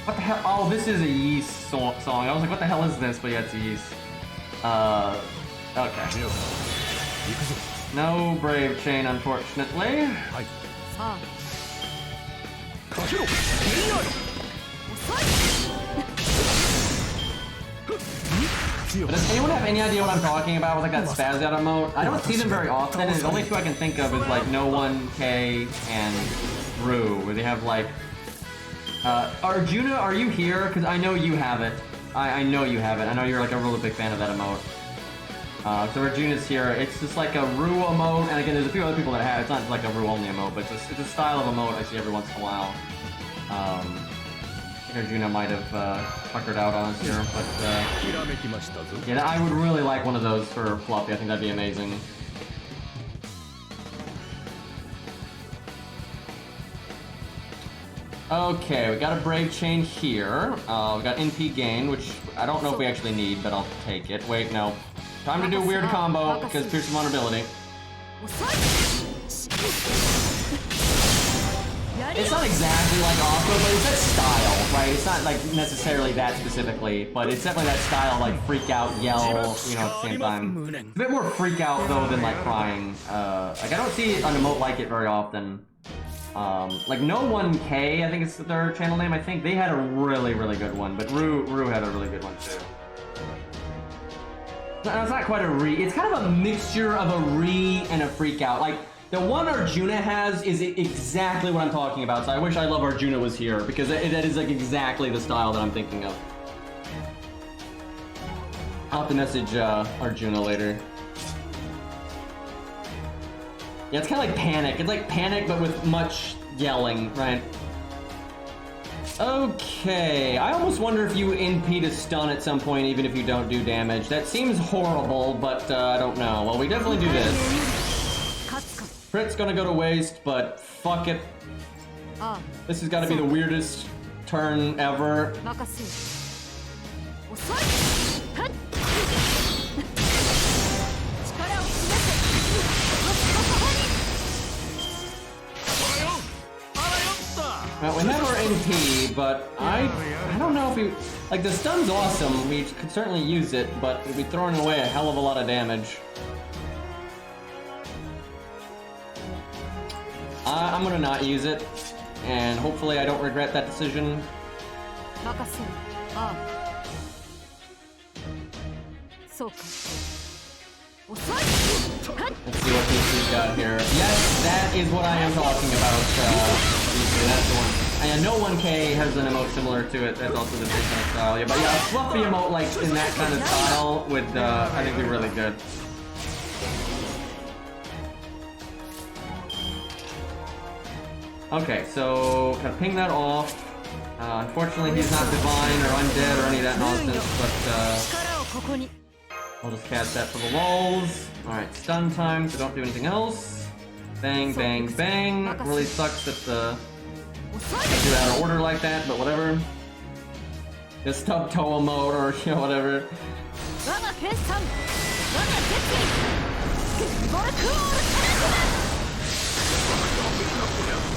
What the hell? Oh, this is a Yeast song. I was like, what the hell is this? But yeah, it's Yeast. Okay. No Brave Chain, unfortunately. But does anyone have any idea what I'm talking about with like that spaz out emote? I don't see them very often, and the only two I can think of is like No One, K, and Rue, where they have like... Arjuna, are you here? Because I know you have it. I know you have it. I know you're like a really big fan of that emote. So Arjuna's here. It's just like a Rue emote, and again, there's a few other people that have it. It's not like a Rue only emote, but it's a style of emote I see every once in a while. I think Arjuna might have puckered out on us here, but yeah, I would really like one of those for Fluffy. I think that'd be amazing. Okay, we got a Brave Chain here. We got NP gain, which I don't know if we actually need, but I'll take it. Wait, no. Time to do a weird combo, because Pierce vulnerability. It's not exactly like Aqua, but it's that style, right? It's not like necessarily that specifically, but it's definitely that style, like freak out, yell, you know, at the same time. It's a bit more freak out though than like crying. Like I don't see an emote like it very often. Like No One K, I think it's their channel name. I think they had a really good one, but Rue had a really good one too. No, it's not quite a re. It's kind of a mixture of a re and a freak out. Like the one Arjuna has is exactly what I'm talking about. So I wish I Love Arjuna was here because that is like exactly the style that I'm thinking of. I'll have to message Arjuna later. Yeah, it's kind of like Panic. It's like Panic, but with much yelling, right? Okay, I almost wonder if you NP to stun at some point, even if you don't do damage. That seems horrible, but I don't know. Well, we definitely do this. Crit's gonna go to waste, but fuck it. This has got to be the weirdest turn ever. Well, we never NP, but I don't know if we... Like, the stun's awesome, we could certainly use it, but we'd be throwing away a hell of a lot of damage. I'm gonna not use it, and hopefully I don't regret that decision. Let's see what he's got here. Yes, that is what I am talking about. That's the one. And No One K has an emote similar to it. That's also the same kind of style. Yeah, but yeah, a fluffy emote like in that kind of style would, I think, be really good. Okay, so kind of ping that off. Unfortunately, he's not divine or undead or any of that nonsense, but I'll just cast that for the lulz. Alright, stun time, so don't do anything else. Bang, bang, bang. Really sucks that the... I do it out of order like that, but whatever. the stub toe emote or you know whatever.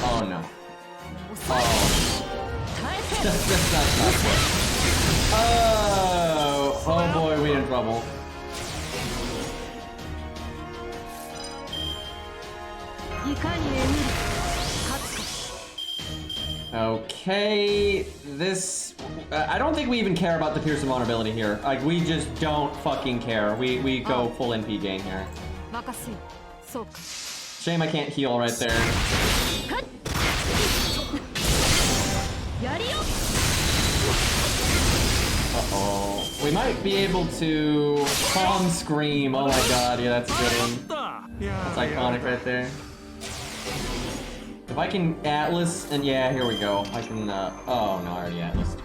Oh no. Oh. That's not good. Oh boy, we in trouble. Okay, this... I don't think we even care about the Pierce and vulnerability here. Like, we just don't fucking care. We go full NP gain here. Shame I can't heal right there. Uh-oh. We might be able to... Palm Scream. Oh my god, yeah, that's a good one. That's iconic right there. If I can Atlas, and yeah, here we go. I can, oh no, I already Atlased.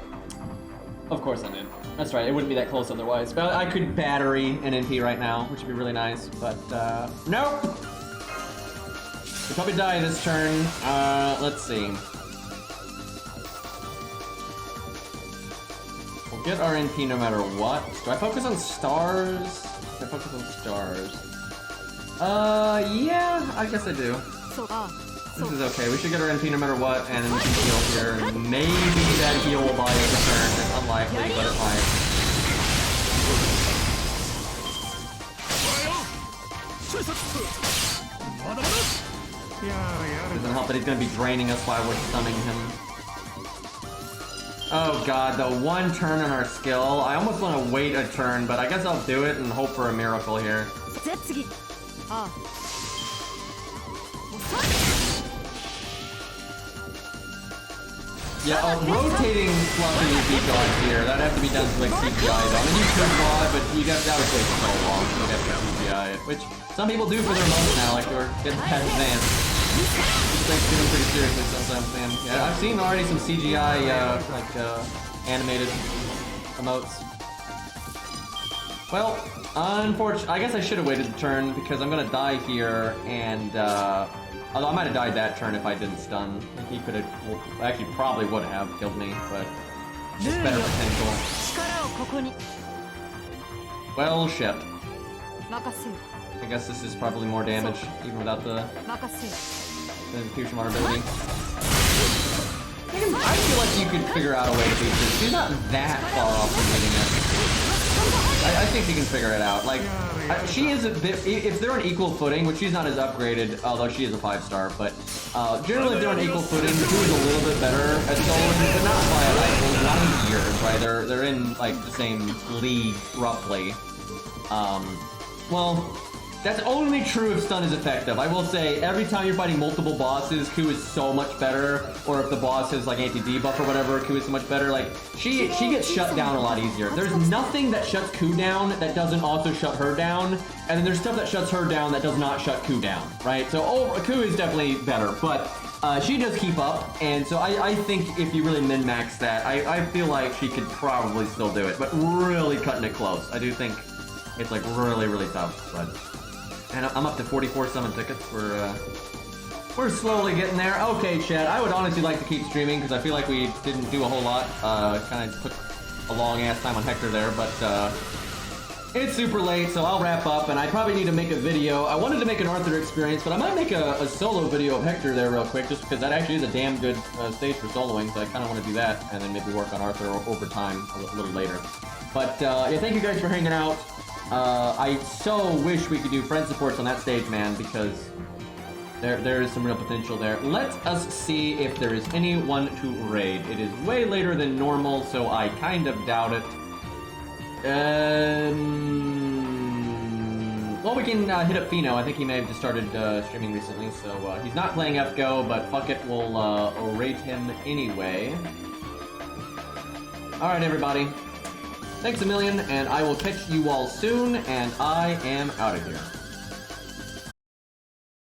Of course I did. That's right, it wouldn't be that close otherwise. But I could battery an NP right now, which would be really nice, but, nope! We'll probably die this turn. Let's see. We'll get our NP no matter what. Do I focus on stars? Do I focus on stars? Yeah, I guess I do. This is okay. We should get our NP no matter what, and then we can heal here. And maybe that heal will buy us a turn. It's unlikely, but it might. Doesn't help that he's gonna be draining us while we're stunning him. Oh god, the one turn on our skill. I almost want to wait a turn, but I guess I'll do it and hope for a miracle here. Yeah, rotating Fluffy Decoys here, that'd have to be done to like CGI though. I mean, you could mod, but that would take so long. You'd have to CGI it, which some people do for their modes now, like we're getting past advanced. It's like doing pretty seriously sometimes, man. Yeah, I've seen already some CGI, animated emotes. Well, unfortunately, I guess I should have waited a turn because I'm gonna die here, and although I might have died that turn if I didn't stun. He could have, well, actually probably would have killed me, but just better potential. Well, shit. I guess this is probably more damage, even without the Pierce vulnerability. I feel like you could figure out a way to beat this. She's not that far off from beating it. I think she can figure it out. Like, she is a bit... If they're on equal footing, which she's not as upgraded, although she is a 5-star, but generally if they're on equal footing, who's a little bit better at soloing, but not by like, not in years, right? They're in, like, the same league, roughly. Well... That's only true if stun is effective. I will say, every time you're fighting multiple bosses, Q is so much better. Or if the boss has like anti-debuff or whatever, Q is so much better. Like, she gets shut down a lot easier. There's nothing that shuts Q down that doesn't also shut her down. And then there's stuff that shuts her down that does not shut Q down, right? So Q is definitely better, but she does keep up. And so I think if you really min-max that, I feel like she could probably still do it. But really cutting it close. I do think it's like really, really tough, but... And I'm up to 44 summon tickets. We're slowly getting there. Okay, Chad, I would honestly like to keep streaming because I feel like we didn't do a whole lot. Kind of took a long-ass time on Hector there, but it's super late, so I'll wrap up, and I probably need to make a video. I wanted to make an Arthur experience, but I might make a solo video of Hector there real quick, just because that actually is a damn good stage for soloing, so I kind of want to do that, and then maybe work on Arthur over time a little later. But, yeah, thank you guys for hanging out. I so wish we could do friend supports on that stage, man, because there is some real potential there. Let us see if there is anyone to raid. It is way later than normal, so I kind of doubt it. Well, we can hit up Fino. I think he may have just started streaming recently, so he's not playing FGO, but fuck it, we'll raid him anyway. Alright, everybody. Thanks a million, and I will catch you all soon, and I am out of here.